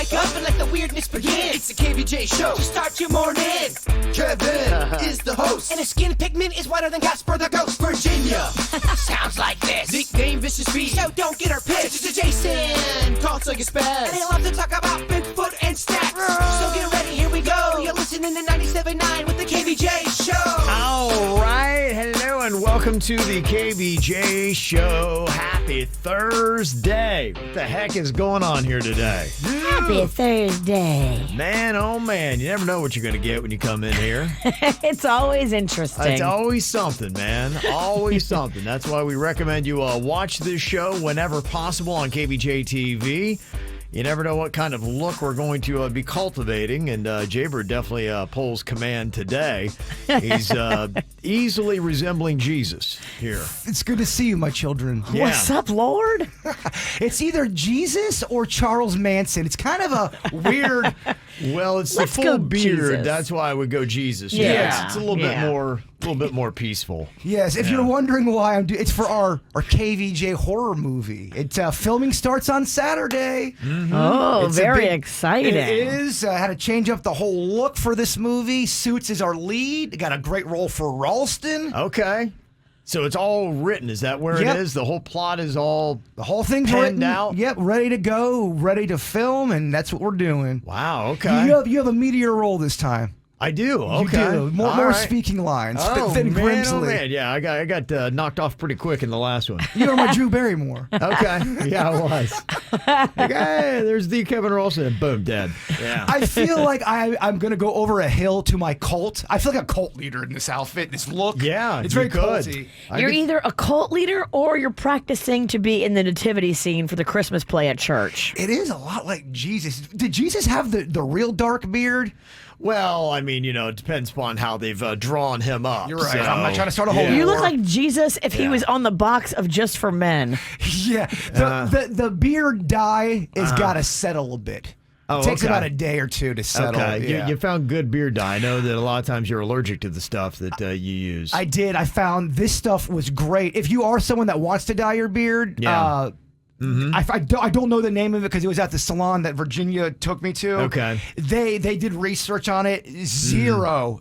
wake up and let the weirdness begin. It's the KVJ Show to start your morning. Kevin is the host, and his skin pigment is whiter than Casper the Ghost. Virginia sounds like this. Nickname Vicious Beast, so don't get her pissed. It's Jason, talks like a spaz, and he loves to talk about Bigfoot and stats. So get ready, here we go. You're listening to 97.9 with the KVJ Show. All right, hello and welcome to the KVJ Show. Happy Thursday. What the heck is going on here today? Happy Thursday. Man, oh man, you never know what you're going to get when you come in here. It's always interesting. It's always something, man. Always something. That's why we recommend you watch this show whenever possible on KVJ TV. You never know what kind of look we're going to be cultivating, and Jaybird definitely pulls command today. He's easily resembling Jesus here. It's good to see you, my children. Yeah. What's up, Lord? It's either Jesus or Charles Manson. It's kind of a weird... Well, it's Let's the full go beard. Jesus. That's why I would go Jesus. Yeah. It's a little bit more peaceful. Yes, if you're wondering why I'm doing... It's for our KVJ horror movie. Filming starts on Saturday. Oh, It's a very big- exciting. It is. I had to change up the whole look for this movie. Suits is our lead. Got a great role for Ralston. Okay. So it's all written. Is that where Yep. it is? The whole plot is all... The whole thing's Penned written out? Yep, ready to go, ready to film, and that's what we're doing. Wow, okay. You have a meteor role this time. I do. Okay. You do. More All right. speaking lines Oh, than man, Grimsley. oh, man. Yeah, I got knocked off pretty quick in the last one. You are my Drew Barrymore. Okay. Yeah, I was. Like, hey, there's the Kevin Ralston. And boom, dead. Yeah. I feel like I'm going to go over a hill to my cult. I feel like a cult leader in this outfit, this look. Yeah, it's you very could. culty. You're either a cult leader or you're practicing to be in the nativity scene for the Christmas play at church. It is a lot like Jesus. Did Jesus have the real dark beard? Well, I mean, it depends upon how they've drawn him up. You're right. So, I'm not trying to start a whole You war. look like Jesus if he was on the box of Just for Men. Yeah. The beard dye has got to settle a bit. Oh, It takes okay. about a day or two to settle. Okay, Yeah. you found good beard dye. I know that a lot of times you're allergic to the stuff that you use. I did. I found this stuff was great. If you are someone that wants to dye your beard, Yeah. I don't know the name of it because it was at the salon that Virginia took me to. Okay. They did research on it. Zero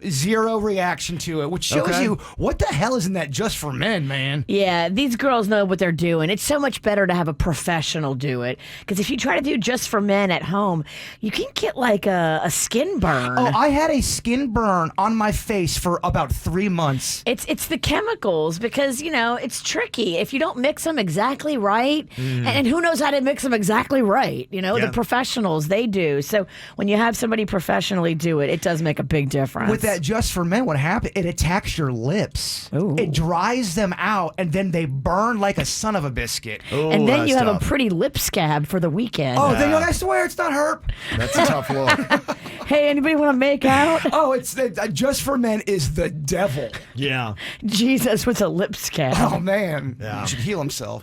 reaction to it, which shows Okay. you what the hell is in that Just for Men, man. Yeah, these girls know what they're doing. It's so much better to have a professional do it. Because if you try to do Just for Men at home, you can get like a skin burn. Oh, I had a skin burn on my face for about 3 months. It's the chemicals because, it's tricky. If you don't mix them exactly right, and who knows how to mix them exactly right, Yeah. the professionals, they do. So when you have somebody professionally do it, it does make a big difference. With that Just for Men, what happened? It attacks your lips. Ooh. It dries them out, and then they burn like a son of a biscuit. Oh, and then that's you have tough. a pretty lip scab for the weekend. Oh, then I swear it's not herp. That's a tough look. Hey, anybody want to make out? Oh, it's Just for Men is the devil. Yeah. Jesus with a lip scab. Oh man, Yeah. he should heal himself.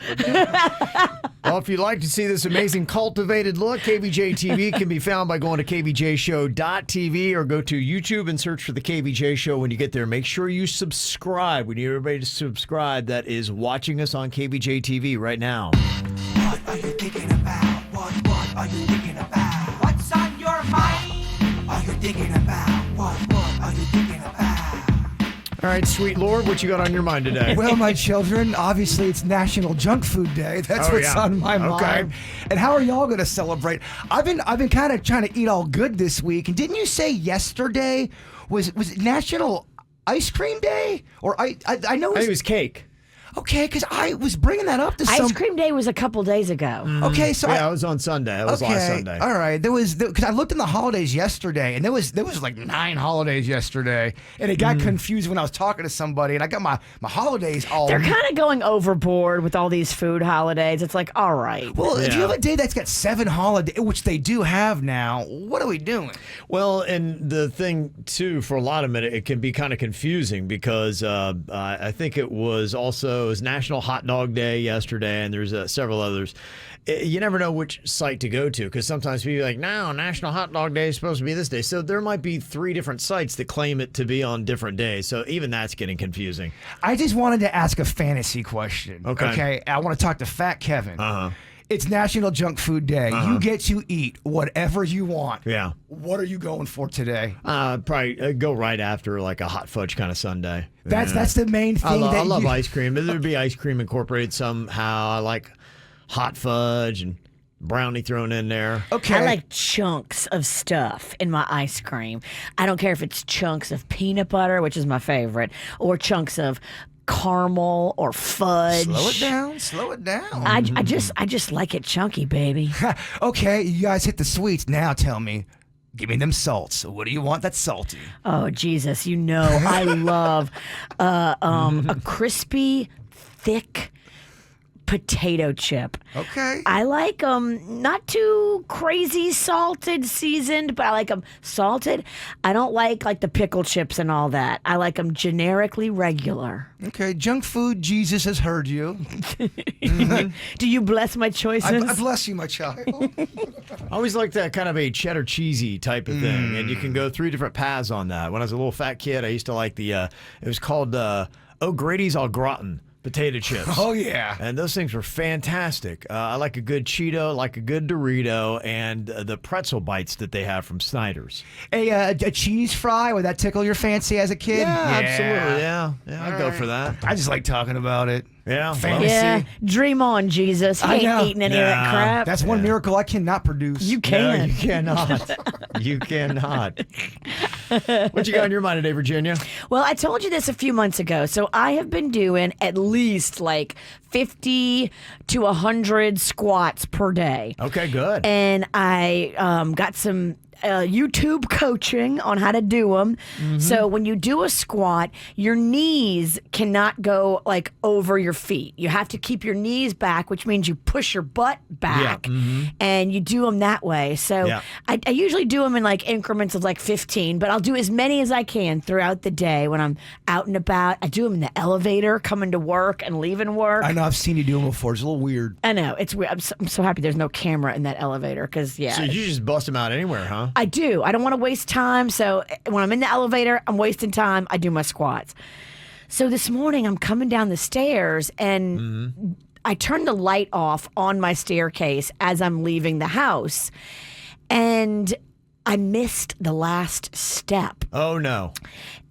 Well, if you'd like to see this amazing cultivated look, KVJ TV can be found by going to kvjshow.tv or go to YouTube and search for the KVJ Show. When you get there, make sure you subscribe. We need everybody to subscribe that is watching us on KVJ TV right now. What are you thinking about? What are you thinking about? What's on your mind? Are you thinking about? What are you thinking about? All right, sweet Lord, what you got on your mind today? Well, my children, obviously it's National Junk Food Day. That's Oh, what's yeah. on my Okay. mind. And how are y'all going to celebrate? I've been kind of trying to eat all good this week. And didn't you say yesterday was it National Ice Cream Day? Or I know I think it was cake. okay, because I was bringing that up to some. Ice cream day was a couple days ago. Okay, so Yeah, it was on Sunday. It was last Sunday. All right, because I looked in the holidays yesterday, and there was like 9 holidays yesterday, and it got confused when I was talking to somebody, and I got my holidays all. They're kind of going overboard with all these food holidays. It's like, all right. Well, if you Yeah. have a day that's got 7 holidays, which they do have now, what are we doing? Well, and the thing, too, for a lot of it can be kind of confusing because I think it was National Hot Dog Day yesterday, and there's several others. You never know which site to go to because sometimes people are like, no, National Hot Dog Day is supposed to be this day. So there might be 3 different sites that claim it to be on different days. So even that's getting confusing. I just wanted to ask a fantasy question. Okay. I want to talk to Fat Kevin. Uh-huh. It's National Junk Food Day. You get to eat whatever you want. Yeah. What are you going for today? Probably go right after like a hot fudge kind of sundae. That's the main thing. I love ice cream. There'd be ice cream incorporated somehow. I like hot fudge and brownie thrown in there. Okay. I like chunks of stuff in my ice cream. I don't care if it's chunks of peanut butter, which is my favorite, or chunks of caramel or fudge. Slow it down. I just like it chunky, baby. Okay, you guys hit the sweets. Now tell me, give me them salts. What do you want that's salty? Oh Jesus, you know I love a crispy, thick potato chip. Okay. I like them not too crazy salted, seasoned, but I like them salted. I don't like the pickle chips and all that. I like them generically regular. Okay, junk food, Jesus has heard you. Do you bless my choices? I bless you, my child. I always like that kind of a cheddar cheesy type of thing, and you can go 3 different paths on that. When I was a little fat kid, I used to like it was called O'Grady's au gratin potato chips. Oh, yeah. And those things were fantastic. I like a good Cheeto, like a good Dorito, and the pretzel bites that they have from Snyder's. A cheese fry, would that tickle your fancy as a kid? Absolutely. Yeah, I'd go for that. I just like talking about it. Yeah. Fantasy. Yeah, dream on, Jesus. I He know. ain't eating any of that crap. That's one miracle I cannot produce. You No, can. you cannot. You cannot. What you got on your mind today, Virginia? Well, I told you this a few months ago. So I have been doing at least like 50 to 100 squats per day. Okay, good. And I got some YouTube coaching on how to do them. So when you do a squat, your knees cannot go like over your feet. You have to keep your knees back, which means you push your butt back, and you do them that way. So Yeah. I usually do them in like increments of like 15, but I'll do as many as I can throughout the day when I'm out and about. I do them in the elevator, coming to work and leaving work. I know I've seen you do them before. It's a little weird. I know, it's weird. I'm so happy there's no camera in that elevator because, yeah. So you just bust them out anywhere, huh? I do. I don't want to waste time. So when I'm in the elevator, I'm wasting time. I do my squats. So this morning, I'm coming down the stairs and I turned the light off on my staircase as I'm leaving the house. And I missed the last step. Oh, no.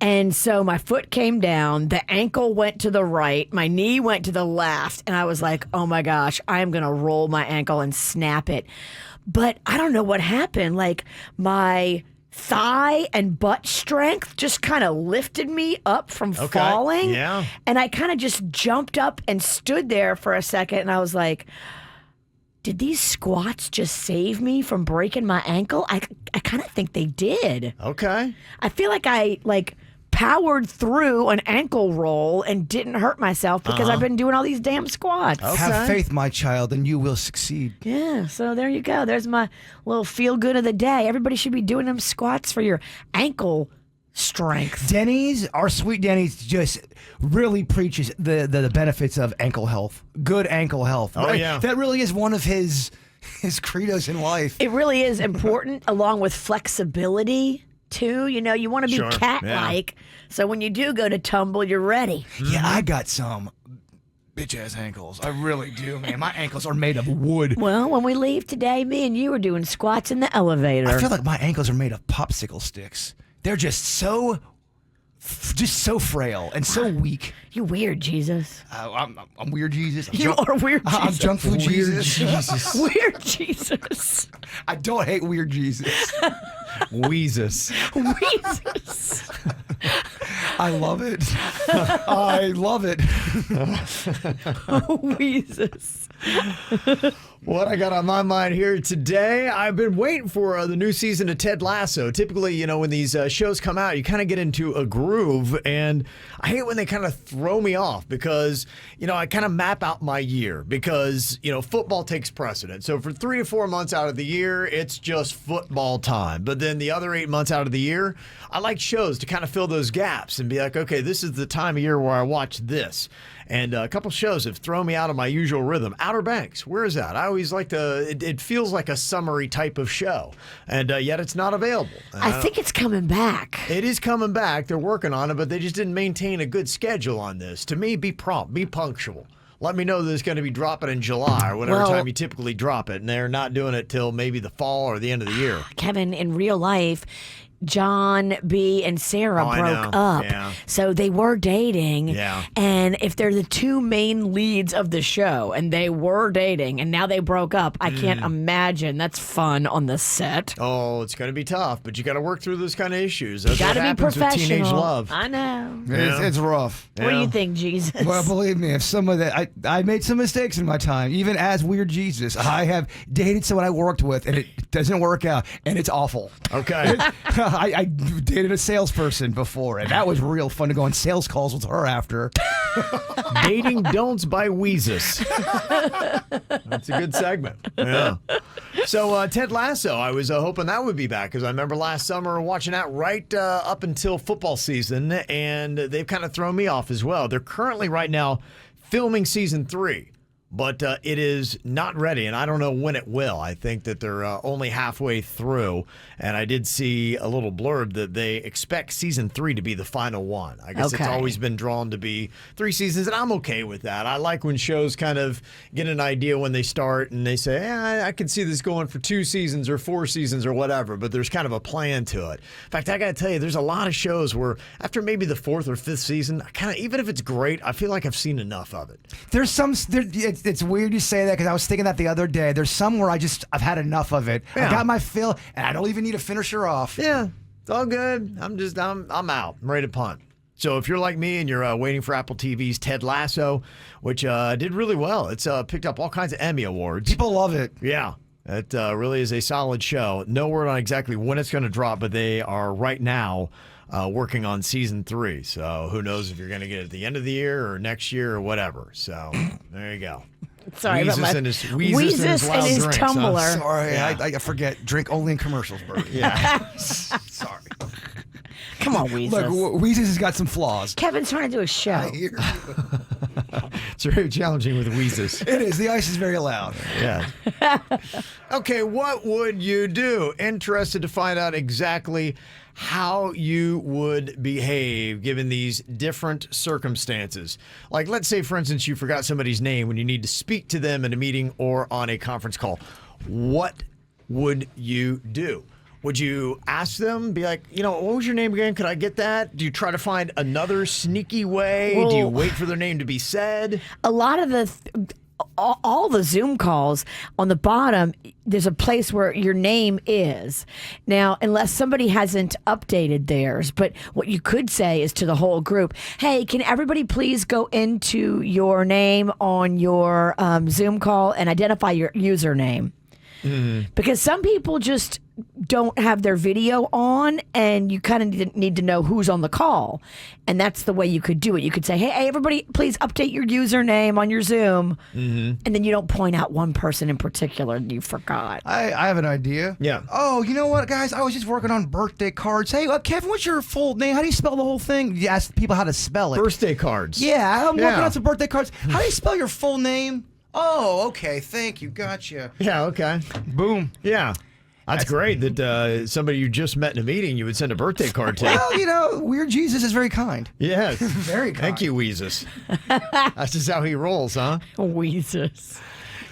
And so my foot came down, the ankle went to the right, my knee went to the left, and I was like, oh my gosh, I am going to roll my ankle and snap it. But I don't know what happened. Like my thigh and butt strength just kind of lifted me up from falling. Yeah. And I kind of just jumped up and stood there for a second, and I was like, did these squats just save me from breaking my ankle? I kind of think they did. Okay. I feel like I powered through an ankle roll and didn't hurt myself because I've been doing all these damn squats. Okay. Have faith, my child, and you will succeed. Yeah, so there you go. There's my little feel good of the day. Everybody should be doing them squats for your ankle strength. Dennys, our sweet Dennys, just really preaches the benefits of ankle health. Good ankle health. Oh, yeah. That really is one of his credos in life. It really is important, along with flexibility too. You know, you want to be Sure, cat-like, so when you do go to tumble, you're ready. Yeah, I got some bitch-ass ankles. I really do, man. My ankles are made of wood. Well, when we leave today, me and you are doing squats in the elevator. I feel like my ankles are made of popsicle sticks. They're just so frail and so weak. You weird, Jesus. I'm weird Jesus. You are weird Jesus. I'm junk food Weird Jesus. Jesus. Weird Jesus. I don't hate weird Jesus. Weezus. Jesus. I love it. I love it. Jesus. What I got on my mind here today, I've been waiting for the new season of Ted Lasso. Typically, you know, when these shows come out, you kind of get into a groove, and I hate when they kind of throw me off because, you know, I kind of map out my year because, you know, football takes precedent. So for 3 to 4 months out of the year, it's just football time. But then the other 8 months out of the year, I like shows to kind of fill those gaps and be like, okay, this is the time of year where I watch this. And a couple shows have thrown me out of my usual rhythm. Outer Banks, where is that? I always like to, it feels like a summary type of show, and yet it's not available. I think it's coming back. It is coming back. They're working on it, but they just didn't maintain a good schedule on this. To me, be prompt, be punctual. let me know that it's going to be dropping in July or whatever Well- time you typically drop it. And they're not doing it till maybe the fall or the end of the year. Kevin, in real life, John B. and Sarah Oh, I broke know. up. Yeah. So they were dating. Yeah. And if they're the two main leads of the show and they were dating and now they broke up, I can't imagine that's fun on the set. Oh, it's going to be tough, but you got to work through those kind of issues. That's what Gotta be happens with professional. teenage love. I know. Yeah. It's rough. What do you think, Jesus? Well, believe me, if some of that, I made some mistakes in my time, even as Weird Jesus. I have dated someone I worked with, and it doesn't work out, and it's awful. Okay. I dated a salesperson before, and that was real fun to go on sales calls with her after. Dating Don'ts by Weezus. That's a good segment. Yeah. So Ted Lasso, I was hoping that would be back because I remember last summer watching that right up until football season, and they've kind of thrown me off as well. They're currently right now filming season 3. But it is not ready, and I don't know when it will. I think that they're only halfway through, and I did see a little blurb that they expect season 3 to be the final one. I guess it's Okay. always been drawn to be 3 seasons, and I'm okay with that. I like when shows kind of get an idea when they start, and they say, I can see this going for 2 seasons or 4 seasons or whatever, but there's kind of a plan to it. In fact, I got to tell you, there's a lot of shows where after maybe the 4th or 5th season, I kind of, even if it's great, I feel like I've seen enough of it. There's some. It's weird you say that because I was thinking that the other day. There's some where I've had enough of it. Yeah. I got my fill, and I don't even need a finisher off. Yeah, it's all good. I'm out. I'm ready to punt. So if you're like me and you're waiting for Apple TV's Ted Lasso, which did really well, it's picked up all kinds of Emmy awards. People love it. Yeah, it really is a solid show. No word on exactly when it's going to drop, but they are right now working on season 3. So who knows if you're going to get it at the end of the year or next year or whatever. So there you go. Sorry about my Weezus and his drinks, tumbler. huh? Sorry, Yeah. I forget. Drink only in commercials, bro. Yeah. Sorry. Come on, Weezus. Look, Weezus has got some flaws. Kevin's trying to do a show. It's very challenging with Weezus. It is. The ice is very loud. Yeah. Okay, what would you do? Interested to find out exactly how you would behave given these different circumstances. Like, let's say, for instance, you forgot somebody's name when you need to speak to them in a meeting or on a conference call. What would you do? Would you ask them, be like, what was your name again? Could I get that? Do you try to find another sneaky way? Do you Well- wait for their name to be said? A lot of all the Zoom calls on the bottom, there's a place where your name is. Now, unless somebody hasn't updated theirs, but what you could say is to the whole group, hey, can everybody please go into your name on your Zoom call and identify your username? Because some people just don't have their video on, and you kind of need to know who's on the call. And that's the way you could do it. You could say, hey, everybody, please update your username on your Zoom. And then you don't point out one person in particular that you forgot. I have an idea. Yeah. Oh, you know what, guys? I was just working on birthday cards. Hey, Kevin, what's your full name? How do you spell the whole thing? You ask people how to spell it. Birthday cards. Yeah, I'm working Yeah. on some birthday cards. How do you spell your full name? Oh, okay. Thank you. Gotcha. Yeah, okay. Boom. Yeah. That's great that somebody you just met in a meeting you would send a birthday card to. Well, Weird Jesus is very kind. Yes. Very kind. Thank you, Weezus. That's just how he rolls, huh? Weezus.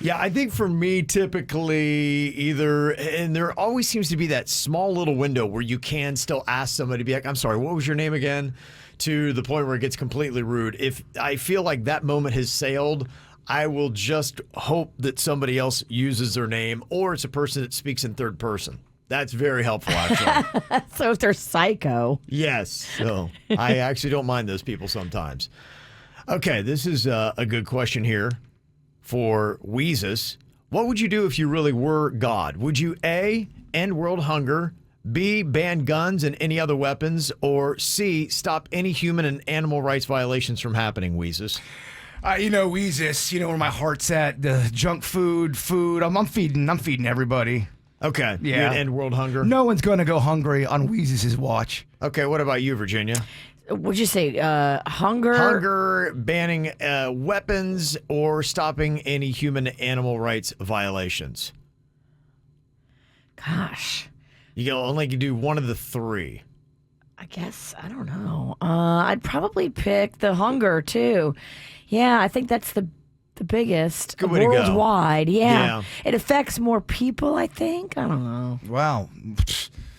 Yeah, I think for me, typically either, and there always seems to be that small little window where you can still ask somebody to be like, I'm sorry, what was your name again? To the point where it gets completely rude. If I feel like that moment has sailed, I will just hope that somebody else uses their name or it's a person that speaks in third person. That's very helpful, actually. So if they're psycho. Yes. So I actually don't mind those people sometimes. Okay, this is a good question here for Weezus. What would you do if you really were God? Would you A, end world hunger, B, ban guns and any other weapons, or C, stop any human and animal rights violations from happening, Weezus? Weezus, where my heart's at. The junk food. I'm feeding everybody. Okay. Yeah. You'd end world hunger? No one's going to go hungry on Weezus's watch. Okay, what about you, Virginia? What'd you say? Hunger? Hunger, banning weapons, or stopping any human and animal rights violations? Gosh. You can only do one of the 3. I guess, I don't know. I'd probably pick the hunger, too. Yeah, I think that's the the biggest Good way to go. worldwide. Yeah. It affects more people, I think. I don't know. Wow.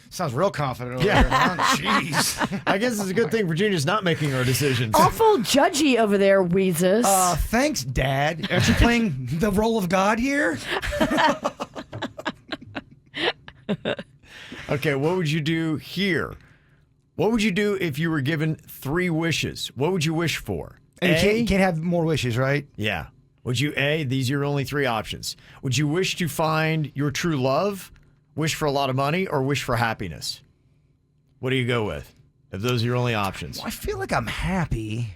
Sounds real confident over there. Huh? Jeez. I guess it's a good thing Virginia's not making her decisions. Awful judgy over there, Weezus. Thanks, Dad. Aren't you playing the role of God here? Okay, what would you do here? What would you do if you were given 3 wishes? What would you wish for? And you can't have more wishes, right? Yeah. Would you A, these are your only 3 options. Would you wish to find your true love, wish for a lot of money, or wish for happiness? What do you go with if those are your only options? I feel like I'm happy,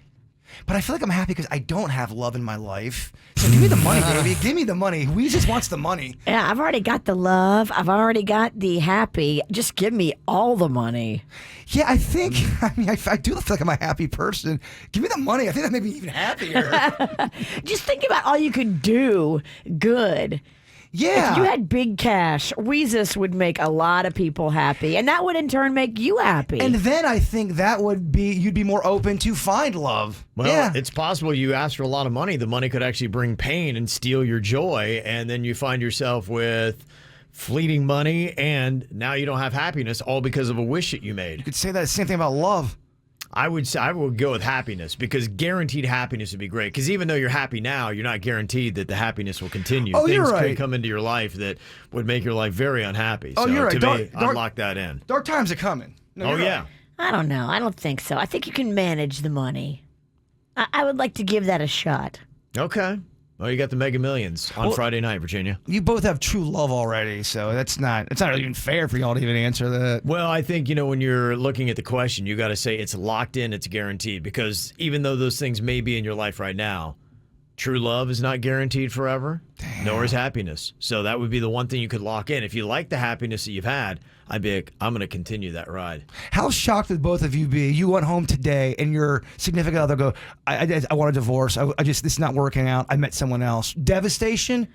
but I feel like I'm happy because I don't have love in my life. So give me the money, baby. Give me the money. We just wants the money. Yeah, I've already got the love. I've already got the happy. Just give me all the money. Yeah, I think, I do feel like I'm a happy person. Give me the money. I think that made me even happier. Just think about all you could do good. Yeah. If you had big cash, Weezus would make a lot of people happy, and that would in turn make you happy. And then I think that would be, you'd be more open to find love. Well, yeah. it's possible you ask for a lot of money. The money could actually bring pain and steal your joy, and then you find yourself with fleeting money, and now you don't have happiness, all because of a wish that you made. You could say that same thing about love. I would go with happiness, because guaranteed happiness would be great. Because even though you're happy now, you're not guaranteed that the happiness will continue. Oh, Things you're right. could come into your life that would make your life very unhappy. Oh, so you're right. To me, I'd lock that in. Dark times are coming. No, Oh, you're yeah. right. I don't know. I don't think so. I think you can manage the money. I would like to give that a shot. Okay. Well, you got the Mega Millions on Friday night, Virginia. You both have true love already, so it's not even fair for y'all to even answer that. Well, I think, when you're looking at the question, you got to say it's locked in, it's guaranteed. Because even though those things may be in your life right now, true love is not guaranteed forever, nor is happiness. So that would be the one thing you could lock in. If you like the happiness that you've had, I'd be like, I'm going to continue that ride. How shocked would both of you be? You went home today and your significant other go, I want a divorce. This is not working out. I met someone else. Devastation?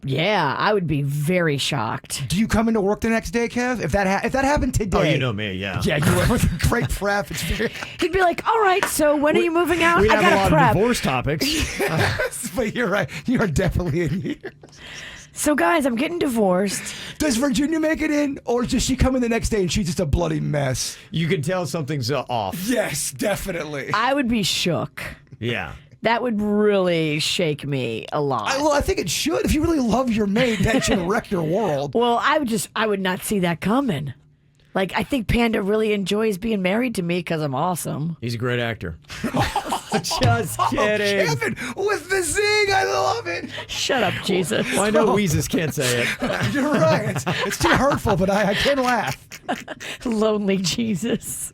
Yeah, I would be very shocked. Do you come into work the next day, Kev? If that happened today. Oh, you know me, yeah. Yeah, you went with a great prep. It's very, He'd be like, all right, so when are you moving out? We'd I have a got lot prep. of divorce topics. but you're right. You are definitely in here. So, guys, I'm getting divorced. Does Virginia make it in, or does she come in the next day and she's just a bloody mess? You can tell something's off. Yes, definitely. I would be shook. Yeah. That would really shake me a lot. I think it should. If you really love your mate, that should wreck your world. Well, I would not see that coming. Like, I think Panda really enjoys being married to me because I'm awesome. He's a great actor. Just kidding. Kevin, with the zing, I love it. Shut up, Jesus. Well, I know Weezus can't say it. You're right. It's too hurtful, but I can laugh. Lonely Jesus.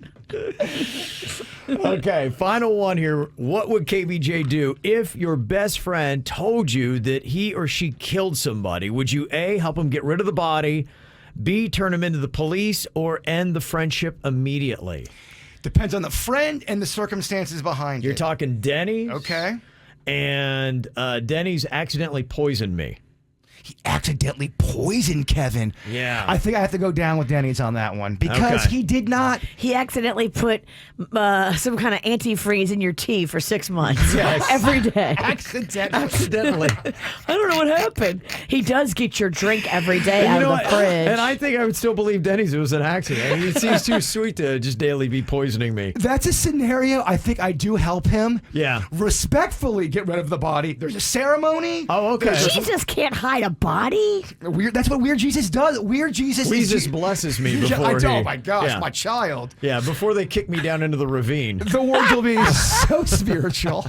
Okay, final one here. What would KVJ do if your best friend told you that he or she killed somebody? Would you A, help him get rid of the body, B, turn him into the police, or end the friendship immediately? Depends on the friend and the circumstances behind You're it. talking Dennys. Okay. And Dennys accidentally poisoned me. He accidentally poisoned Kevin. Yeah. I think I have to go down with Dennys on that one because Okay. he did not. He accidentally put some kind of antifreeze in your tea for 6 months. Yes. Every day. Accidentally. I don't know what happened. He does get your drink every day out of the fridge. And I think I would still believe Dennys it was an accident. I mean, it seems too sweet to just daily be poisoning me. That's a scenario I think I do help him. Yeah. Respectfully get rid of the body. There's a ceremony. Oh, okay. Jesus can't hide a body. Weird. That's what Weird Jesus does. Weird Jesus Jesus blesses me before Oh my gosh, yeah. my child. Yeah, before they kick me down into the ravine. The word will be so spiritual.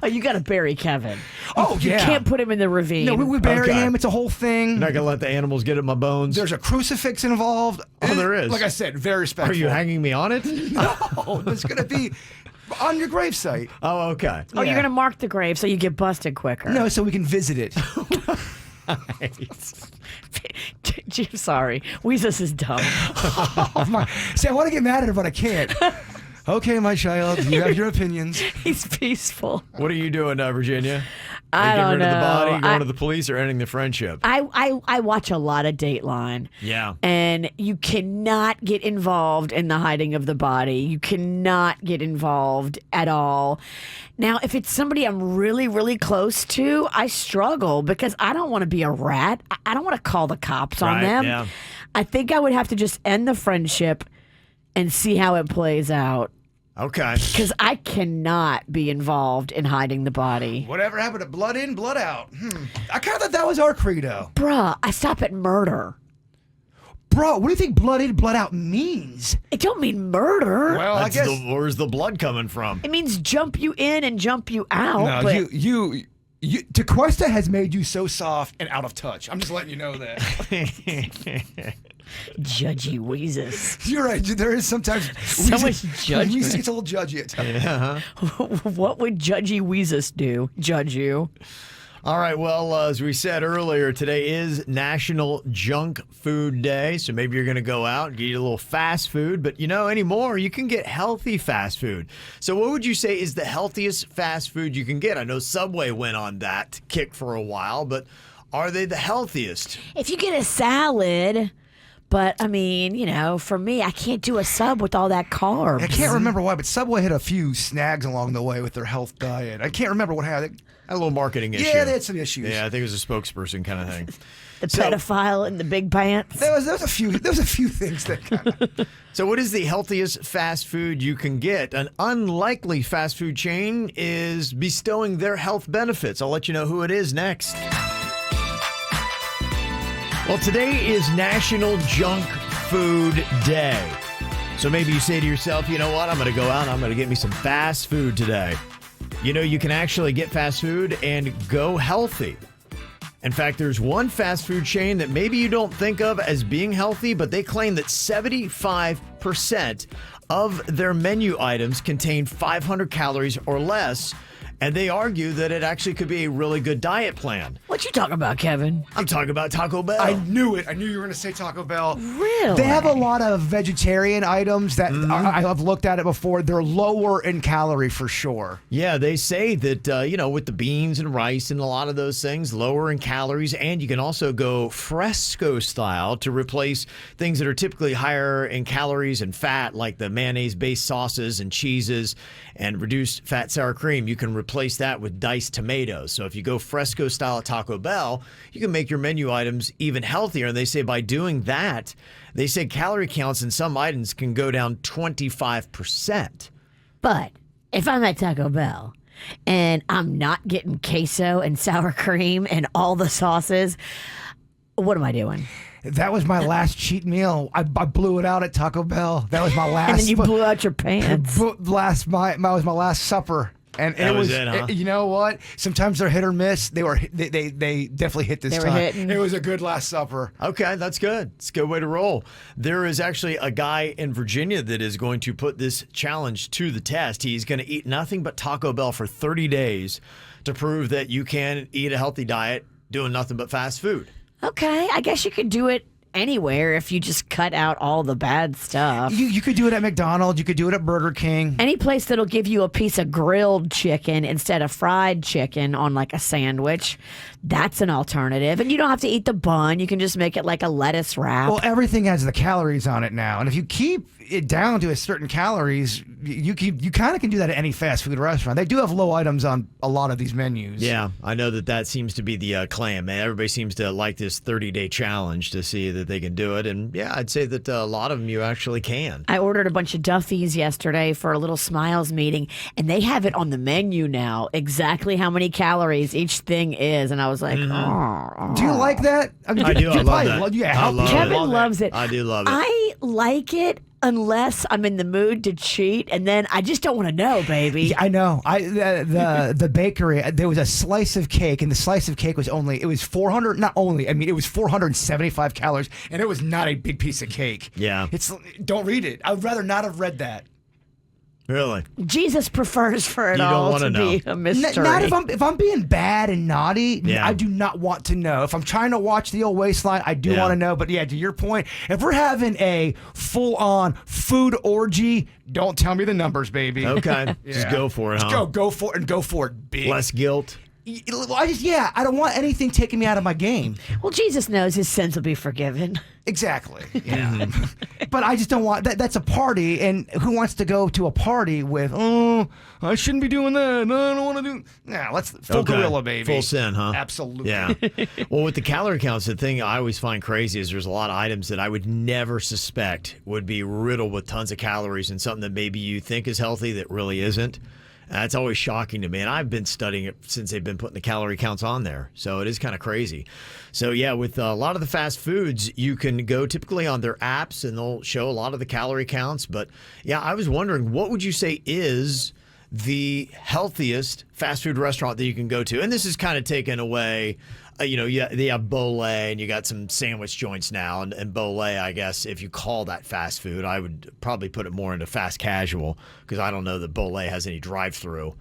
Oh, you got to bury Kevin. Oh, You yeah. can't put him in the ravine. No, we bury Okay. him. It's a whole thing. I'm not going to let the animals get at my bones. There's a crucifix involved. Oh, there is. Like I said, very Are respectful. you hanging me on it? No, it's going to be on your gravesite. Oh, okay. Oh, Yeah. you're going to mark the grave so you get busted quicker. No, so we can visit it. I'm sorry. Weezus is dumb. Oh, my. See, I want to get mad at her, but I can't. Okay, my child, you have your opinions. He's peaceful. What are you doing, Virginia? I getting don't rid of the body, know. going to the police, or ending the friendship? I watch a lot of Dateline. Yeah. And you cannot get involved in the hiding of the body. You cannot get involved at all. Now, if it's somebody I'm really, really close to, I struggle because I don't want to be a rat. I don't want to call the cops on Right, them. yeah. I think I would have to just end the friendship and see how it plays out. Okay. Because I cannot be involved in hiding the body. Whatever happened to blood in, blood out? I kind of thought that was our credo. Bruh, I stop at murder. Bro, what do you think blood in, blood out means? It don't mean murder. Well, I guess. Where's the blood coming from? It means jump you in and jump you out. No, but you DeQuesta has made you so soft and out of touch. I'm just letting you know that. Judgy Weezus. You're right. There is sometimes So much judgment. Weezus gets a little judgy at times. What would Judgy Weezus do? Judge you? All right, well, as we said earlier, today is National Junk Food Day, so maybe you're going to go out and eat a little fast food, but anymore, you can get healthy fast food. So what would you say is the healthiest fast food you can get? I know Subway went on that kick for a while, but are they the healthiest? If you get a salad, but I mean, for me, I can't do a sub with all that carbs. I can't remember why, but Subway had a few snags along the way with their health diet. I can't remember what happened. A little marketing issue. Yeah, they had some issues. Yeah, I think it was a spokesperson kind of thing. The pedophile in the big pants. There was a few things that kind of. So what is the healthiest fast food you can get? An unlikely fast food chain is bestowing their health benefits. I'll let you know who it is next. Well, today is National Junk Food Day. So maybe you say to yourself, you know what, I'm going to go out and I'm going to get me some fast food today. You can actually get fast food and go healthy. In fact, there's one fast food chain that maybe you don't think of as being healthy, but they claim that 75% of their menu items contain 500 calories or less. And they argue that it actually could be a really good diet plan. What you talking about, Kevin? I'm talking about Taco Bell. I knew it. I knew you were going to say Taco Bell. Really? They have a lot of vegetarian items that I've looked at it before. They're lower in calorie for sure. Yeah, they say that, with the beans and rice and a lot of those things, lower in calories. And you can also go fresco style to replace things that are typically higher in calories and fat, like the mayonnaise-based sauces and cheeses and reduced fat sour cream. You can replace that with diced tomatoes. So if you go fresco style at Taco Bell, you can make your menu items even healthier. And they say by doing that, they say calorie counts in some items can go down 25%. But if I'm at Taco Bell and I'm not getting queso and sour cream and all the sauces, what am I doing? That was my last cheat meal. I blew it out at Taco Bell. That was my last. And then you blew out your pants. Was my last supper. And That it was it, huh? You know what? Sometimes they're hit or miss. They definitely hit this They were time. hitting. It was a good last supper. Okay, that's good. It's a good way to roll. There is actually a guy in Virginia that is going to put this challenge to the test. He's going to eat nothing but Taco Bell for 30 days to prove that you can eat a healthy diet doing nothing but fast food. Okay, I guess you could do it anywhere if you just cut out all the bad stuff. You could do it at McDonald's. You could do it at Burger King. Any place that'll give you a piece of grilled chicken instead of fried chicken on like a sandwich, that's an alternative. And you don't have to eat the bun. You can just make it like a lettuce wrap. Well, everything has the calories on it now, and if you keep it down to a certain calories, you kind of can do that at any fast food restaurant. They do have low items on a lot of these menus. Yeah, I know that seems to be the claim. Man, everybody seems to like this 30-day challenge to see that they can do it. And yeah, I'd say that a lot of them you actually can. I ordered a bunch of Duffys yesterday for a little Smiles meeting, and they have it on the menu now, exactly how many calories each thing is. And I was like, oh. Do you like that? I do. I love that. I love Kevin it. loves it. I do love it. I like it unless I'm in the mood to cheat, and then I just don't want to know, baby. Yeah, I know. The bakery, there was a slice of cake, and the slice of cake was it was 400, not only, it was 475 calories, and it was not a big piece of cake. Yeah. Don't read it. I would rather not have read that. Really? Jesus prefers for it You don't all wanna to be know. a mystery. Not if I'm being bad and naughty. Yeah. I do not want to know. If I'm trying to watch the old waistline, I do Yeah. want to know. But yeah, to your point, if we're having a full-on food orgy, don't tell me the numbers, baby. Okay. Just go for it, huh? Go for it, and go for it big. Less guilt. I don't want anything taking me out of my game. Well, Jesus knows his sins will be forgiven. Exactly. Yeah. But I just don't want that. That's a party, and who wants to go to a party with? Oh, I shouldn't be doing that. No, I don't want to do. Nah, let's full gorilla, baby. Full sin, huh? Absolutely. Yeah. Well, with the calorie counts, the thing I always find crazy is there's a lot of items that I would never suspect would be riddled with tons of calories, and something that maybe you think is healthy that really isn't. That's always shocking to me, and I've been studying it since they've been putting the calorie counts on there, so it is kind of crazy. So yeah, with a lot of the fast foods, you can go typically on their apps, and they'll show a lot of the calorie counts. But yeah, I was wondering, what would you say is the healthiest fast food restaurant that you can go to? And this is kind of taken away. They have Bolé, and you got some sandwich joints now. And Bolé, I guess, if you call that fast food, I would probably put it more into fast casual, because I don't know that Bolé has any drive-through.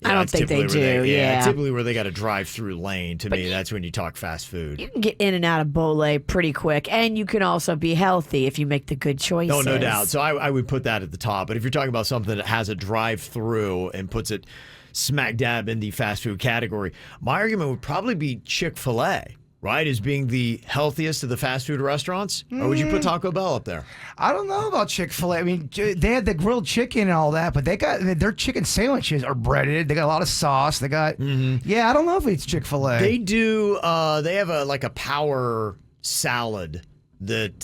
I don't think they do. Yeah, typically where they got a drive-through lane. To me, that's when you talk fast food. You can get in and out of Bolé pretty quick, and you can also be healthy if you make the good choices. Oh, no doubt. So I would put that at the top. But if you're talking about something that has a drive-through and puts it smack dab in the fast food category, my argument would probably be Chick-fil-A, right, as being the healthiest of the fast food restaurants? Or would you put Taco Bell up there? I don't know about Chick-fil-A. I mean, they had the grilled chicken and all that, but their chicken sandwiches are breaded. They got a lot of sauce. They got, yeah, I don't know if it's Chick-fil-A. They do, they have a power salad that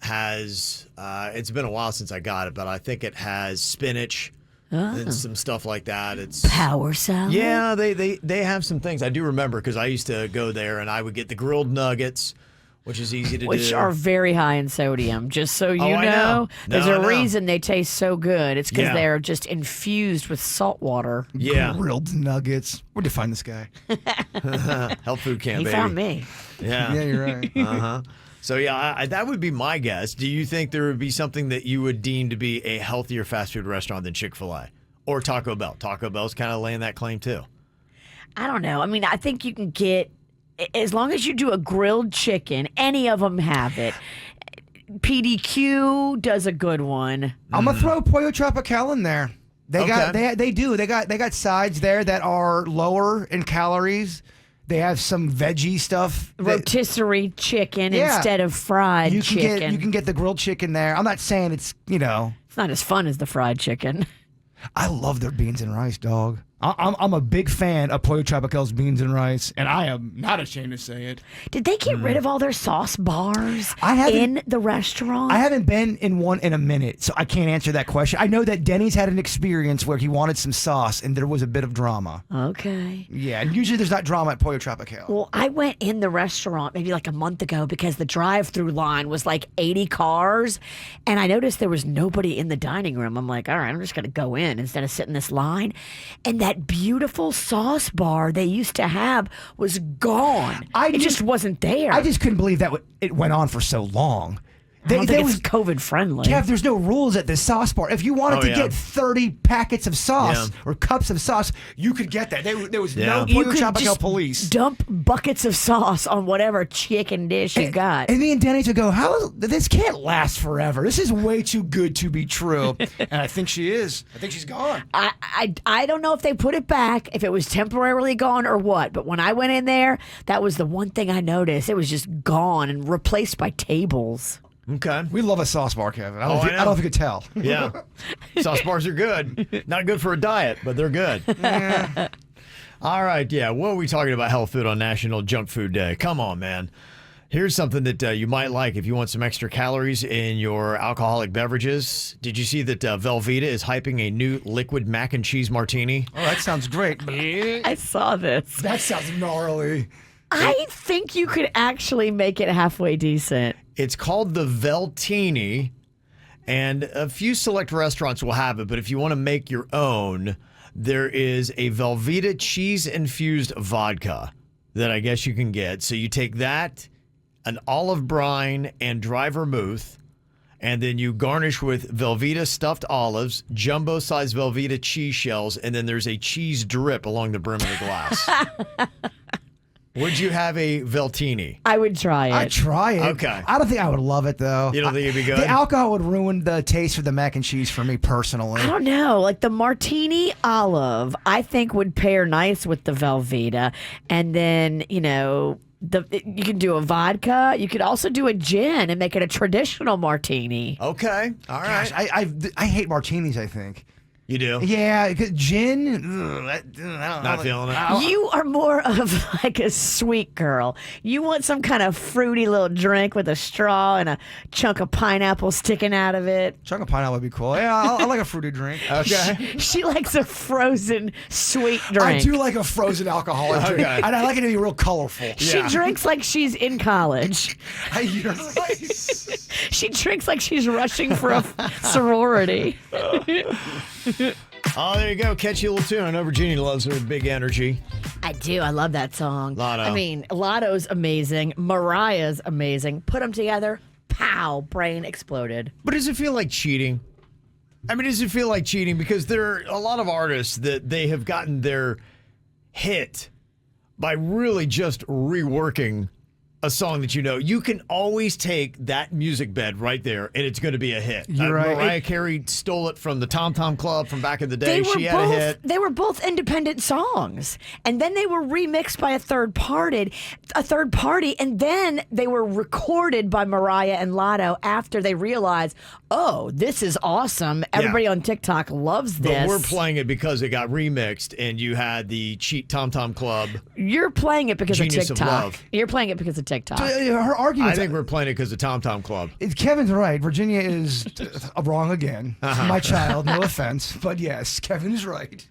has, it's been a while since I got it, but I think it has spinach, and some stuff like that. It's power salad. Yeah, they have some things. I do remember, because I used to go there and I would get the grilled nuggets, which is easy to do. Which are very high in sodium, just so you know. There's a reason they taste so good. It's because they're just infused with salt water. Yeah. Grilled nuggets. Where'd you find this guy? Health food camp, He baby. found me. Yeah. Yeah, you're right. Uh-huh. So, yeah, that would be my guess. Do you think there would be something that you would deem to be a healthier fast food restaurant than Chick-fil-A or Taco Bell? Taco Bell's kind of laying that claim, too. I don't know. I mean, I think you can get, as long as you do a grilled chicken, any of them have it. PDQ does a good one. I'm gonna throw Pollo Tropical in there. They got sides there that are lower in calories. They have some veggie stuff. Rotisserie chicken instead of fried chicken. You can get the grilled chicken there. I'm not saying it's, It's not as fun as the fried chicken. I love their beans and rice, dog. I'm a big fan of Pollo Tropical's beans and rice, and I am not ashamed to say it. Did they get rid of all their sauce bars in the restaurant? I haven't been in one in a minute, so I can't answer that question. I know that Dennys had an experience where he wanted some sauce, and there was a bit of drama. Okay. Yeah, and usually there's not drama at Pollo Tropical. Well, I went in the restaurant maybe like a month ago because the drive-through line was like 80 cars, and I noticed there was nobody in the dining room. I'm like, all right, I'm just going to go in instead of sitting in this line. And that beautiful sauce bar they used to have was gone. It just wasn't there. I just couldn't believe that it went on for so long. I don't think it's COVID friendly. Jeff, there's no rules at this sauce bar. If you wanted to get 30 packets of sauce or cups of sauce, you could get that. There was no Pollo Tropical police. Dump buckets of sauce on whatever chicken dish you got. And me and Denny would go, this can't last forever. This is way too good to be true. And I think she is. I think she's gone. I don't know if they put it back, if it was temporarily gone or what. But when I went in there, that was the one thing I noticed. It was just gone and replaced by tables. Okay. We love a sauce bar, Kevin. I don't know if you could tell. Yeah. Sauce bars are good. Not good for a diet, but they're good. Yeah. All right. Yeah. What are we talking about health food on National Junk Food Day? Come on, man. Here's something that you might like if you want some extra calories in your alcoholic beverages. Did you see that Velveeta is hyping a new liquid mac and cheese martini? Oh, that sounds great. I saw this. That sounds gnarly. I think you could actually make it halfway decent. It's called the Veltini, and a few select restaurants will have it, but if you want to make your own, there is a Velveeta cheese-infused vodka that I guess you can get. So you take that, an olive brine, and dry vermouth, and then you garnish with Velveeta stuffed olives, jumbo-sized Velveeta cheese shells, and then there's a cheese drip along the brim of the glass. Would you have a veltini? I would try it. I'd try it. Okay. I don't think I would love it though. You don't think it'd be good? The alcohol would ruin the taste of the mac and cheese for me personally. I don't know. Like the martini olive, I think would pair nice with the Velveeta. And then, you can do a vodka. You could also do a gin and make it a traditional martini. Okay. All right. Gosh, I hate martinis, I think. You do? Yeah, 'cause gin. Not feeling it? You are more of like a sweet girl. You want some kind of fruity little drink with a straw and a chunk of pineapple sticking out of it. Chunk of pineapple would be cool. Yeah, I like a fruity drink. Okay. She likes a frozen sweet drink. I do like a frozen alcoholic drink. Okay. And I like it to be real colorful. She drinks like she's in college. You're right. She drinks like she's rushing for a sorority. Oh, there you go. Catchy little tune. I know Virginia loves her big energy. I do. I love that song. Lotto. I mean, Lotto's amazing. Mariah's amazing. Put them together. Pow. Brain exploded. But does it feel like cheating? I mean, does it feel like cheating? Because there are a lot of artists that they have gotten their hit by really just reworking a song that you can always take that music bed right there and it's going to be a hit. You're right. Mariah Carey stole it from the Tom Tom Club from back in the day. She had a hit. They were both independent songs, and then they were remixed by a third party, and then they were recorded by Mariah and Lotto after they realized, oh, this is awesome. Everybody on TikTok loves this. But we're playing it because it got remixed and you had the cheat Tom Tom Club. You're playing it because Genius of of TikTok. Love. You're playing it because of TikTok. Her argument. I think we're playing it because of Tom Tom Club. Kevin's right. Virginia is wrong again. My child, no offense. But yes, Kevin is right.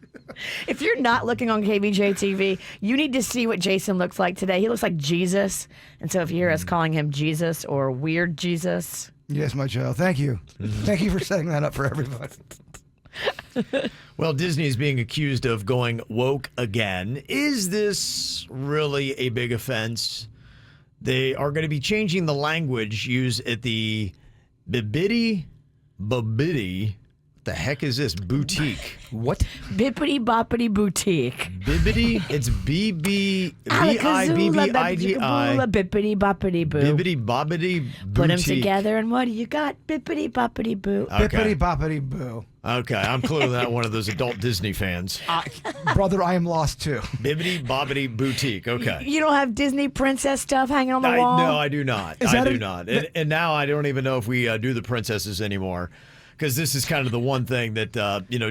If you're not looking on KVJ TV, you need to see what Jason looks like today. He looks like Jesus. And so if you hear us calling him Jesus or Weird Jesus. Yes, my child. Thank you. Thank you for setting that up for everybody. Well, Disney is being accused of going woke again. Is this really a big offense? They are going to be changing the language used at the Bibbidi Bobbidi. What the heck is this? Boutique. What? Bippity Boppity Boutique. Bibbidi. It's B-B-B-I-B-B-I-D-I. Bippity Boppity Boo. Bibbidi Bobbidi Boutique. Put them together and what do you got? Bippity Boppity Boo. Bippity boppity boo. Okay, I'm clearly not one of those adult Disney fans. Brother, I am lost too. Bibbidi Bobbidi Boutique. Okay. You don't have Disney princess stuff hanging on the wall? No, I do not. Is I that do a- not. And now I don't even know if we do the princesses anymore. Because this is kind of the one thing that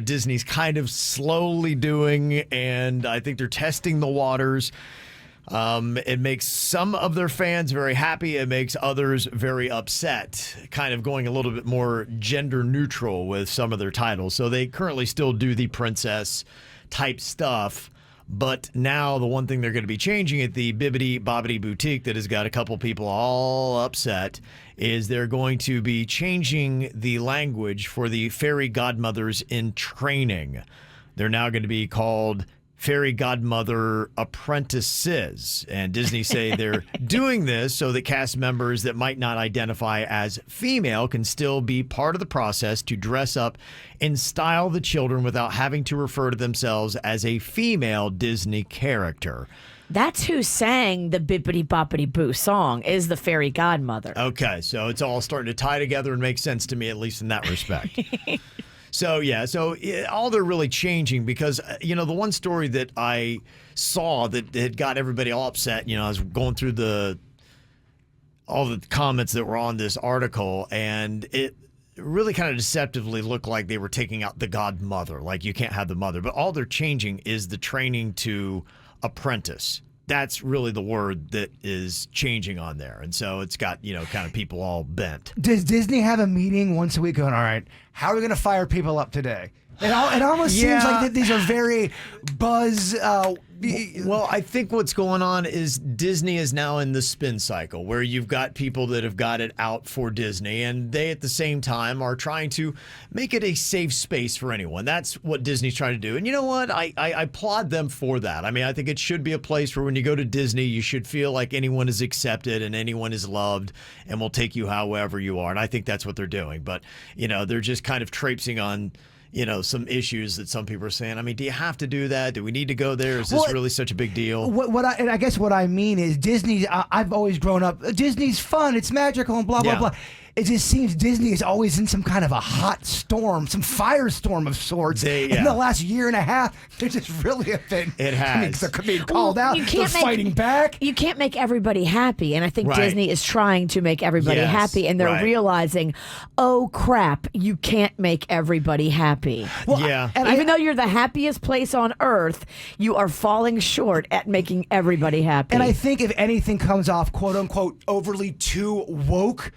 Disney's kind of slowly doing, and I think they're testing the waters. It makes some of their fans very happy. It makes others very upset, kind of going a little bit more gender neutral with some of their titles. So they currently still do the princess type stuff. But now the one thing they're going to be changing at the Bibbidi Bobbidi Boutique that has got a couple people all upset is they're going to be changing the language for the fairy godmothers in training. They're now going to be called fairy godmother apprentices. And Disney say they're doing this so that cast members that might not identify as female can still be part of the process to dress up and style the children without having to refer to themselves as a female Disney character. That's who sang the Bippity Boppity Boo song, is the fairy godmother. Okay, so it's all starting to tie together and make sense to me, at least in that respect. So all they're really changing because, the one story that I saw that had got everybody all upset, I was going through all the comments that were on this article, and it really kind of deceptively looked like they were taking out the godmother, like you can't have the mother. But all they're changing is the training to apprentice. That's really the word that is changing on there. And so it's got, kind of people all bent. Does Disney have a meeting once a week going, all right, how are we going to fire people up today? It almost seems like that these are very buzz. Well, I think what's going on is Disney is now in the spin cycle where you've got people that have got it out for Disney, and they at the same time are trying to make it a safe space for anyone. That's what Disney's trying to do. And you know what? I applaud them for that. I mean, I think it should be a place where when you go to Disney, you should feel like anyone is accepted and anyone is loved and will take you however you are. And I think that's what they're doing. But, they're just kind of traipsing on some issues that some people are saying. I mean, do you have to do that? Do we need to go there? Is this really such a big deal? I guess what I mean is Disney. I've always grown up. Disney's fun. It's magical and blah blah blah. It just seems Disney is always in some kind of a hot storm, some firestorm of sorts. In the last year and a half, they're just really been. It has. They're being called out. They're fighting back. You can't make everybody happy, and I think Disney is trying to make everybody happy, and they're realizing, oh crap, you can't make everybody happy. And even though you're the happiest place on earth, you are falling short at making everybody happy. And I think if anything comes off quote unquote overly too woke,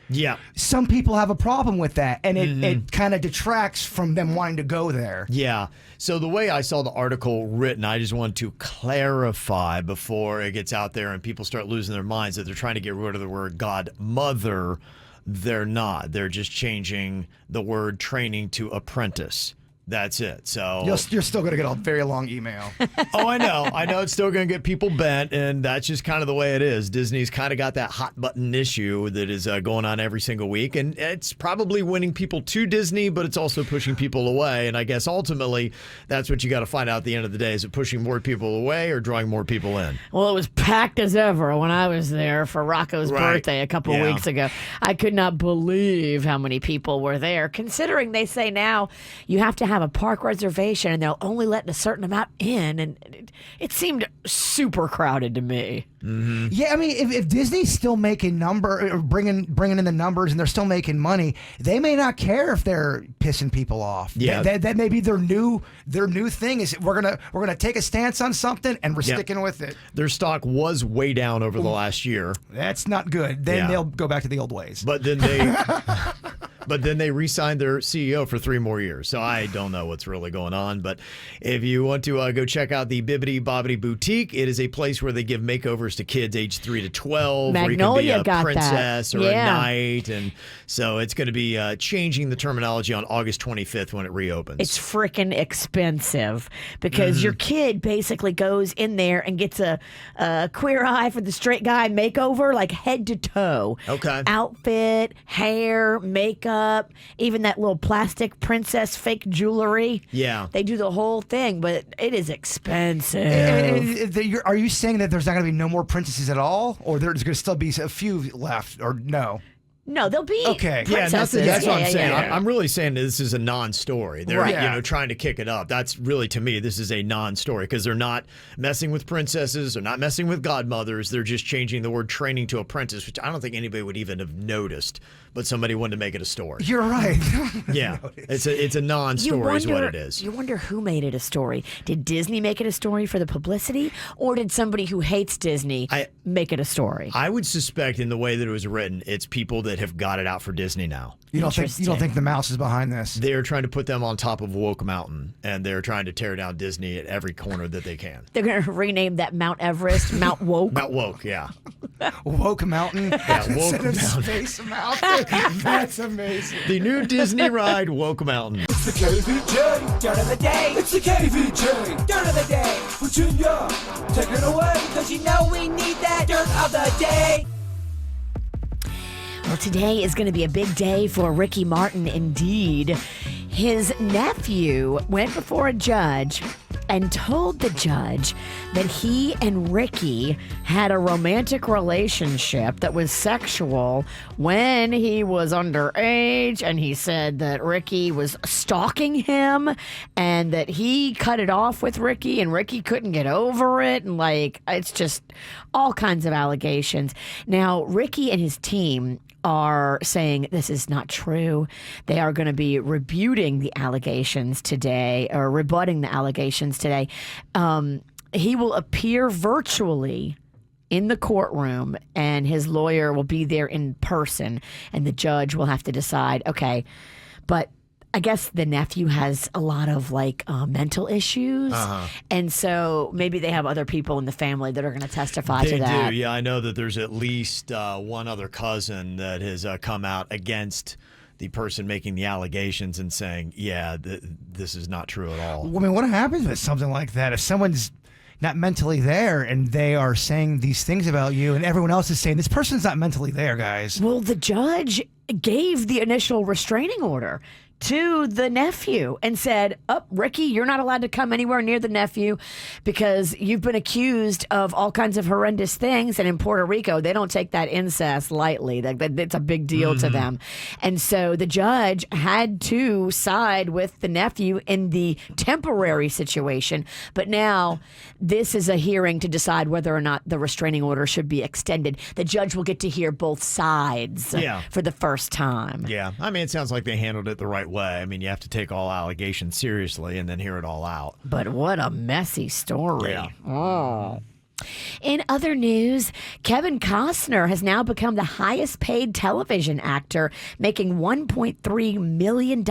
some people have a problem with that, and it kind of detracts from them wanting to go there. Yeah. So the way I saw the article written, I just wanted to clarify before it gets out there and people start losing their minds that they're trying to get rid of the word godmother. They're not. They're just changing the word training to apprentice. That's it. So you're still going to get a very long email. Oh, I know. I know it's still going to get people bent, and that's just kind of the way it is. Disney's kind of got that hot button issue that is going on every single week, and it's probably winning people to Disney, but it's also pushing people away. And I guess ultimately that's what you got to find out at the end of the day. Is it pushing more people away or drawing more people in? Well, it was packed as ever when I was there for Rocco's birthday a couple of weeks ago. I could not believe how many people were there, considering they say now you have to have a park reservation and they'll only let a certain amount in, and it seemed super crowded to me. Mm-hmm. Yeah, I mean, if Disney's still making bringing in the numbers, and they're still making money, they may not care if they're pissing people off. Yeah, that may be their new thing. Is we're gonna take a stance on something and we're sticking with it. Their stock was way down over the last year. That's not good. Then they'll go back to the old ways. But then they. But then they re-signed their CEO for 3 more years. So I don't know what's really going on. But if you want to go check out the Bibbidi Bobbidi Boutique, it is a place where they give makeovers to kids age 3 to 12. Magnolia where you can be got a princess that. or a knight. And so it's going to be changing the terminology on August 25th when it reopens. It's freaking expensive because your kid basically goes in there and gets a queer eye for the straight guy makeover, like head to toe. Okay. Outfit, hair, makeup. Even that little plastic princess fake jewelry. Yeah. They do the whole thing, but it is expensive. Are you saying that there's not going to be no more princesses at all? Or there's going to still be a few left? Or no? No, they'll be Yeah, princesses. that's what I'm saying. I'm really saying this is a non-story. They're trying to kick it up. That's really, to me, this is a non-story because they're not messing with princesses. They're not messing with godmothers. They're just changing the word training to apprentice, which I don't think anybody would even have noticed, but somebody wanted to make it a story. You're right. Yeah, it's a non-story is what it is. You wonder who made it a story. Did Disney make it a story for the publicity, or did somebody who hates Disney make it a story? I would suspect in the way that it was written, it's people that have got it out for Disney now. You don't think the mouse is behind this? They're trying to put them on top of Woke Mountain, and they're trying to tear down Disney at every corner that they can. They're going to rename that Mount Everest Mount Woke. Mount Woke, yeah. Woke Mountain. Yeah, Woke Mountain. Space Mountain. That's amazing. The new Disney ride, Woke Mountain. It's the KVJ Dirt of the Day. It's the KVJ Dirt of the Day. Virginia, take it away, because you know we need that Dirt of the Day. Well, today is going to be a big day for Ricky Martin indeed. His nephew went before a judge and told the judge that he and Ricky had a romantic relationship that was sexual when he was underage, and he said that Ricky was stalking him and that he cut it off with Ricky and Ricky couldn't get over it, and it's just all kinds of allegations. Now, Ricky and his team are saying this is not true. They are going to be rebutting the allegations today, or rebutting the allegations today. He will appear virtually in the courtroom, and his lawyer will be there in person, and the judge will have to decide, okay, but I guess the nephew has a lot of mental issues, and so maybe they have other people in the family that are going to testify to that. They do, yeah. I know that there's at least one other cousin that has come out against the person making the allegations and saying, yeah, this is not true at all. I mean, what happens with something like that? If someone's not mentally there and they are saying these things about you and everyone else is saying, this person's not mentally there, guys. Well, the judge gave the initial restraining order to the nephew and said, "Oh, Ricky, you're not allowed to come anywhere near the nephew because you've been accused of all kinds of horrendous things." And in Puerto Rico, they don't take that incest lightly. It's a big deal to them. And so the judge had to side with the nephew in the temporary situation. But now this is a hearing to decide whether or not the restraining order should be extended. The judge will get to hear both sides for the first time. Yeah. I mean, it sounds like they handled it the right way. I mean, you have to take all allegations seriously and then hear it all out. But what a messy story. Yeah. Oh. In other news, Kevin Costner has now become the highest paid television actor, making $1.3 million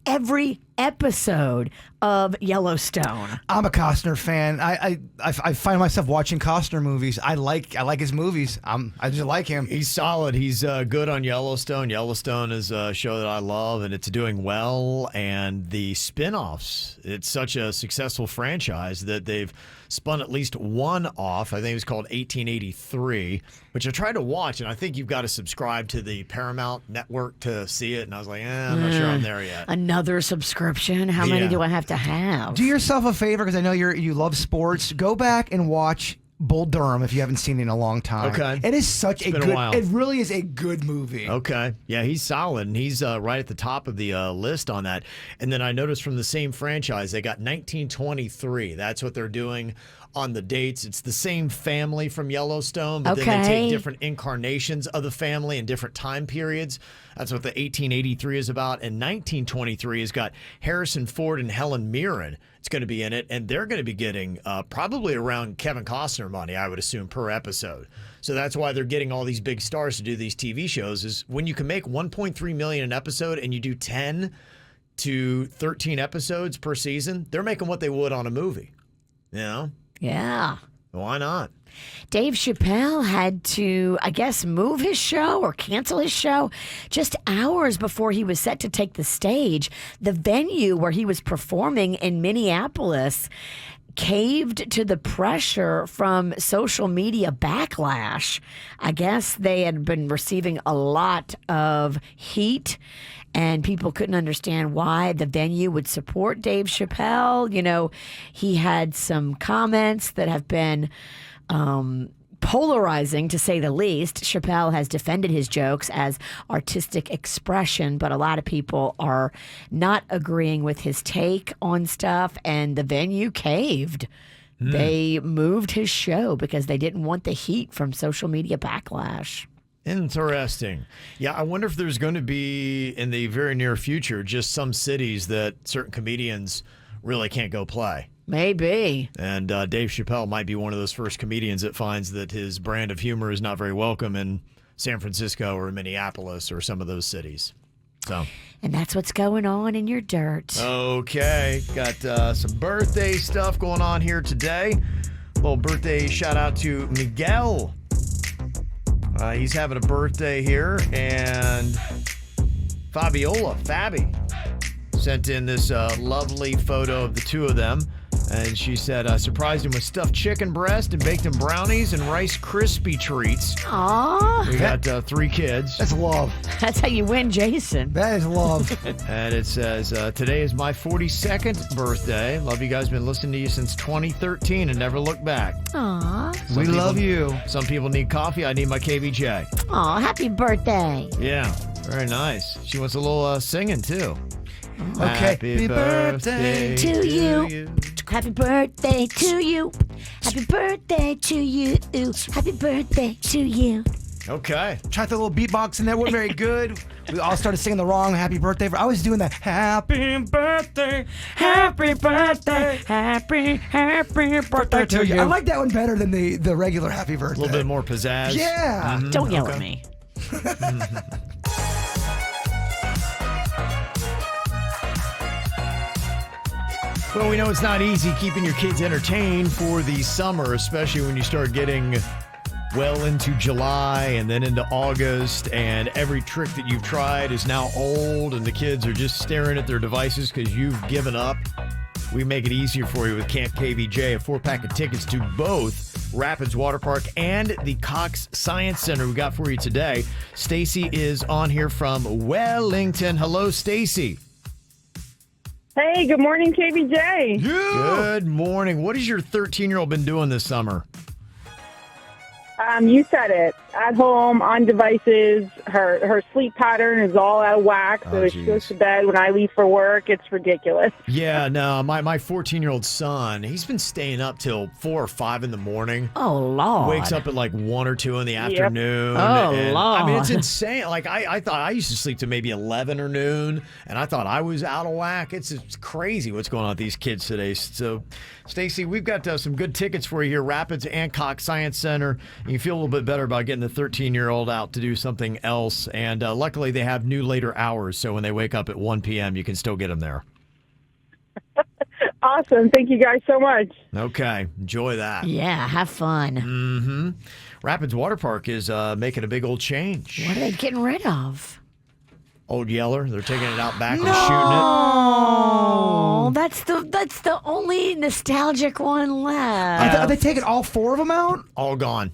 every episode of Yellowstone. I'm a Costner fan. I find myself watching Costner movies. I like his movies. I just like him. He's solid. He's good on Yellowstone. Yellowstone is a show that I love, and it's doing well. And the spinoffs, it's such a successful franchise that they've spun at least one off. I think it was called 1883, which I tried to watch, and I think you've got to subscribe to the Paramount Network to see it. And I was like, I'm not sure I'm there yet. Another subscription? How many do I have to have? Do yourself a favor, because I know you love sports. Go back and watch Bull Durham if you haven't seen it in a long time. Okay. It is such It's been a while. It really is a good movie. Okay. Yeah, he's solid, and he's right at the top of the list on that. And then I noticed from the same franchise, they got 1923. That's what they're doing on the dates. It's the same family from Yellowstone, but then they take different incarnations of the family in different time periods. That's what the 1883 is about. And 1923 has got Harrison Ford and Helen Mirren. It's going to be in it, and they're going to be getting probably around Kevin Costner money, I would assume, per episode. So that's why they're getting all these big stars to do these TV shows, is when you can make $1.3 million an episode and you do 10 to 13 episodes per season, they're making what they would on a movie. You know? Yeah. Why not? Dave Chappelle had to, I guess, move his show or cancel his show just hours before he was set to take the stage. The venue where he was performing in Minneapolis caved to the pressure from social media backlash. I guess they had been receiving a lot of heat, and people couldn't understand why the venue would support Dave Chappelle. You know, he had some comments that have been polarizing, to say the least. Chappelle has defended his jokes as artistic expression, but a lot of people are not agreeing with his take on stuff, and the venue caved. They moved his show because they didn't want the heat from social media backlash. Interesting. Yeah, I wonder if there's going to be, in the very near future, just some cities that certain comedians really can't go play. Maybe. And Dave Chappelle might be one of those first comedians that finds that his brand of humor is not very welcome in San Francisco or Minneapolis or some of those cities. So. And that's what's going on in your dirt. Okay. Got some birthday stuff going on here today. A little birthday shout out to Miguel. He's having a birthday here. And Fabi sent in this lovely photo of the two of them. And she said, I surprised him with stuffed chicken breast and baked him brownies and Rice Krispie treats. Aww. We got 3 kids. That's love. That's how you win, Jason. That is love. And it says, today is my 42nd birthday. Love you guys. Been listening to you since 2013 and never looked back. Aww. We love you. Some people need coffee. I need my KVJ. Aw, happy birthday. Yeah, very nice. She wants a little singing, too. Okay. Happy birthday to you. Happy birthday to you. Happy birthday to you. Happy birthday to you. Okay. Tried the little beatbox in there. We're very good. We all started singing the wrong happy birthday. I was doing that. Happy birthday. Happy birthday. Happy birthday to you. I like that one better than the regular happy birthday. A little bit more pizzazz. Yeah. Don't yell at me. Well, we know it's not easy keeping your kids entertained for the summer, especially when you start getting well into July and then into August, and every trick that you've tried is now old and the kids are just staring at their devices because you've given up. We make it easier for you with Camp KVJ, a 4-pack of tickets to both Rapids Water Park, and the Cox Science Center we got for you today. Stacy is on here from Wellington. Hello, Stacy. Hey, good morning, KVJ. Good morning. What has your 13-year-old been doing this summer? You said it. At home, on devices, her sleep pattern is all out of whack. So she goes to bed when I leave for work. It's ridiculous. Yeah, no, my 14-year-old son, he's been staying up till 4 or 5 in the morning. Oh, Lord. Wakes up at like 1 or 2 in the afternoon. Oh, and, Lord. I mean, it's insane. Like, I thought I used to sleep to maybe 11 or noon, and I thought I was out of whack. It's crazy what's going on with these kids today. So, Stacy, we've got some good tickets for you here, Rapids and Cox Science Center. You feel a little bit better about getting the 13-year-old out to do something else. And luckily, they have new later hours. So when they wake up at 1 p.m., you can still get them there. Awesome. Thank you guys so much. Okay. Enjoy that. Yeah, have fun. Mm-hmm. Rapids Water Park is making a big old change. What are they getting rid of? Old Yeller. They're taking it out back and Oh, shooting it. that's the only nostalgic one left. Are they taking all 4 of them out? All gone.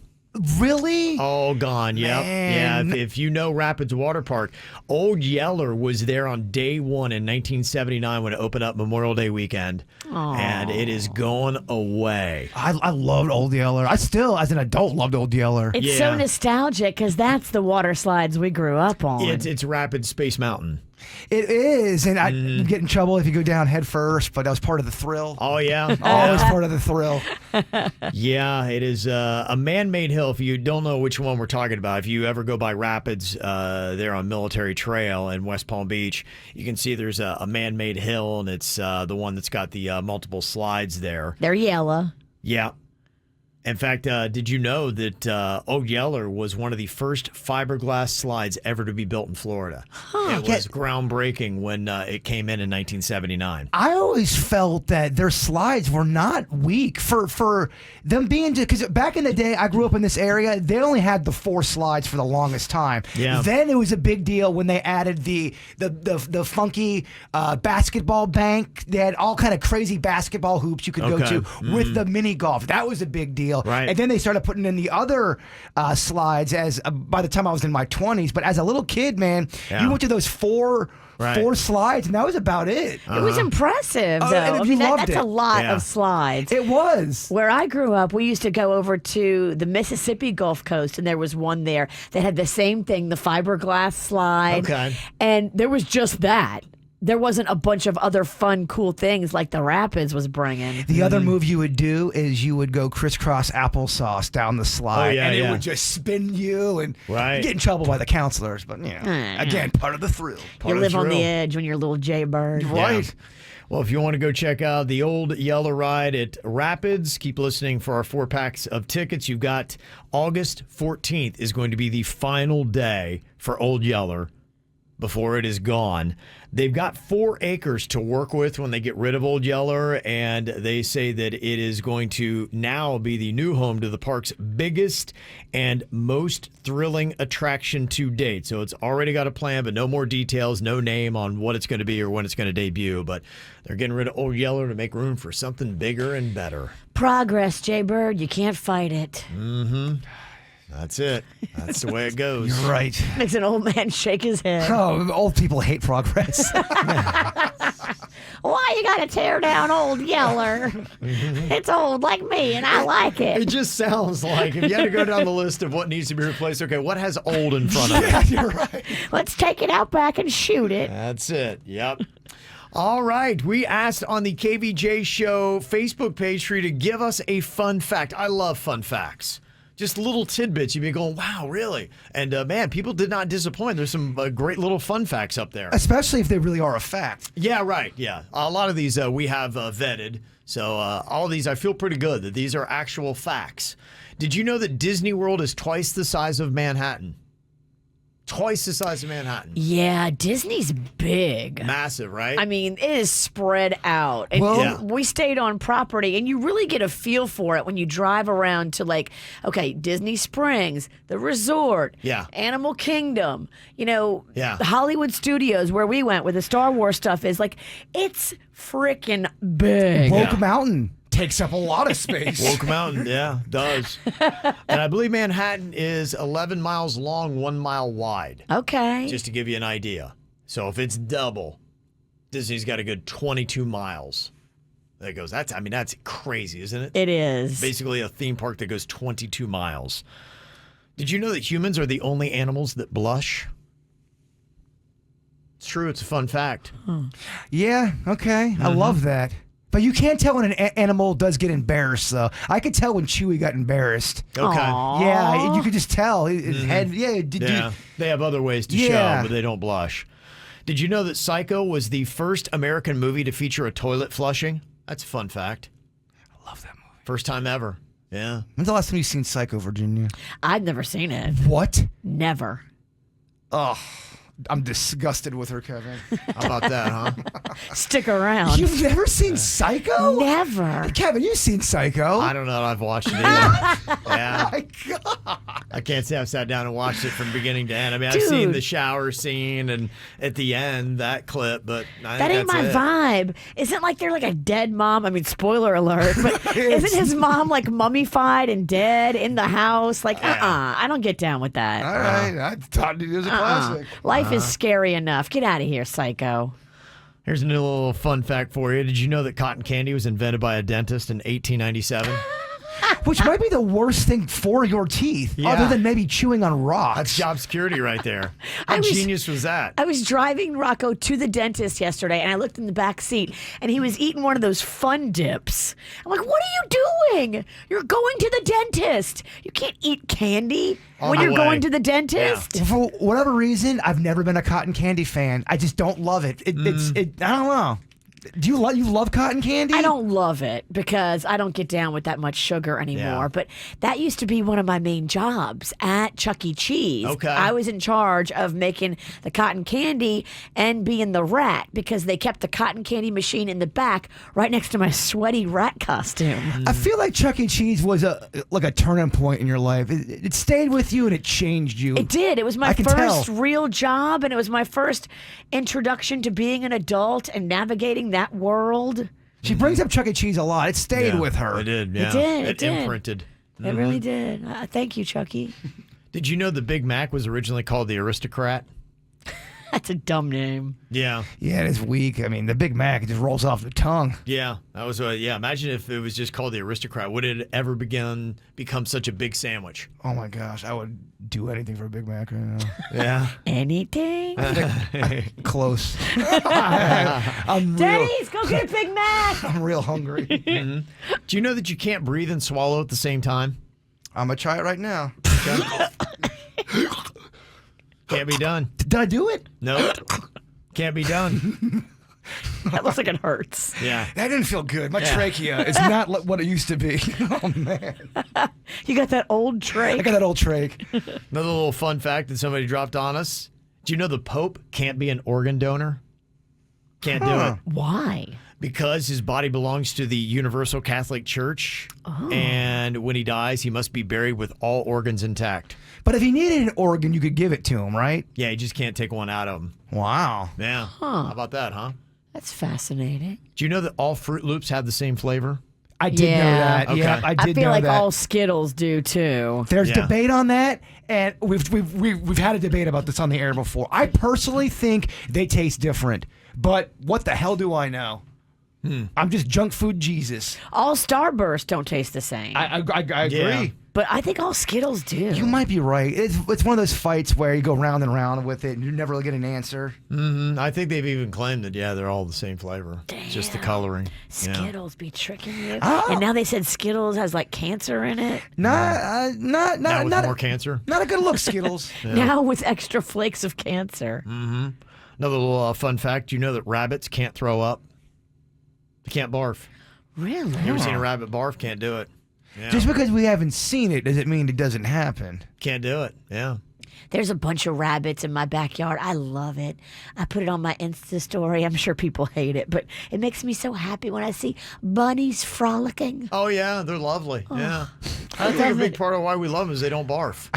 Really? All gone, yep. Man. Yeah, if you know Rapids Water Park, Old Yeller was there on day 1 in 1979 when it opened up Memorial Day weekend. And it is going away. I loved Old Yeller. I still, as an adult, loved Old Yeller. It's so nostalgic because that's the water slides we grew up on. It's Rapids Space Mountain. It is, and I get in trouble if you go down head first, but that was part of the thrill. Oh, yeah. Always part of the thrill. Yeah, it is a man-made hill. If you don't know which one we're talking about, if you ever go by Rapids there on Military Trail in West Palm Beach, you can see there's a man-made hill, and it's the one that's got the multiple slides there. They're yellow. Yeah. In fact, did you know that Old Yeller was one of the first fiberglass slides ever to be built in Florida? It was groundbreaking when it came in 1979. I always felt that their slides were not weak for them being, because back in the day, I grew up in this area. They only had the 4 slides for the longest time. Yeah. Then it was a big deal when they added the funky basketball bank. They had all kind of crazy basketball hoops you could go to with the mini golf. That was a big deal. Right. And then they started putting in the other slides as by the time I was in my 20s. But as a little kid, man, you went to those 4 slides, and that was about it. It was impressive, though. And if you loved that's it. a lot of slides. It was. Where I grew up, we used to go over to the Mississippi Gulf Coast, and there was one there that had the same thing, the fiberglass slide. Okay. And there was just that. There wasn't a bunch of other fun, cool things like the Rapids was bringing. The other move you would do is you would go crisscross applesauce down the slide, and it would just spin you and you get in trouble by the counselors. But, again, part of the thrill. You live on the edge when you're a little jaybird. Right. Yeah. Well, if you want to go check out the Old Yeller ride at Rapids, keep listening for our 4 packs of tickets. You've got August 14th is going to be the final day for Old Yeller before it is gone. They've got 4 acres to work with when they get rid of Old Yeller, and they say that it is going to now be the new home to the park's biggest and most thrilling attraction to date. So it's already got a plan, but no more details, no name on what it's going to be or when it's going to debut. But they're getting rid of Old Yeller to make room for something bigger and better. Progress, Jaybird. You can't fight it. Mm-hmm. That's it. That's the way it goes. You're right. Makes an old man shake his head. Oh, old people hate progress. Why you gotta tear down Old Yeller? It's old like me, and I like it. It just sounds like if you had to go down the list of what needs to be replaced, okay, what has old in front of it? You're right. Let's take it out back and shoot it. That's it. Yep. All right. We asked on the KVJ Show Facebook page for you to give us a fun fact. I love fun facts. Just little tidbits. You'd be going, wow, really? And, man, people did not disappoint. There's some great little fun facts up there. Especially if they really are a fact. Yeah, right. Yeah. A lot of these we have vetted. So all of these, I feel pretty good that these are actual facts. Did you know that Disney World is twice the size of Manhattan? Twice the size of Manhattan. Yeah, Disney's big. Massive, right? I mean, it is spread out. And we stayed on property, and you really get a feel for it when you drive around to, like, okay, Disney Springs, the resort, Animal Kingdom, Hollywood Studios, where we went, where the Star Wars stuff is. Like, it's freaking big. Woke Mountain. takes up a lot of space. Woke Mountain, yeah, does. And I believe Manhattan is 11 miles long, 1 mile wide. Okay. Just to give you an idea. So if it's double, Disney's got a good 22 miles. That goes. That's crazy, isn't it? It is. Basically a theme park that goes 22 miles. Did you know that humans are the only animals that blush? It's true. It's a fun fact. Yeah, okay. I love that. But you can't tell when an animal does get embarrassed, though. I could tell when Chewie got embarrassed. Okay. Aww. Yeah, you could just tell. His head, yeah. They have other ways to show, but they don't blush. Did you know that Psycho was the first American movie to feature a toilet flushing? That's a fun fact. I love that movie. First time ever. Yeah. When's the last time you've seen Psycho, Virginia? I've never seen it. What? Never. Oh, I'm disgusted with her, Kevin. How about that, huh? Stick around. You've never seen Psycho? Never. Kevin, you've seen Psycho. I don't know that I've watched it either. Yeah. My God. I can't say I've sat down and watched it from beginning to end. I mean, I've Dude. seen the shower scene and at the end, that clip, but I That think ain't my that's vibe. Isn't like they're like a dead mom? I mean, spoiler alert, but isn't his mom like mummified and dead in the house? Like, I don't get down with that. All right. I thought it was a classic. Life is scary enough. Get out of here, psycho. Here's a new little fun fact for you. Did you know that cotton candy was invented by a dentist in 1897? Which might be the worst thing for your teeth, Yeah. other than maybe chewing on rocks. That's job security right there. How genius was that? I was driving Rocco to the dentist yesterday, and I looked in the back seat, and he was eating one of those fun dips. I'm like, what are you doing? You're going to the dentist. You can't eat candy On when the you're way. going to the dentist. For whatever reason, I've never been a cotton candy fan. I just don't love it. I don't know. Do you love cotton candy? I don't love it because I don't get down with that much sugar anymore. Yeah. But that used to be one of my main jobs at Chuck E. Cheese. Okay. I was in charge of making the cotton candy and being the rat because they kept the cotton candy machine in the back right next to my sweaty rat costume. I feel like Chuck E. Cheese was a turning point in your life. It stayed with you and it changed you. It did. It was my I can first tell. real job, and it was my first introduction to being an adult and navigating that world. She brings up Chuck E. Cheese a lot. It stayed with her. It did, yeah. It did. Imprinted. It really did. Thank you, Chucky. Did you know the Big Mac was originally called the Aristocrat? That's a dumb name. Yeah. Yeah, it's weak. I mean, the Big Mac just rolls off the tongue. Yeah. That was imagine if it was just called the Aristocrat. Would it ever become such a big sandwich? Oh my gosh, I would do anything for a Big Mac right now. Yeah. Anything? Close. I'm real. Dennys, go get a Big Mac. I'm real hungry. Do you know that you can't breathe and swallow at the same time? I'm gonna try it right now. Can't be done. Did I do it? Nope. Can't be done. That looks like it hurts. Yeah. That didn't feel good. My trachea is not what it used to be. Oh man, You got that old tray. I got that old trach. Another little fun fact that somebody dropped on us. Do you know the Pope can't be an organ donor? Can't do it. Why? Because his body belongs to the Universal Catholic Church. And when he dies, he must be buried with all organs intact. But if he needed an organ, you could give it to him, right? Yeah, he just can't take one out of him. Wow. Yeah. How about that, huh? That's fascinating. Do you know that all Fruit Loops have the same flavor? I did know that. Okay. Yeah, I I did feel know like that. all Skittles do too. There's Yeah. debate on that, and we've had a debate about this on the air before. I personally think they taste different, but what the hell do I know? I'm just junk food Jesus. All Starbursts don't taste the same. I agree. Yeah. but I think all Skittles do. You might be right. It's one of those fights where you go round and round with it, and you never get an answer. I think they've even claimed that, yeah, they're all the same flavor. It's just the coloring. Yeah. Skittles be tricking you. Oh. And now they said Skittles has like cancer in it. Now with not more cancer. not a good look, Skittles. Now with extra flakes of cancer. Another little fun fact. You know that rabbits can't throw up? They can't barf. Really? You ever seen a rabbit barf? Can't do it. Yeah. Just because we haven't seen it doesn't mean it doesn't happen. Can't do it. Yeah. There's a bunch of rabbits in my backyard. I love it. I put it on my Insta story. I'm sure people hate it, but it makes me so happy when I see bunnies frolicking. Oh, yeah. They're lovely. Yeah. I think a big part of why we love them is they don't barf.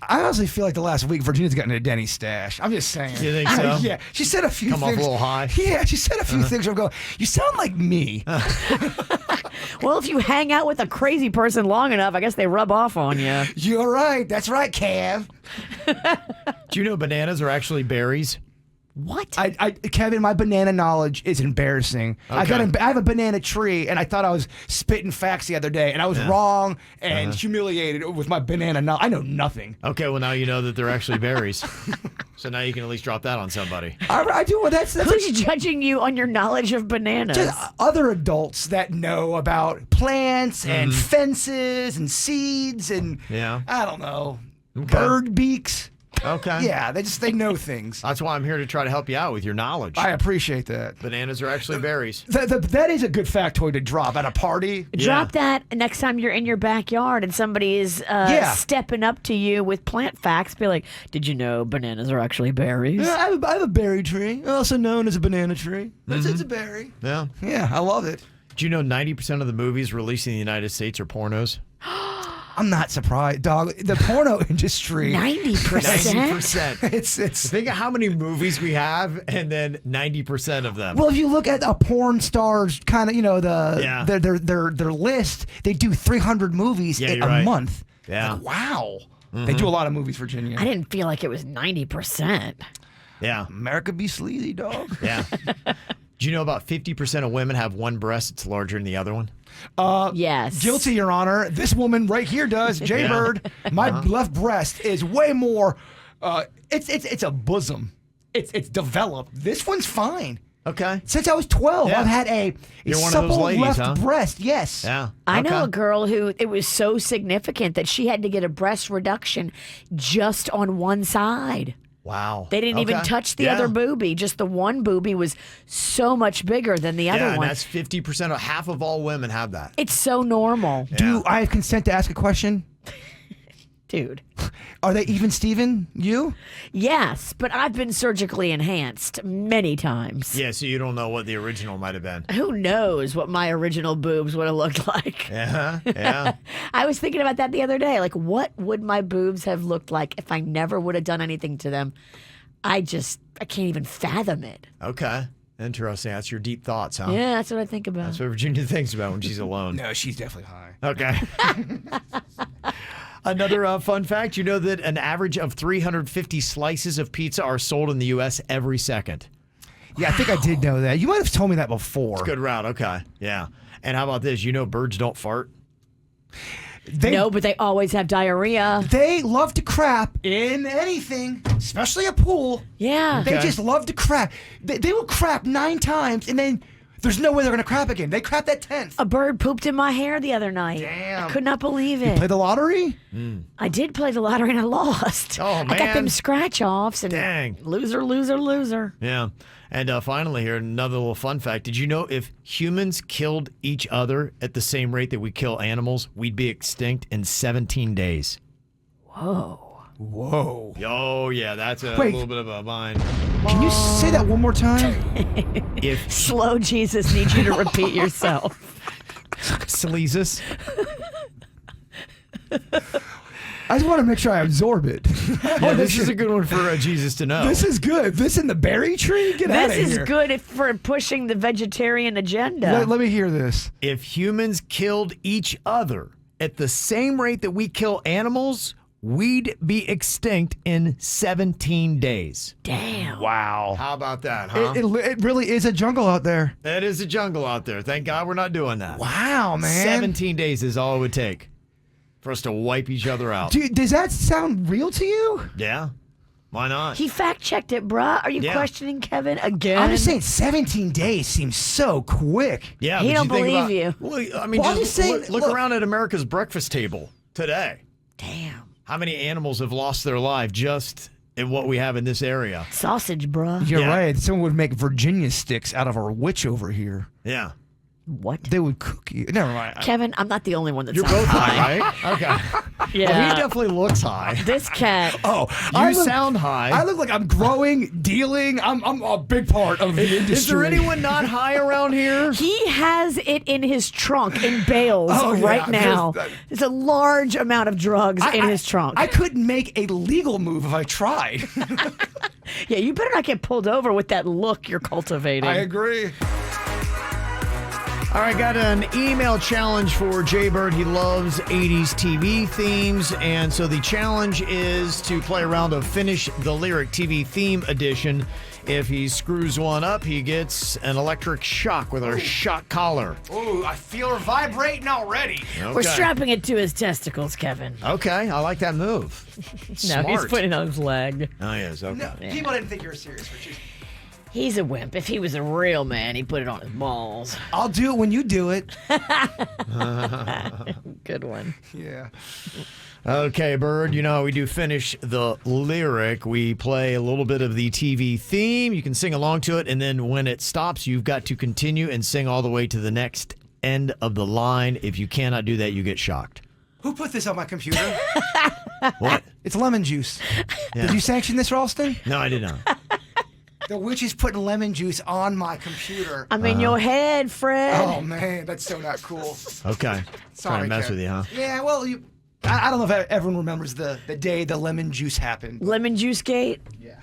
I honestly feel like the last week Virginia's gotten a Dennys stash. I'm just saying. You think so? Yeah. She said a few Come off things. a little high? Yeah, she said a few things where I go, you sound like me. Well, if you hang out with a crazy person long enough, I guess they rub off on you. You're right. That's right, Cav. Do you know bananas are actually berries? What? Kevin, my banana knowledge is embarrassing. Okay. I have a banana tree, and I thought I was spitting facts the other day, and I was wrong and humiliated with my banana knowledge. I know nothing. Okay, well, now you know that they're actually berries. So now you can at least drop that on somebody. I do. Well, that's Who's judging you on your knowledge of bananas? just other adults that know about plants and fences and seeds and I don't know, bird beaks. Okay. Yeah, they know things. That's why I'm here to try to help you out with your knowledge. I appreciate that. Bananas are actually berries. That is a good factoid to drop at a party. Drop that next time you're in your backyard and somebody is stepping up to you with plant facts. Be like, did you know bananas are actually berries? Yeah, I have a berry tree, also known as a banana tree. It's a berry. Yeah. Yeah, I love it. Do you know 90% of the movies released in the United States are pornos? I'm not surprised, dog. The porno industry. 90%. 90%. It's. Think of how many movies we have, and then 90% of them. Well, if you look at a porn star's kind of, their list, they do 300 movies in a month. Yeah. Like, wow. They do a lot of movies, Virginia. I didn't feel like it was 90%. Yeah. America be sleazy, dog. Yeah. Do you know about 50% of women have one breast that's larger than the other one? Yes. Guilty, Your Honor. This woman right here does. Jaybird. My left breast is way more. It's a bosom. It's developed. This one's fine. Okay. Since I was 12, I've had a You're one of supple those ladies, left breast. Yes. Yeah. I know a girl who it was so significant that she had to get a breast reduction just on one side. Wow. They didn't even touch the other boobie. Just the one boobie was so much bigger than the other and one. that's 50% of half of all women have that. It's so normal. Do I have consent to ask a question? Dude. Are they even Steven? You? Yes, but I've been surgically enhanced many times. Yeah, so you don't know what the original might have been. Who knows what my original boobs would have looked like? Yeah. I was thinking about that the other day. Like, what would my boobs have looked like if I never would have done anything to them? I can't even fathom it. Okay. Interesting. That's your deep thoughts, huh? Yeah, that's what I think about. That's what Virginia thinks about when she's alone. No, she's definitely high. Okay. Another fun fact, you know that an average of 350 slices of pizza are sold in the U.S. every second. Yeah, I think I did know that. You might have told me that before. Good route. Okay. Yeah. And how about this? You know birds don't fart? No, but they always have diarrhea. They love to crap in anything, especially a pool. Yeah. They just love to crap. They will crap 9 times, and then there's no way they're going to crap again. They crap that 10th. A bird pooped in my hair the other night. Damn. I could not believe it. Play the lottery? I did play the lottery and I lost. Oh, man. I got them scratch-offs and Dang. loser. Yeah. And finally here, another little fun fact. Did you know if humans killed each other at the same rate that we kill animals, we'd be extinct in 17 days? Whoa. Oh, yeah, that's a Wait. little bit of a mind. Can you say that one more time? If Slow Jesus needs you to repeat yourself. Sleazus. I just want to make sure I absorb it. Yeah, this is a good one for Jesus to know. This is good. This in the berry tree? Get out of here. This is good for pushing the vegetarian agenda. Let me hear this. If humans killed each other at the same rate that we kill animals, we'd be extinct in 17 days. Damn. Wow. How about that, huh? It really is a jungle out there. It is a jungle out there. Thank God we're not doing that. Wow, man. 17 days is all it would take for us to wipe each other out. Dude, does that sound real to you? Yeah. Why not? He fact-checked it, bruh. Are you questioning Kevin again? I'm just saying 17 days seems so quick. Yeah, He but don't you think believe you. Well, I mean, Well, I'm just just saying, look look. around at America's breakfast table today. Damn. How many animals have lost their life just in what we have in this area? Sausage, bruh. You're Yeah. right. Someone would make Virginia sticks out of our witch over here. Yeah. What? They would cook you. Never mind. Kevin, I'm not the only one that's You're both high, right? Okay. Yeah. Well, he definitely looks high. This cat. Oh, You sound high. I look like I'm growing, dealing. I'm a big part of the industry. Is there anyone not high around here? He has it in his trunk in bales Oh, yeah. right now. There's- There's a large amount of drugs in his trunk. I couldn't make a legal move if I tried. Yeah, you better not get pulled over with that look you're cultivating. I agree. All right, got an email challenge for Jay Bird. He loves 80s TV themes, and so the challenge is to play a round of Finish the Lyric TV Theme Edition. If he screws one up, he gets an electric shock with our shock collar. Ooh, I feel her vibrating already. Okay. We're strapping it to his testicles, Kevin. Okay, I like that move. No, Smart. he's putting it on his leg. Oh, yes, okay. No, people didn't think you were serious, Richard. He's a wimp. If he was a real man, he'd put it on his balls. I'll do it when you do it. Good one. Yeah. Okay, Bird, you know how we do Finish the Lyric. We play a little bit of the TV theme. You can sing along to it, and then when it stops, you've got to continue and sing all the way to the next end of the line. If you cannot do that, you get shocked. Who put this on my computer? What? It's lemon juice. Yeah. Did you sanction this, Ralston? No, I did not. The witch is putting lemon juice on my computer. I'm in your head, Fred. Oh, man, that's so not cool. Okay. Trying to mess Kev. with you, huh? Yeah, well, I don't know if everyone remembers the day the lemon juice happened. Lemon juice gate. Yeah.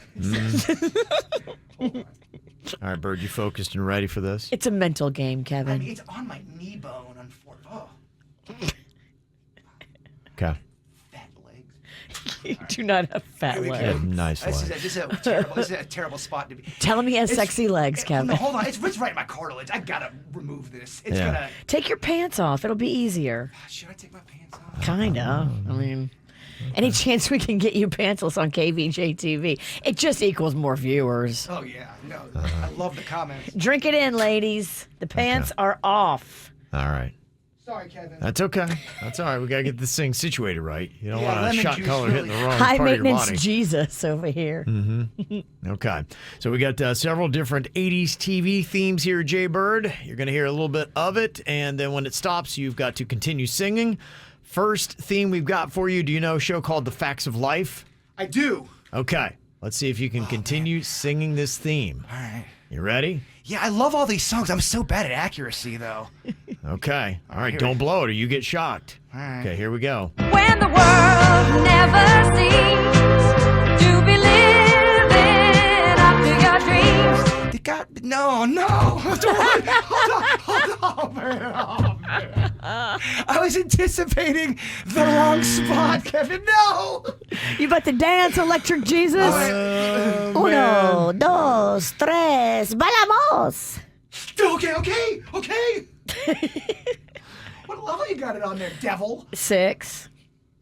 All right, Bird, you focused and ready for this? It's a mental game, I Kevin. mean, it's on my knee bone, unfortunately. Oh, Okay. fat legs. You do not have fat Here we legs. go. Nice This legs. is a terrible spot to be. Tell him he has sexy legs, Kevin. No, hold on. It's right in my cartilage. I gotta remove this. It's Yeah. gonna. Take your pants off. It'll be easier. Should I take my pants off? Kinda. I mean, any chance we can get you pantsless on KVJ TV, it just equals more viewers. Oh yeah, no. I love the comments. Drink it in, ladies. The pants are off. All right. Sorry, Kevin. That's okay. That's all right. We got to get this thing situated right. You don't Yeah, want a lemon shot juice color really- hitting the wrong High part of your maintenance body. Jesus over here. Okay. So we got several different 80s TV themes here, Jay Bird. You're going to hear a little bit of it, and then when it stops, you've got to continue singing. First theme we've got for you, do you know a show called The Facts of Life? I do. Okay. Let's see if you can continue singing this theme. All right. You ready? Yeah, I love all these songs. I'm so bad at accuracy, though. Okay. All right. here Don't we- blow it or you get shocked. All right. Okay, here we go. When the world never seems to be living up to your dreams. They got no. Hold on, man. Oh, man. I was anticipating the wrong spot, Kevin. No. You about to dance, Electric Jesus? Uno, dos, tres, bailamos. Okay. What level you got it on there, devil? 6.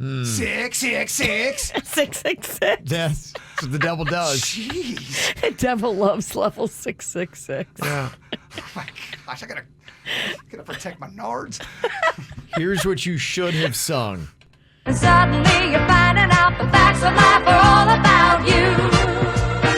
666. 666. That's what the devil does. Jeez. The devil loves level 666. Yeah. Oh my gosh, I gotta protect my nards. Here's what you should have sung. And suddenly you're finding out the facts of life are all about you.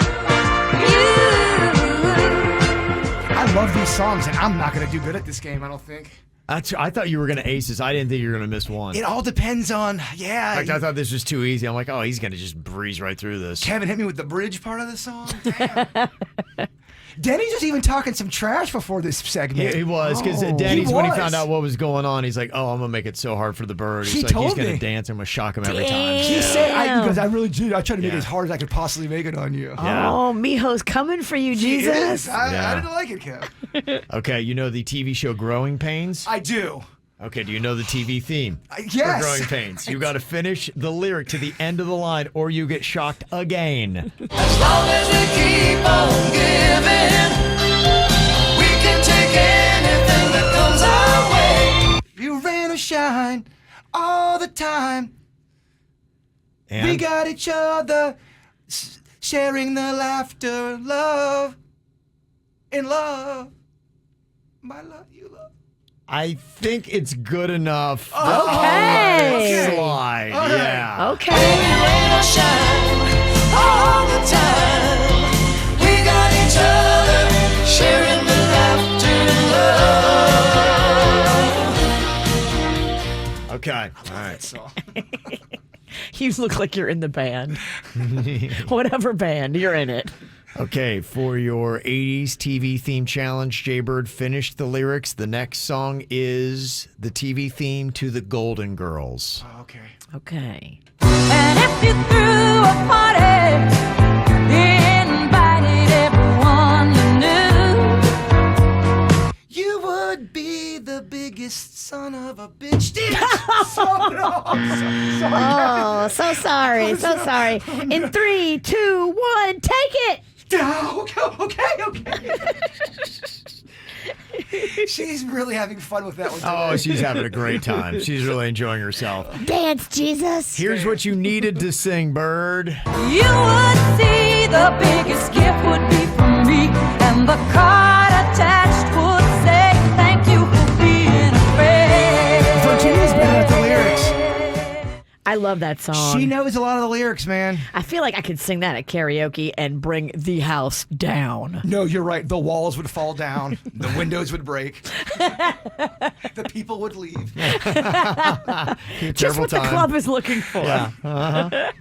I love these songs, and I'm not gonna do good at this game, I don't think. I thought you were going to ace this. I didn't think you were going to miss one. It all depends on, yeah. In fact, I thought this was too easy. I'm like, oh, he's going to just breeze right through this. Kevin hit me with the bridge part of the song. Damn. Dennys was even talking some trash before this segment. He was, because Oh. Dennys, when he was. found out what was going on, he's like, oh, I'm going to make it so hard for the bird. He's He like, he's told going me. to dance. I'm going to shock him every time. Dang. He Yeah. said, because I really did. I tried to make it Yeah. as hard as I could possibly make it on you. Yeah. Oh, Mijo's coming for you, Jesus. Yes, I Yeah. didn't like it, Kev. Okay, you know the TV show Growing Pains? I do. Okay, do you know the TV theme Yes. for Growing Pains? You got to finish the lyric to the end of the line or you get shocked again. As long as we keep on giving, we can take anything that comes our way. You rain or shine all the time. And We got each other, sharing the laughter, love, in love. My love, you love. I think it's good enough. Okay. Slide, All right. yeah. Okay. Rain or shine all the time. We got each other, sharing the laughter and love. Okay, all right. So, You look like you're in the band. Whatever band, you're in it. Okay, for your 80s TV theme challenge, Jaybird finished the lyrics. The next song is the TV theme to the Golden Girls. okay. Okay. And if you threw a party, invited everyone you knew. You would be Oh, so sorry. So sorry. In 3, 2, 1, take it. Okay. She's really having fun with that one. Oh, she's having a great time. She's really enjoying herself. Dance, Jesus. Here's what you needed to sing, Bird. You would see the biggest gift would be from me, and the card attached would say, thank you for being a friend. Virginia's better at the lyrics. I love that song. She knows a lot of the lyrics, man. I feel like I could sing that at karaoke and bring the house down. No, you're right. The walls would fall down. The windows would break. The people would leave. Just what the club is looking for. Yeah. Uh-huh.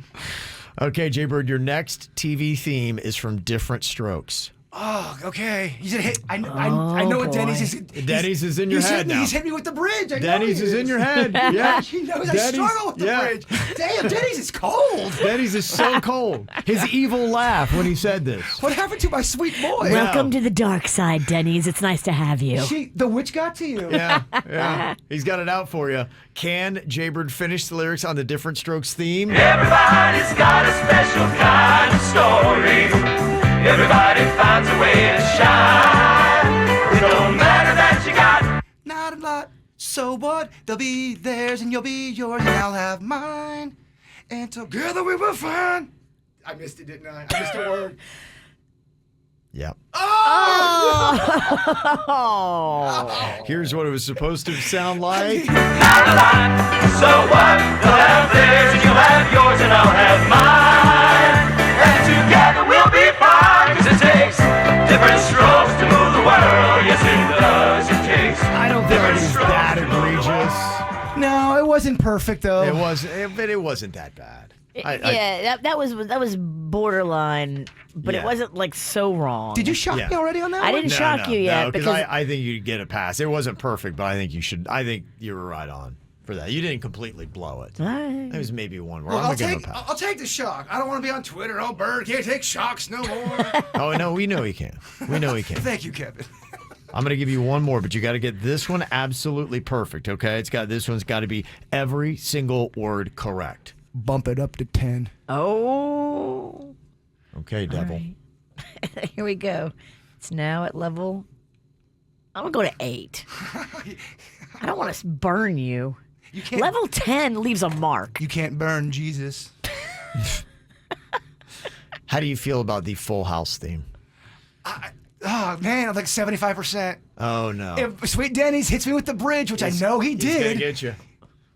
Okay, Jay Bird, your next TV theme is from Different Strokes. Oh, okay. He's hit. I know what Dennys is. Dennys is in your head now. He's hit me with the bridge. Dennys is in your head. Yeah. He knows I struggle with the bridge. Damn, Dennys is cold. Dennys is so cold. His evil laugh when he said this. What happened to my sweet boy? Welcome to the dark side, Dennys. It's nice to have you. The witch got to you. Yeah. He's got it out for you. Can Jay Bird finish the lyrics on the Different Strokes theme? Everybody's got a special kind of story. Everybody finds a way to shine. It don't matter that you got not a lot. So what? They'll be theirs and you'll be yours and I'll have mine. And together we will find. I missed it, didn't I? I missed a word. Yep. Oh. Here's what it was supposed to sound like. not a lot. So what? They'll have theirs and you'll have yours and I'll have mine. And together we'll be fine. 'Cause it takes different strokes to move the world. Yes, it does. It takes. I don't think it was that egregious. No, it wasn't perfect though. It was, but it wasn't that bad. That was borderline, but it wasn't like so wrong. Did you shock me already on that I one? didn't shock you yet because I think you'd get a pass. It wasn't perfect, but I think you should. I think you were right on for that. You didn't completely blow it. It was maybe one word. Well, I'm gonna give him a pass. I'll take the shock. I don't want to be on Twitter. Oh, Bird can't take shocks no more. Oh no, we know he can. We know he can. Thank you, Kevin. I'm going to give you one more, but you got to get this one absolutely perfect, okay? This one's got to be every single word correct. Bump it up to 10. Oh. Okay, Devil. Right. Here we go. It's now at level. I'm going to go to 8. I don't want to burn you. You can't. Level 10 leaves a mark. You can't burn Jesus. How do you feel about the Full House theme? Oh, man, I'm like 75%. Oh, no. If Sweet Dennys hits me with the bridge, which I know he did. He's going to get you.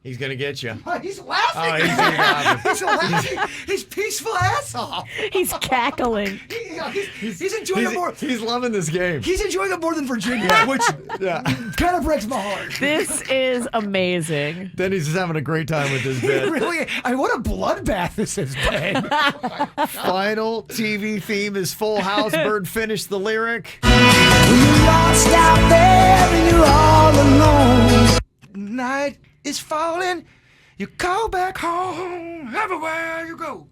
He's going to get you. He's laughing. Oh, he's laughing. He's laughing. His peaceful ass off. He's cackling. He's enjoying it more. He's loving this game. He's enjoying it more than Virginia, which kind of breaks my heart. This is amazing. Denny's is having a great time with this bit. Really, what a bloodbath this has been. Final TV theme is Full House. Bird finished the lyric. When you're lost out there and you're all alone. Night is falling. You call back home everywhere you go.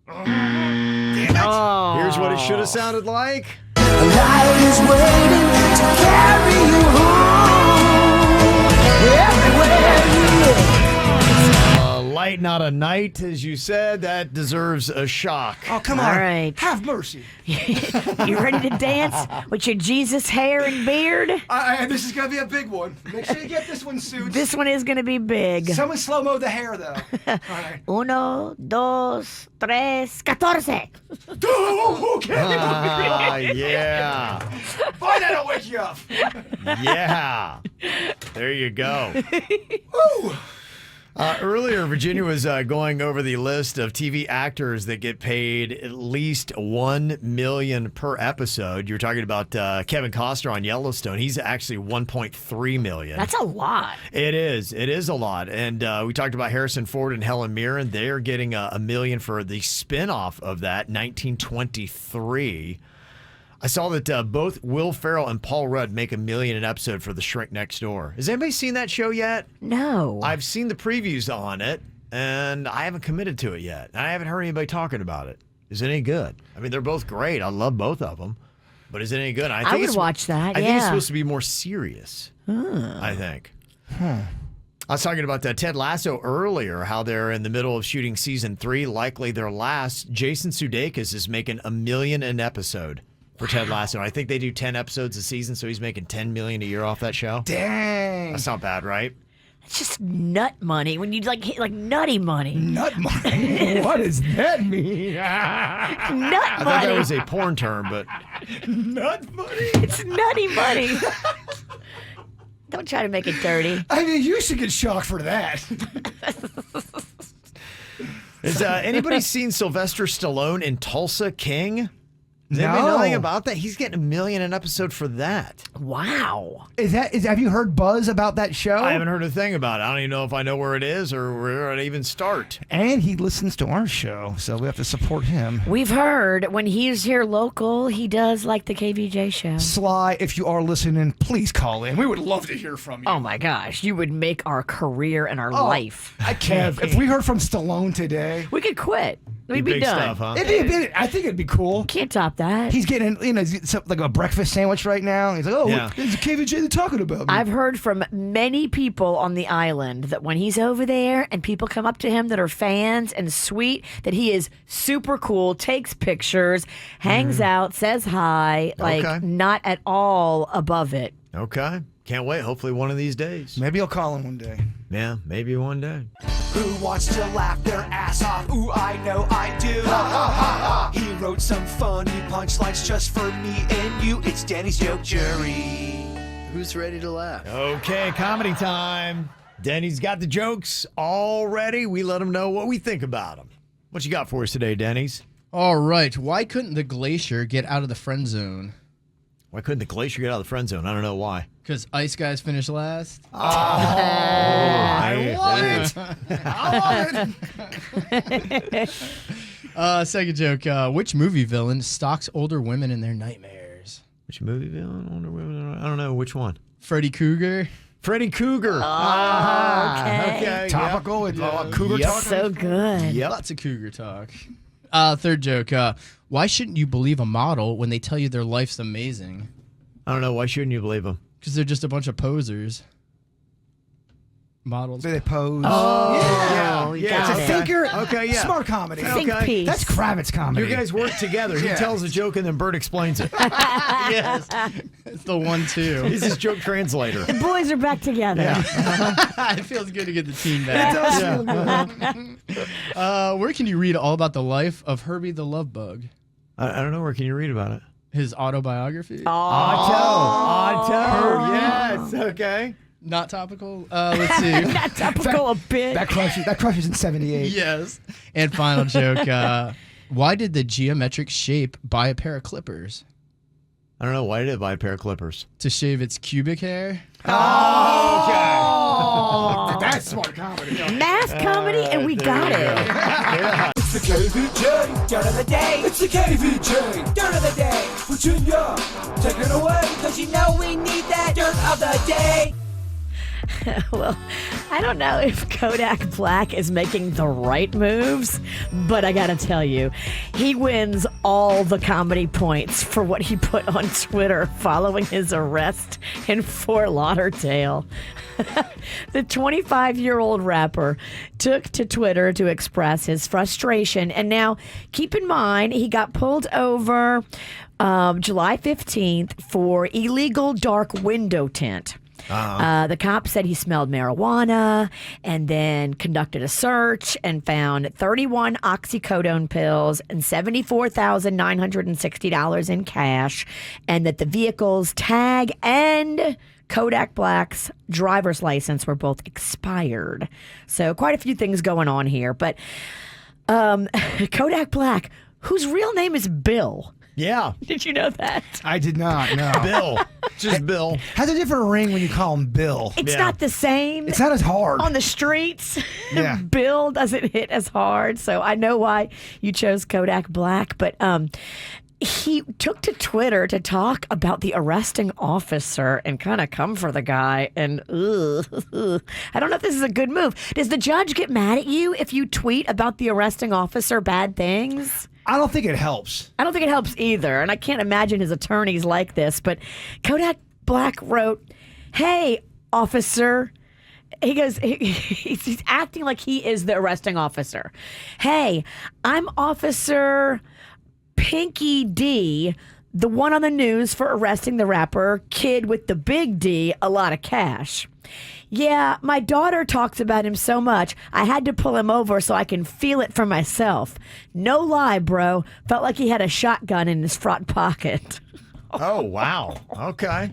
Damn it. Here's what it should have sounded like. A light is waiting to carry you home everywhere you look. Light, not a night, as you said. That deserves a shock. Oh, come on. All right. Have mercy. You ready to dance with your Jesus hair and beard? This is going to be a big one. Make sure you get this one soon. This one is going to be big. Someone slow-mo the hair, though. All right. 1, 2, 3, 14. Okay. Yeah. Boy, that'll wake you up. Yeah. There you go. Woo. Earlier, Virginia was going over the list of TV actors that get paid at least $1 million per episode. You were talking about Kevin Costner on Yellowstone. He's actually $1.3 million. That's a lot. It is. It is a lot. And we talked about Harrison Ford and Helen Mirren. They're getting $1 million for the spinoff of that, 1923. I saw that both Will Ferrell and Paul Rudd make $1 million an episode for The Shrink Next Door. Has anybody seen that show yet? No. I've seen the previews on it, and I haven't committed to it yet. I haven't heard anybody talking about it. Is it any good? I mean, they're both great. I love both of them. But is it any good? I would watch that, I think it's supposed to be more serious. I think. I was talking about Ted Lasso earlier, how they're in the middle of shooting season 3, likely their last. Jason Sudeikis is making $1 million an episode for Ted Lasso. I think they do 10 episodes a season, so he's making $10 million a year off that show. Dang. That's not bad, right? It's just nut money when you like nutty money. Nut money? What does that mean? Nut I money. thought that was a porn term, but Nut money? It's nutty money. Don't try to make it dirty. I mean, you should get shocked for that. has anybody seen Sylvester Stallone in Tulsa King? Does No. anybody know anything about that? He's getting $1 million an episode for that. Wow. Have you heard buzz about that show? I haven't heard a thing about it. I don't even know if I know where it is or where it even start. And he listens to our show, so we have to support him. We've heard when he's here local, he does like the KVJ show. Sly, if you are listening, please call in. We would love to hear from you. Oh my gosh, you would make our career and our life. I can't. If we heard from Stallone today, We could quit. We'd be Big done. stuff, huh? I think it'd be cool. Can't top that. He's getting, like a breakfast sandwich right now. He's like, oh, Yeah. it's KVJ they're talking about me. I've heard from many people on the island that when he's over there and people come up to him that are fans and sweet, that he is super cool, takes pictures, hangs out, says hi, like Okay. not at all above it. Okay. Can't wait. Hopefully one of these days. Maybe I'll call him one day. Yeah, maybe one day. Who wants to laugh their ass off? Ooh, I know I do. Ha, ha, ha, ha. He wrote some funny punchlines just for me and you. It's Dennys Joke Jury. Who's ready to laugh? Okay, comedy time. Denny's got the jokes all ready. We let him know what we think about them. What you got for us today, Denny's? All right. Why couldn't the glacier get out of the friend zone? Why couldn't the glacier get out of the friend zone? I don't know why. Because Ice Guys finished last. I love it. Second joke. Which movie villain stalks older women in their nightmares? Which movie villain? Older women? I don't know. Which one? Freddy Krueger. Freddy Cougar. Okay. Topical with cougar Yep. talk. So good. Yep. Lots of cougar talk. Third joke. Why shouldn't you believe a model when they tell you their life's amazing? I don't know. Why shouldn't you believe him? Because they're just a bunch of posers. Models. They pose. Oh, you yeah, got It's a it. thinker. Okay, yeah. Smart comedy. Think Okay. piece. That's Kravitz comedy. You guys work together. He Yeah. tells a joke and then Bert explains it. Yes. It's the 1-2. He's his joke translator. The boys are back together. It feels good to get the team back. Where can you read all about the life of Herbie the Love Bug? I don't know. Where can you read about it? His autobiography? Otto. Yes. Okay. Not topical? Let's see. Not topical a bit. That crushes in 78. Yes. And final joke. Why did the geometric shape buy a pair of clippers? I don't know. Why did it buy a pair of clippers? To shave its pubic hair? That's smart comedy. Math comedy, and we got it. It's the KVJ Dirt of the Day. It's the KVJ Dirt of the Day. Virginia, take it away. Cause you know we need that Dirt of the Day. Well, I don't know if Kodak Black is making the right moves, but I gotta tell you, he wins all the comedy points for what he put on Twitter following his arrest in Fort Lauderdale. The 25-year-old rapper took to Twitter to express his frustration, and now, keep in mind, he got pulled over July 15th for illegal dark window tint. The cop said he smelled marijuana and then conducted a search and found 31 oxycodone pills and $74,960 in cash, and that the vehicle's tag and Kodak Black's driver's license were both expired. So quite a few things going on here. But Kodak Black, whose real name is Bill. Yeah. Did you know that? I did not, no. Bill. Just Bill. Has a different ring when you call him Bill. It's Yeah. not the same. It's not as hard. On the streets, Yeah. Bill doesn't hit as hard. So I know why you chose Kodak Black, but he took to Twitter to talk about the arresting officer and kind of come for the guy. And I don't know if this is a good move. Does the judge get mad at you if you tweet about the arresting officer bad things? I don't think it helps. I don't think it helps either. And I can't imagine his attorneys like this. But Kodak Black wrote, "Hey, officer, he goes, he's acting like he is the arresting officer. Hey, I'm Officer Pinky D, the one on the news for arresting the rapper Kid with the Big D, a lot of cash. Yeah, my daughter talks about him so much, I had to pull him over so I can feel it for myself. No lie, bro. Felt like he had a shotgun in his front pocket. Oh, wow. Okay.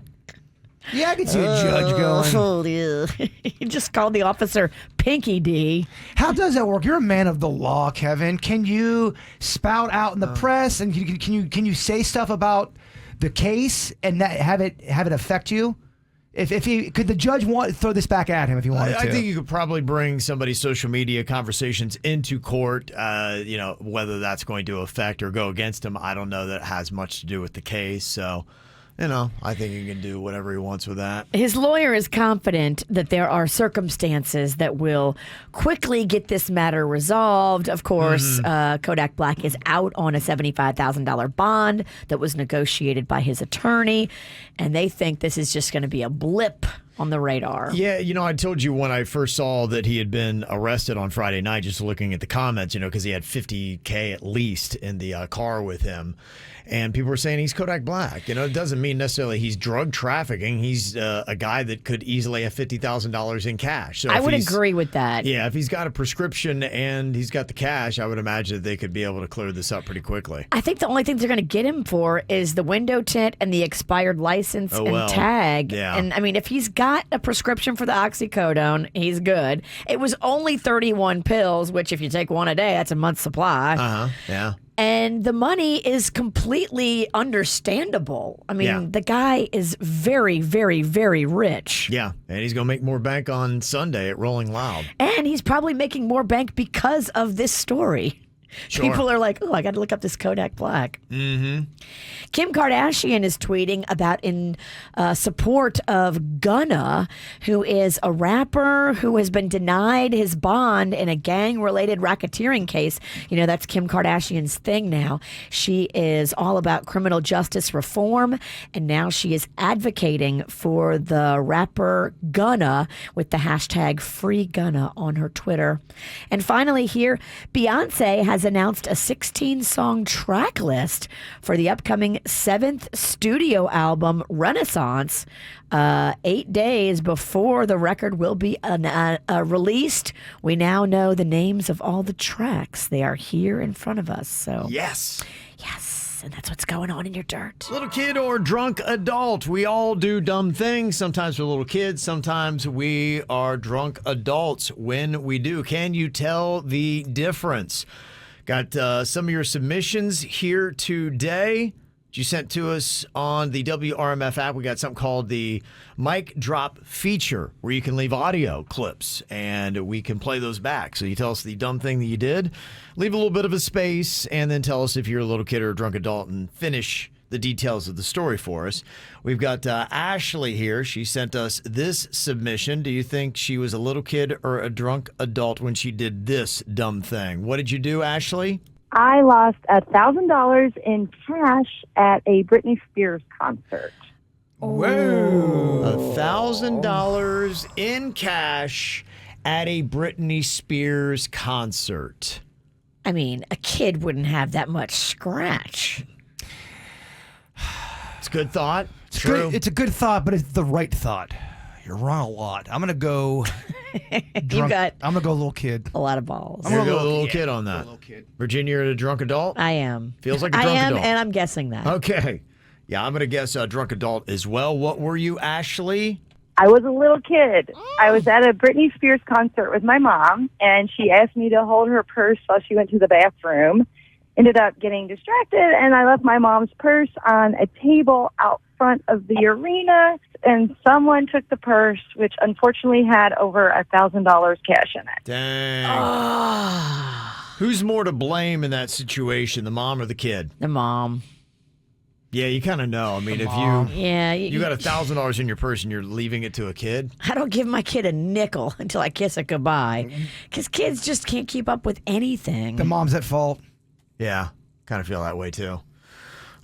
Yeah, I can see a judge going. He just called the officer Pinky D. How does that work? You're a man of the law, Kevin. Can you spout out in the press and can you say stuff about the case and have it affect you? If he could, the judge throw this back at him if he wanted to. I think you could probably bring somebody's social media conversations into court. Whether that's going to affect or go against him, I don't know that it has much to do with the case. So, I think he can do whatever he wants with that. His lawyer is confident that there are circumstances that will quickly get this matter resolved. Of course, Kodak Black is out on a $75,000 bond that was negotiated by his attorney, and they think this is just going to be a blip on the radar. Yeah, I told you when I first saw that he had been arrested on Friday night, just looking at the comments, because he had $50K at least in the car with him. And people were saying he's Kodak Black. It doesn't mean necessarily he's drug trafficking. He's a guy that could easily have $50,000 in cash. So I would agree with that. Yeah, if he's got a prescription and he's got the cash, I would imagine that they could be able to clear this up pretty quickly. I think the only things they're going to get him for is the window tint and the expired license and tag. Yeah. And, if he's got a prescription for the oxycodone, he's good. It was only 31 pills, which if you take one a day, that's a month's supply. Yeah. And the money is completely understandable. The guy is very, very, very rich. Yeah, and he's going to make more bank on Sunday at Rolling Loud. And he's probably making more bank because of this story. Sure. People are like, oh, I got to look up this Kodak Black. Mm-hmm. Kim Kardashian is tweeting about in support of Gunna, who is a rapper who has been denied his bond in a gang-related racketeering case. That's Kim Kardashian's thing now. She is all about criminal justice reform, and now she is advocating for the rapper Gunna with the hashtag #FreeGunna on her Twitter. And finally here, Beyonce has announced a 16-song track list for the upcoming 7th studio album, Renaissance, 8 days before the record will be released. We now know the names of all the tracks. They are here in front of us. So Yes. And that's what's going on in your dirt. Little kid or drunk adult, we all do dumb things. Sometimes we're little kids. Sometimes we are drunk adults. When we do, can you tell the difference? Got some of your submissions here today. You sent to us on the WRMF app. We got something called the Mic Drop feature where you can leave audio clips and we can play those back. So you tell us the dumb thing that you did, leave a little bit of a space, and then tell us if you're a little kid or a drunk adult and finish the details of the story for us. We've got Ashley here. She sent us this submission. Do you think she was a little kid or a drunk adult when she did this dumb thing? What did you do, Ashley? I lost $1,000 in cash at a Britney Spears concert. Whoa. $1,000 in cash at a Britney Spears concert. A kid wouldn't have that much scratch. It's a good thought. It's true. It's a good thought, but it's the right thought. You're wrong a lot. I'm gonna go. I'm gonna go little kid. A lot of balls. I'm gonna go little kid on that. Virginia, you're a drunk adult? I am. Feels like a drunk adult. And I'm guessing that. Okay. Yeah, I'm gonna guess a drunk adult as well. What were you, Ashley? I was a little kid. I was at a Britney Spears concert with my mom, and she asked me to hold her purse while she went to the bathroom. Ended up getting distracted, and I left my mom's purse on a table out front of the arena, and someone took the purse, which unfortunately had over $1,000 cash in it. Dang. Who's more to blame in that situation, the mom or the kid? The mom. Yeah, you kind of know. If you got $1,000 in your purse and you're leaving it to a kid. I don't give my kid a nickel until I kiss it goodbye, because kids just can't keep up with anything. The mom's at fault. Yeah, kind of feel that way too.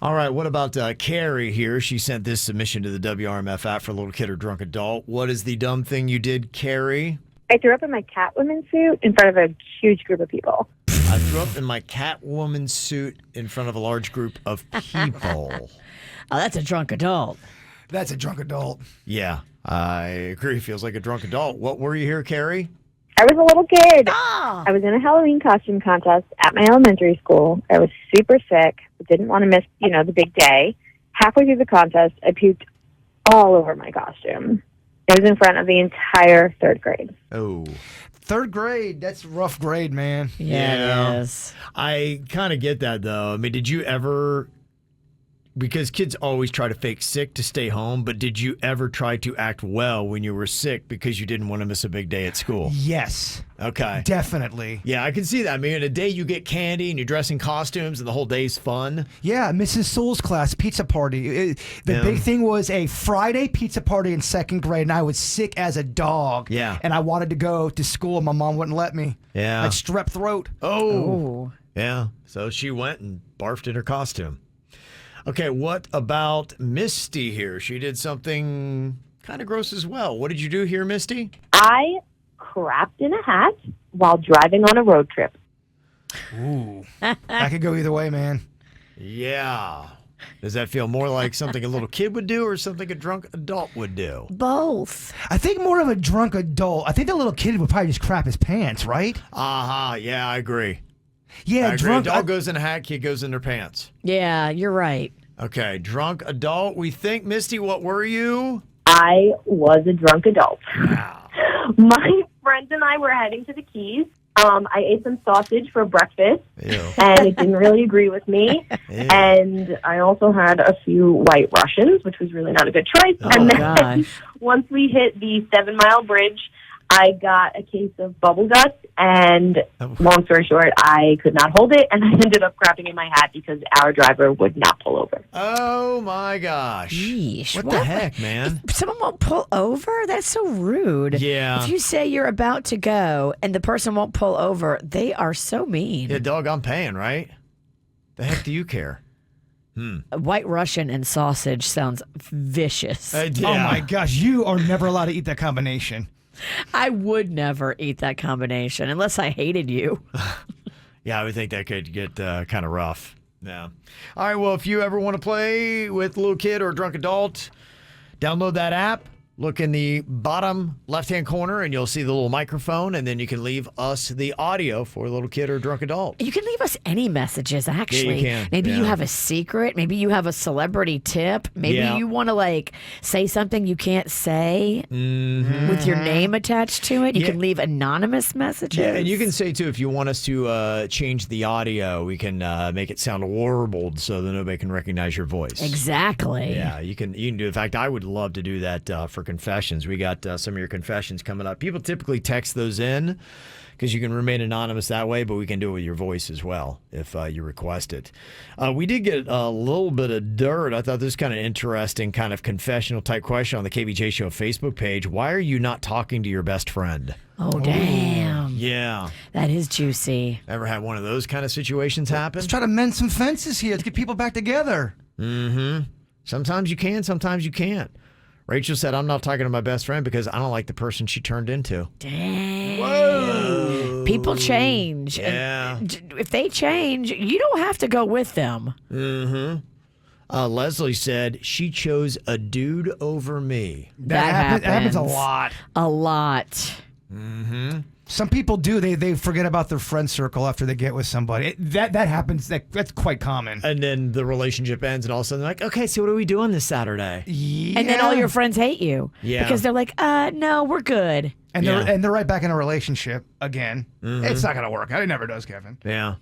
All right, what about Carrie here? She sent this submission to the WRMF app for Little Kid or Drunk Adult. What is the dumb thing you did, Carrie? I threw up in my Catwoman suit in front of a huge group of people. I threw up in my Catwoman suit in front of a large group of people. Oh, that's a drunk adult. That's a drunk adult. Yeah, I agree. Feels like a drunk adult. What were you here, Carrie? I was a little kid. Oh. I was in a Halloween costume contest at my elementary school. I was super sick, but didn't want to miss, the big day. Halfway through the contest, I puked all over my costume. It was in front of the entire third grade. Oh. Third grade, that's a rough grade, man. Yeah, it is. I kind of get that, though. I mean, did you ever... Because kids always try to fake sick to stay home, but did you ever try to act well when you were sick because you didn't want to miss a big day at school? Yes. Okay. Definitely. Yeah, I can see that. I mean, in a day you get candy and you dress in costumes and the whole day's fun. Yeah, Mrs. Sewell's class pizza party. The big thing was a Friday pizza party in second grade, and I was sick as a dog. Yeah. And I wanted to go to school, and my mom wouldn't let me. Yeah. I had strep throat. Oh. Yeah. So she went and barfed in her costume. Okay, what about Misty here? She did something kind of gross as well. What did you do here, Misty? I crapped in a hat while driving on a road trip. Ooh. That could go either way, man. Yeah. Does that feel more like something a little kid would do or something a drunk adult would do? Both. I think more of a drunk adult. I think the little kid would probably just crap his pants, right? Uh-huh. Yeah, I agree. Yeah, I agree. drunk. Adult goes in a hat, kid goes in their pants. Yeah, you're right. Okay, drunk adult. We think, Misty, what were you? I was a drunk adult. My friends and I were heading to the Keys. I ate some sausage for breakfast, Ew. and it didn't really agree with me. Ew. And I also had a few White Russians, which was really not a good choice. Oh, and then gosh. once we hit the 7 Mile Bridge, I got a case of bubble guts, and long story short, I could not hold it, and I ended up crapping in my hat because our driver would not pull over. Oh, my gosh. Yeesh. What the heck, man? If someone won't pull over? That's so rude. Yeah. If you say you're about to go and the person won't pull over, they are so mean. Yeah, dog, I'm paying, right? The heck do you care? White Russian and sausage sounds vicious. Yeah. Oh, my gosh. You are never allowed to eat that combination. I would never eat that combination unless I hated you. Yeah, I would think that could get kind of rough. Yeah. All right, well, if you ever want to play with a little kid or a drunk adult, download that app. Look in the bottom left-hand corner, and you'll see the little microphone, and then you can leave us the audio for a little kid or a drunk adult. You can leave us any messages, actually. Yeah, you can. Maybe you Yeah. have a secret. Maybe you have a celebrity tip. Maybe Yeah. you want to, say something you can't say with your name attached to it. You Yeah. can leave anonymous messages. Yeah, and you can say, too, if you want us to change the audio, we can make it sound warbled so that nobody can recognize your voice. Exactly. Yeah, you can do. In fact, I would love to do that for confessions. We got some of your confessions coming up. People typically text those in because you can remain anonymous that way, but we can do it with your voice as well if you request it. We did get a little bit of dirt. I thought this was kind of interesting, kind of confessional type question on the KVJ Show Facebook page. Why are you not talking to your best friend? Oh, damn. Yeah. That is juicy. Ever had one of those kind of situations happen? Let's try to mend some fences here. Let's get people back together. Mm-hmm. Sometimes you can, sometimes you can't. Rachel said, I'm not talking to my best friend because I don't like the person she turned into. Dang. Whoa. People change. Yeah. And if they change, you don't have to go with them. Mm-hmm. Leslie said she chose a dude over me. That happens a lot. A lot. Mm-hmm. Some people do. They forget about their friend circle after they get with somebody. That happens. That's quite common. And then the relationship ends, and all of a sudden they're like, okay, so what are we doing this Saturday? Yeah. And then all your friends hate you. Yeah. Because they're like, no, we're good. And Yeah. they're right back in a relationship again. It's not gonna work out. It never does, Kevin. Yeah.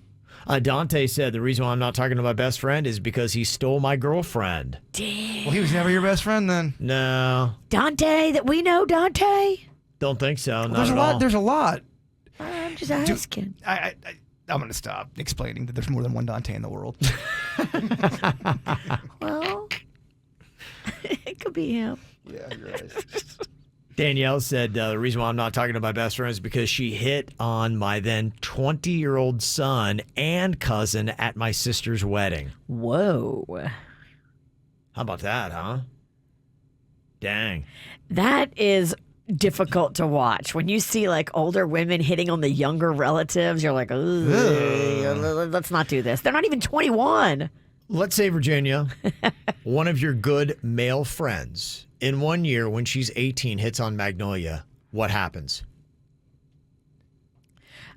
Dante said the reason why I'm not talking to my best friend is because he stole my girlfriend. Damn. Well, he was never your best friend then. No, Dante, that we know Dante? don't think so. Not There's a at lot. all. There's a lot. I'm just asking. I'm gonna stop explaining that there's more than one Dante in the world. Well, it could be him. Yeah, you're right. Danielle said the reason why I'm not talking to my best friend is because she hit on my then 20-year-old son and cousin at my sister's wedding. Whoa. How about that, huh? Dang. That is difficult to watch. When you see like older women hitting on the younger relatives, you're like, let's not do this. They're not even 21. Let's say, Virginia, one of your good male friends in 1 year when she's 18 hits on Magnolia. What happens?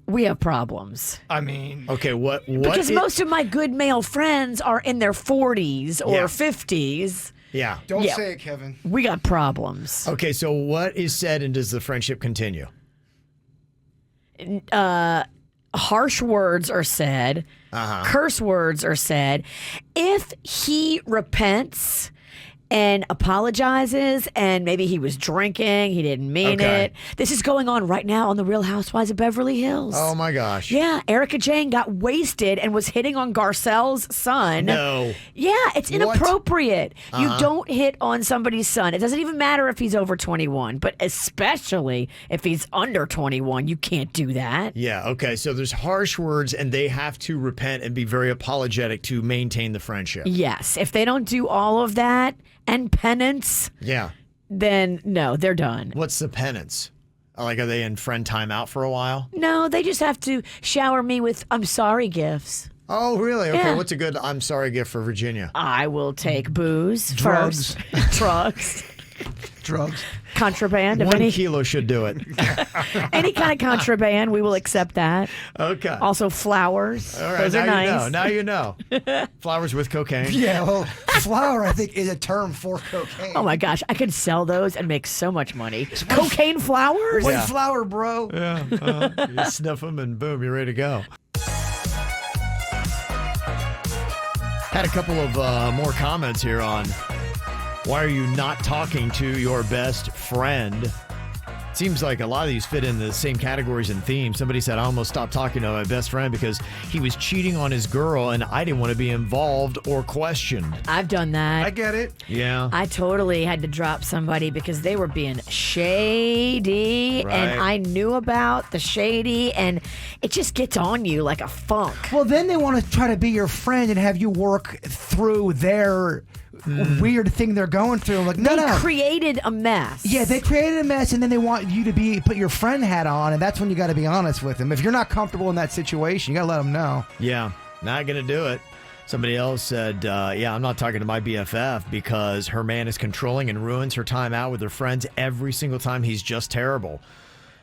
We have problems. I mean, Okay, what Because most of my good male friends are in their 40s or Yeah. 50s. Yeah. don't Yeah. say it, Kevin. We got problems. Okay, so what is said and does the friendship continue? Harsh words are said. Curse words are said. If he repents and apologizes and maybe he was drinking, he didn't mean Okay. it. This is going on right now on The Real Housewives of Beverly Hills. Oh my gosh. Yeah, Erica Jane got wasted and was hitting on Garcelle's son. No. Yeah, it's inappropriate. You don't hit on somebody's son. It doesn't even matter if he's over 21, but especially if he's under 21, you can't do that. Yeah, okay. So there's harsh words and they have to repent and be very apologetic to maintain the friendship. Yes, if they don't do all of that and penance, Yeah. then no, they're done. What's the penance? Like, are they in friend timeout for a while? No, they just have to shower me with I'm sorry gifts. Oh, really? Okay. Yeah. What's a good I'm sorry gift for Virginia? I will take booze, Drugs. first, drugs, Drugs. contraband of 1 any kilo should do it. any kind of contraband. We will accept that. Okay. Also, flowers. All right. Those are nice. Now you know. Flowers with cocaine. Yeah, well, flour, I think, is a term for cocaine. Oh my gosh, I could sell those and make so much money. Cocaine flowers? One flour, bro. Yeah. You sniff them and boom, you're ready to go. Had a couple of more comments here on why are you not talking to your best friend? Seems like a lot of these fit in the same categories and themes. Somebody said, I almost stopped talking to my best friend because he was cheating on his girl and I didn't want to be involved or questioned. I've done that. I get it. Yeah. I totally had to drop somebody because they were being shady Right. and I knew about the shady and it just gets on you like a funk. Well, then they want to try to be your friend and have you work through their weird thing they're going through. I'm like, no, They no. created a mess. Yeah, they created a mess, and then they want you to put your friend hat on, and that's when you got to be honest with them. If you're not comfortable in that situation, you got to let them know. Yeah, not going to do it. Somebody else said, yeah, I'm not talking to my BFF because her man is controlling and ruins her time out with her friends every single time. He's just terrible.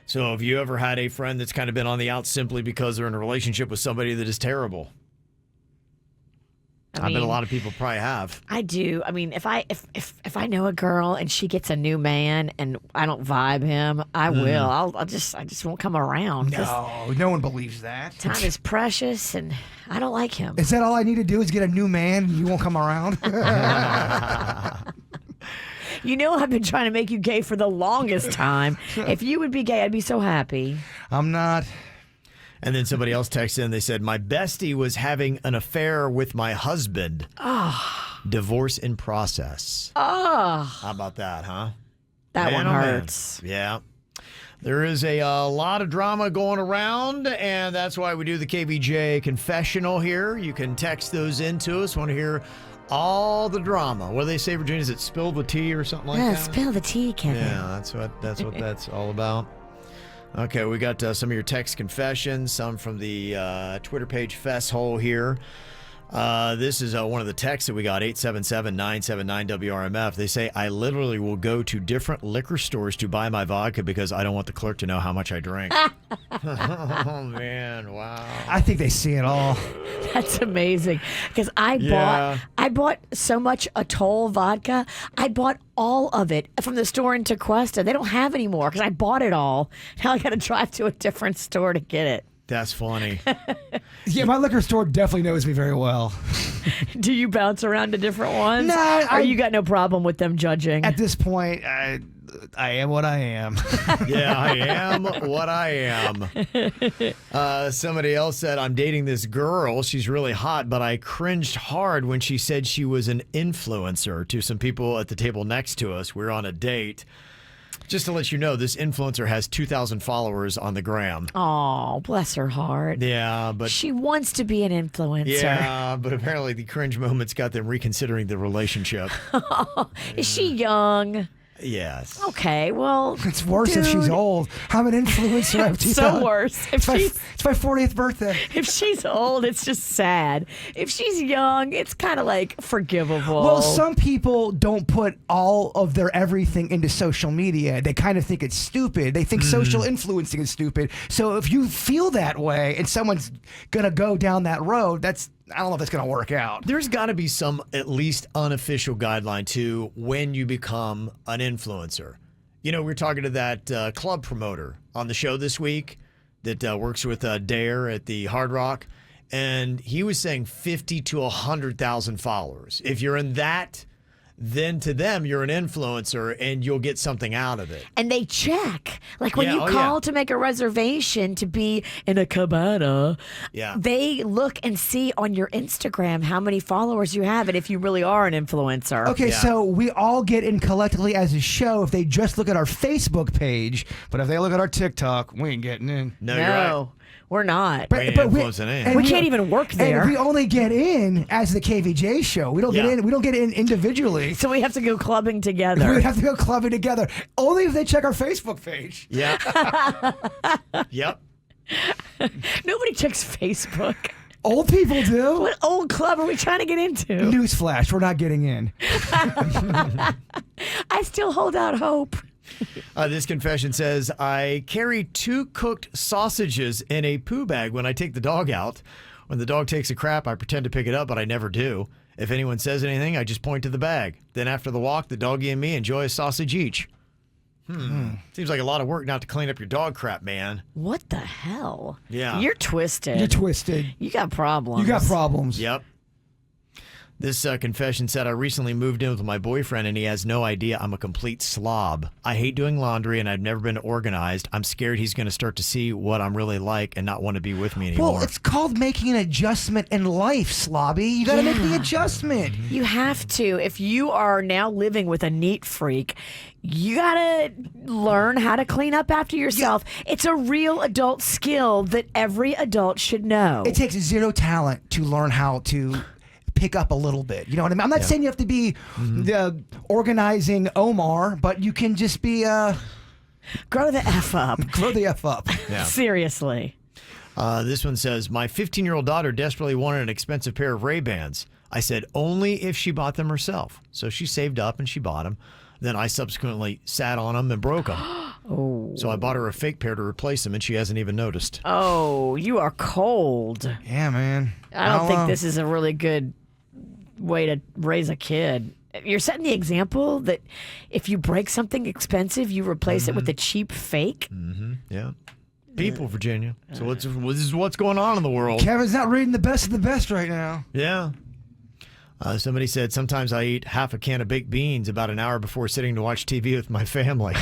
So have you ever had a friend that's kind of been on the out simply because they're in a relationship with somebody that is terrible? I bet a lot of people probably have. I do. I mean, if I know a girl and she gets a new man and I don't vibe him, I will. I just won't come around. 'Cause No one believes that. time is precious and I don't like him. Is that all I need to do is get a new man and you won't come around? You know, I've been trying to make you gay for the longest time. If you would be gay, I'd be so happy. I'm not. And then somebody else texted in. They said, my bestie was having an affair with my husband. Divorce in process. How about that, huh? That Man, one oh, man. hurts. Yeah. There is a lot of drama going around, and that's why we do the KVJ Confessional here. You can text those in to us. Want to hear all the drama. What do they say, Virginia? Is it spilled with tea or something like that? Spill the tea, Kevin. Yeah, that's what that's all about. Okay, we got some of your text confessions, some from the Twitter page Fesshole here. This is one of the texts that we got, 877-979-WRMF. They say, I literally will go to different liquor stores to buy my vodka because I don't want the clerk to know how much I drink. Oh, man, wow. I think they see it all. That's amazing. Because Yeah. I bought so much Atoll vodka. I bought all of it from the store in Tequesta. They don't have any more because I bought it all. Now I got to drive to a different store to get it. That's funny. Yeah, my liquor store definitely knows me very well. Do you bounce around to different ones? No, Or you got no problem with them judging? At this point, I am what I am. Yeah, I am what I am. Somebody else said, I'm dating this girl. She's really hot, but I cringed hard when she said she was an influencer to some people at the table next to us. We were on a date. Just to let you know, this influencer has 2,000 followers on the gram. Oh, bless her heart. Yeah, but She wants to be an influencer. yeah, but apparently the cringe moments got them reconsidering the relationship. Is she young? Yes. Okay, well, It's worse if she's dude, old. I'm an influencer. I'm So worse. It's my 40th birthday. If she's old, it's just sad. If she's young, it's kind of like forgivable. Well, some people don't put all of their everything into social media. They kind of think it's stupid. They think social influencing is stupid. So if you feel that way and someone's going to go down that road, I don't know if it's going to work out. There's got to be some at least unofficial guideline to when you become an influencer. You know, we were talking to that club promoter on the show this week that works with Dare at the Hard Rock, and he was saying 50 to 100,000 followers. If you're in that, then to them, you're an influencer and you'll get something out of it. And they check. Like when Yeah, you oh, call yeah. to make a reservation to be in a cabana, Yeah. they look and see on your Instagram how many followers you have and if you really are an influencer. Okay, Yeah. so we all get in collectively as a show if they just look at our Facebook page, but if they look at our TikTok, we ain't getting in. No, you're right. We're not. We ain't influencing anything. and We can't even work there. And we only get in as the KVJ show. We don't get Yeah. in. We don't get in individually. So we have to go clubbing together. We have to go clubbing together. Only if they check our Facebook page. Yeah. Yep. Nobody checks Facebook. Old people do. What old club are we trying to get into? Newsflash, we're not getting in. I still hold out hope. This confession says, I carry 2 cooked sausages in a poo bag when I take the dog out. When the dog takes a crap, I pretend to pick it up, but I never do. If anyone says anything, I just point to the bag. Then after the walk, the doggy and me enjoy a sausage each. Seems like a lot of work not to clean up your dog crap, man. What the hell? Yeah. You're twisted. You're twisted. You got problems. You got problems. Yep. This confession said, I recently moved in with my boyfriend and he has no idea I'm a complete slob. I hate doing laundry and I've never been organized. I'm scared he's going to start to see what I'm really like and not want to be with me anymore. Well, it's called making an adjustment in life, Slobby. You got to make the adjustment. You have to. If you are now living with a neat freak, you got to learn how to clean up after yourself. It's a real adult skill that every adult should know. It takes zero talent to learn how to pick up a little bit. You know what I mean? I'm not saying you have to be the organizing Omar, but you can just be Grow the F up. grow the F up. Yeah. Seriously. This one says, my 15-year-old daughter desperately wanted an expensive pair of Ray-Bans. I said only if she bought them herself. So she saved up and she bought them. Then I subsequently sat on them and broke them. Oh. So I bought her a fake pair to replace them, and she hasn't even noticed. Oh, you are cold. Yeah, man. I don't think this is a really good way to raise a kid. You're setting the example that if you break something expensive, you replace it with a cheap fake. Yeah. People, Virginia. So this is what's going on in the world. Kevin's not reading the best of the best right now. Yeah. Somebody said, sometimes I eat half a can of baked beans about an hour before sitting to watch TV with my family.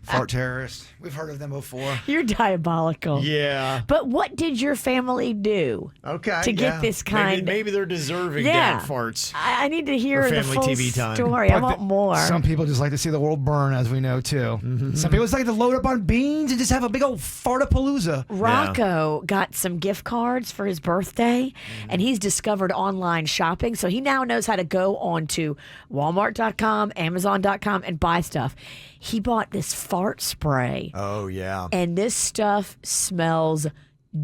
Fart terrorists. We've heard of them before. You're diabolical. Yeah. But what did your family do? Okay. To get this kind- Maybe they're deserving Yeah. dad farts. I need to hear Or the family full TV time. story. I But want more. Some people just like to see the world burn, as we know, too. Some people just like to load up on beans and just have a big old fartapalooza. Rocco got some gift cards for his birthday, and he's discovered online shopping. So he now knows how to go on to Walmart.com, Amazon.com, and buy stuff. He bought this fart spray, Oh, yeah. and this stuff smells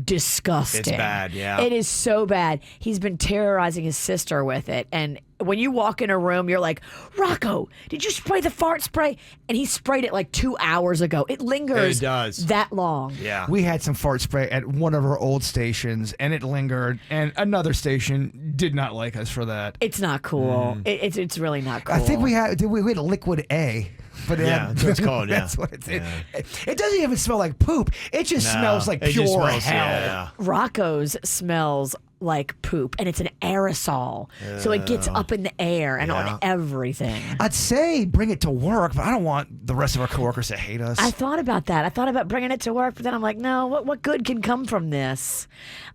disgusting. It's bad, yeah. It is so bad. He's been terrorizing his sister with it. And when you walk in a room, you're like, Rocco, did you spray the fart spray? And he sprayed it like 2 hours ago. It lingers It does. that long. Yeah. We had some fart spray at one of our old stations, and it lingered, and another station did not like us for that. It's not cool. It's really not cool. I think we had Liquid A. But Yeah, that's what it's called, yeah. That's what it's. Yeah. It doesn't even smell like poop. It just smells like it pure just smells, hell. Yeah. Rocco's smells like poop, and it's an aerosol, so it gets up in the air and Yeah. on everything. I'd say bring it to work, but I don't want the rest of our coworkers to hate us. I thought about that. I thought about bringing it to work, but then I'm like, no, what good can come from this?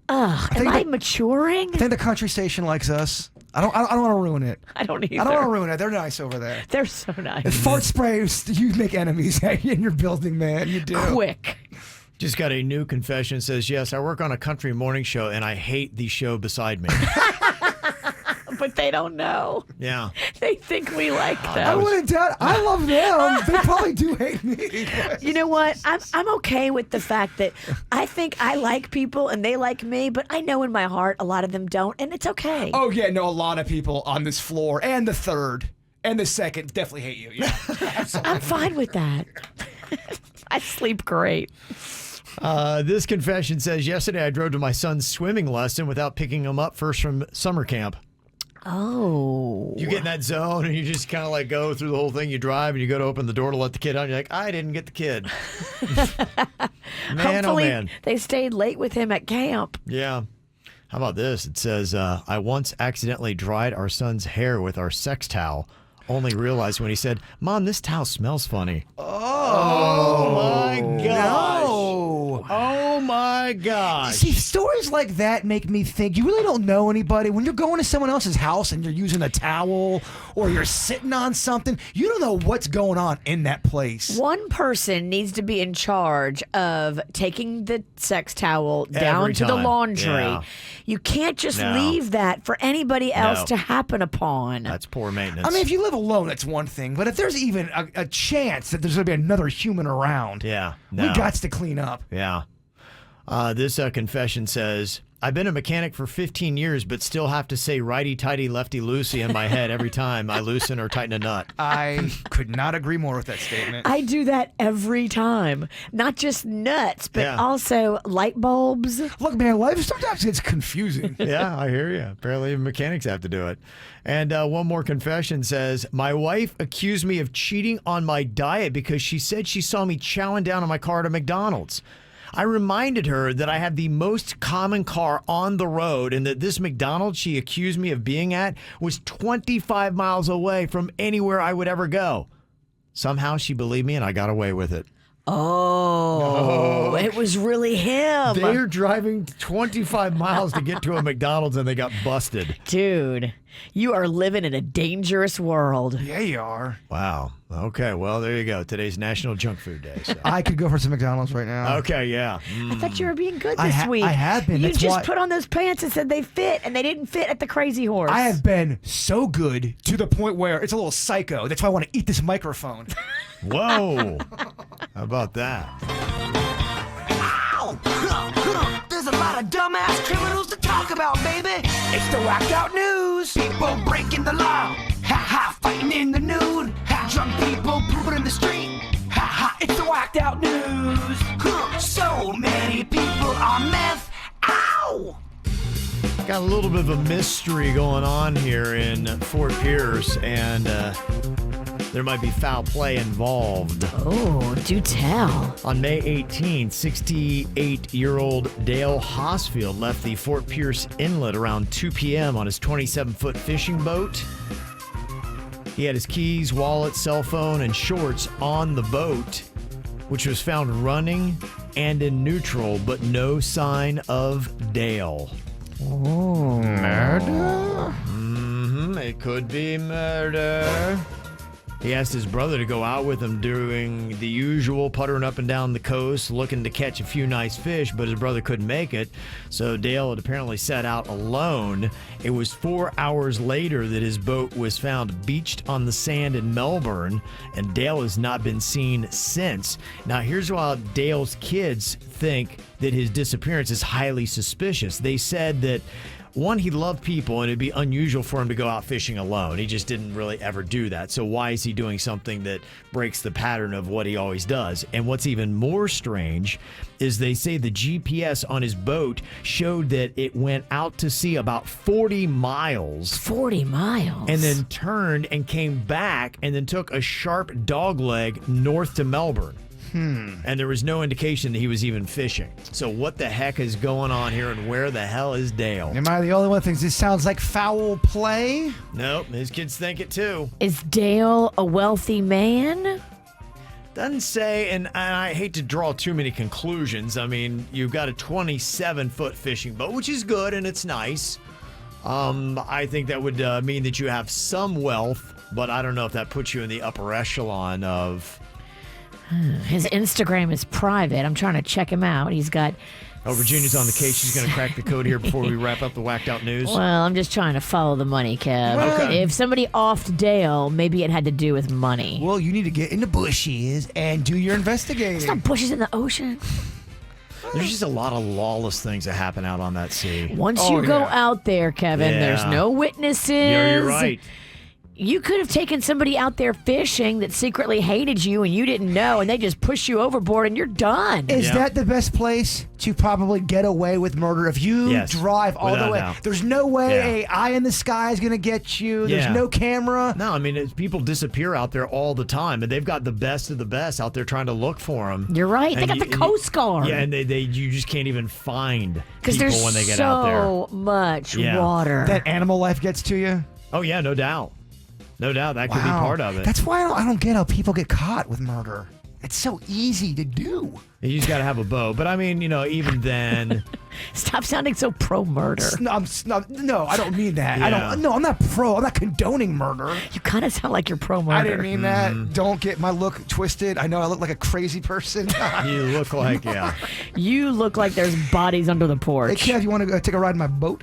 Ugh, am think I that- maturing? I think the country station likes us. I don't want to ruin it. I don't either. I don't want to ruin it. They're nice over there. They're so nice. If fart spray, you make enemies in your building, man. You do. Quick. Just got a new confession. Says, yes, I work on a country morning show, and I hate the show beside me. But they don't know. Yeah. They think we like them. I wouldn't doubt. I love them. They probably do hate me. You know what? I'm okay with the fact that I think I like people and they like me, but I know in my heart a lot of them don't, and it's okay. Oh yeah, no, a lot of people on this floor and the third and the second definitely hate you. Yeah, I'm fine with that. I sleep great. This confession says, yesterday I drove to my son's swimming lesson without picking him up first from summer camp. Oh. You get in that zone and you just kind of like go through the whole thing. You drive and you go to open the door to let the kid out. And you're like, I didn't get the kid. Man, Hopefully oh man. they stayed late with him at camp. Yeah. How about this? It says, I once accidentally dried our son's hair with our sex towel. Only realized when he said, Mom, this towel smells funny. Oh my gosh. No. Oh my gosh. See, stories like that make me think you really don't know anybody. When you're going to someone else's house and you're using a towel or you're sitting on something, you don't know what's going on in that place. One person needs to be in charge of taking the sex towel down Every to the time. laundry. Yeah. You can't just No. leave that for anybody else No. to happen upon. That's poor maintenance. I mean, if you live alone, that's one thing. But if there's even a chance that there's going to be another human around, yeah. we No. got to clean up. Yeah. This confession says, I've been a mechanic for 15 years, but still have to say righty-tighty, lefty-loosey in my head every time I loosen or tighten a nut. I could not agree more with that statement. I do that every time. Not just nuts, but Yeah. also light bulbs. Look, man, life sometimes gets confusing. Yeah, I hear you. Apparently even mechanics have to do it. And one more confession says, my wife accused me of cheating on my diet because she said she saw me chowing down on my car at McDonald's. I reminded her that I have the most common car on the road and that this McDonald's she accused me of being at was 25 miles away from anywhere I would ever go. Somehow she believed me and I got away with it. Oh, it was really him. They're driving 25 miles to get to a McDonald's and they got busted. Dude, you are living in a dangerous world. Yeah, you are. Wow. Okay, well, there you go. Today's National Junk Food Day. So. I could go for some McDonald's right now. Okay, yeah. I thought you were being good I this week. I have been. You That's just why put on those pants and said they fit, and they didn't fit at the Crazy Horse. I have been so good to the point where it's a little psycho. That's why I want to eat this microphone. Whoa. How about that? Ow! There's a lot of dumbass criminals to talk about, baby. It's the whacked out news. People breaking the law. Ha ha, fighting in the nude. Ha, drunk people pooping in the street. Ha ha, it's the whacked out news. So many people on meth. Ow! Got a little bit of a mystery going on here in Fort Pierce, and there might be foul play involved. Oh, do tell. On May 18, 68-year-old Dale Hosfield left the Fort Pierce Inlet around 2 p.m. on his 27-foot fishing boat. He had his keys, wallet, cell phone, and shorts on the boat, which was found running and in neutral, but no sign of Dale. Oh. Murder? It could be murder. He asked his brother to go out with him doing the usual puttering up and down the coast, looking to catch a few nice fish, but his brother couldn't make it. So Dale had apparently set out alone. It was 4 hours later that his boat was found beached on the sand in Melbourne, and Dale has not been seen since. Now, here's why Dale's kids think that his disappearance is highly suspicious. They said that one, he loved people, and it'd be unusual for him to go out fishing alone. He just didn't really ever do that. So why is he doing something that breaks the pattern of what he always does? And what's even more strange is they say the GPS on his boat showed that it went out to sea about 40 miles. 40 miles. And then turned and came back and then took a sharp dogleg north to Melbourne. And there was no indication that he was even fishing. So what the heck is going on here, and where the hell is Dale? Am I the only one that thinks this sounds like foul play? Nope, his kids think it too. Is Dale a wealthy man? Doesn't say, and I hate to draw too many conclusions. I mean, you've got a 27-foot fishing boat, which is good and it's nice. I think that would mean that you have some wealth, but I don't know if that puts you in the upper echelon of. His Instagram is private. I'm trying to check him out. He's got. Oh, Virginia's on the case. She's going to crack the code here before we wrap up the whacked out news. Well, I'm just trying to follow the money, Kev. Okay. If somebody offed Dale, maybe it had to do with money. Well, you need to get in the bushes and do your investigating. There's no bushes in the ocean. There's just a lot of lawless things that happen out on that sea. Once you go out there, Kevin, there's no witnesses. Yeah, you're right. You could have taken somebody out there fishing that secretly hated you and you didn't know, and they just push you overboard and you're done. Is that the best place to probably get away with murder? If you drive all Without the way, doubt. there's no way a eye in the sky is going to get you. There's no camera. No, I mean, people disappear out there all the time, and they've got the best of the best out there trying to look for them. You're right. They got the Coast Guard. Yeah, and you just can't even find people there's when they get out there. so much water. That animal life gets to you. Oh, yeah, no doubt. No doubt that could be part of it. That's why I don't get how people get caught with murder. It's so easy to do. You just got to have a bow. But I mean, even then. Stop sounding so pro-murder. No, I don't mean that. Yeah. I'm not pro. I'm not condoning murder. You kind of sound like you're pro-murder. I didn't mean that. Don't get my look twisted. I know I look like a crazy person. You look like, You look like there's bodies under the porch. Hey, Kev, you want to take a ride in my boat?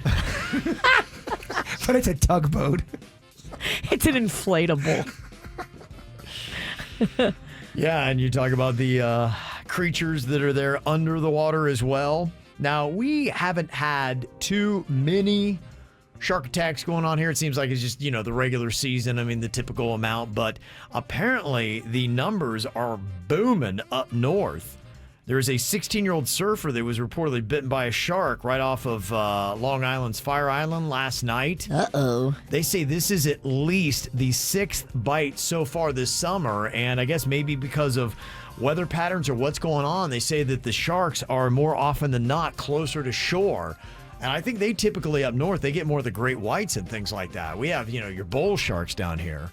But it's a tugboat. It's an inflatable. Yeah, and you talk about the creatures that are there under the water as well. Now, we haven't had too many shark attacks going on here. It seems like it's just, the regular season. I mean, the typical amount. But apparently, the numbers are booming up north. There's a 16-year-old surfer that was reportedly bitten by a shark right off of Long Island's Fire Island last night. Uh-oh. They say this is at least the 6th bite so far this summer, and I guess maybe because of weather patterns or what's going on, they say that the sharks are more often than not closer to shore. And I think they typically up north, they get more of the great whites and things like that. We have, your bull sharks down here.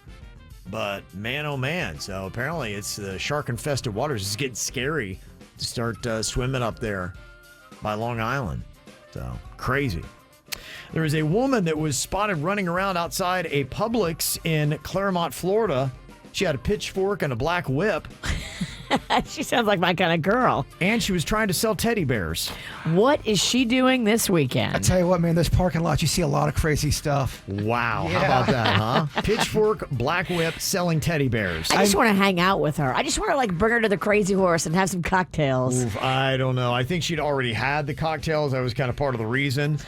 But man, oh man. So apparently it's the shark-infested waters. It's getting scary to start swimming up there by Long Island. So crazy. There is a woman that was spotted running around outside a Publix in Claremont, Florida. She had a pitchfork and a black whip. She sounds like my kind of girl. And she was trying to sell teddy bears. What is she doing this weekend? I tell you what, man, this parking lot, you see a lot of crazy stuff. Wow. How about that, huh? Pitchfork, black whip, selling teddy bears. I just want to hang out with her. I just want to bring her to the Crazy Horse and have some cocktails. Oof, I don't know. I think she'd already had the cocktails. That was kind of part of the reason.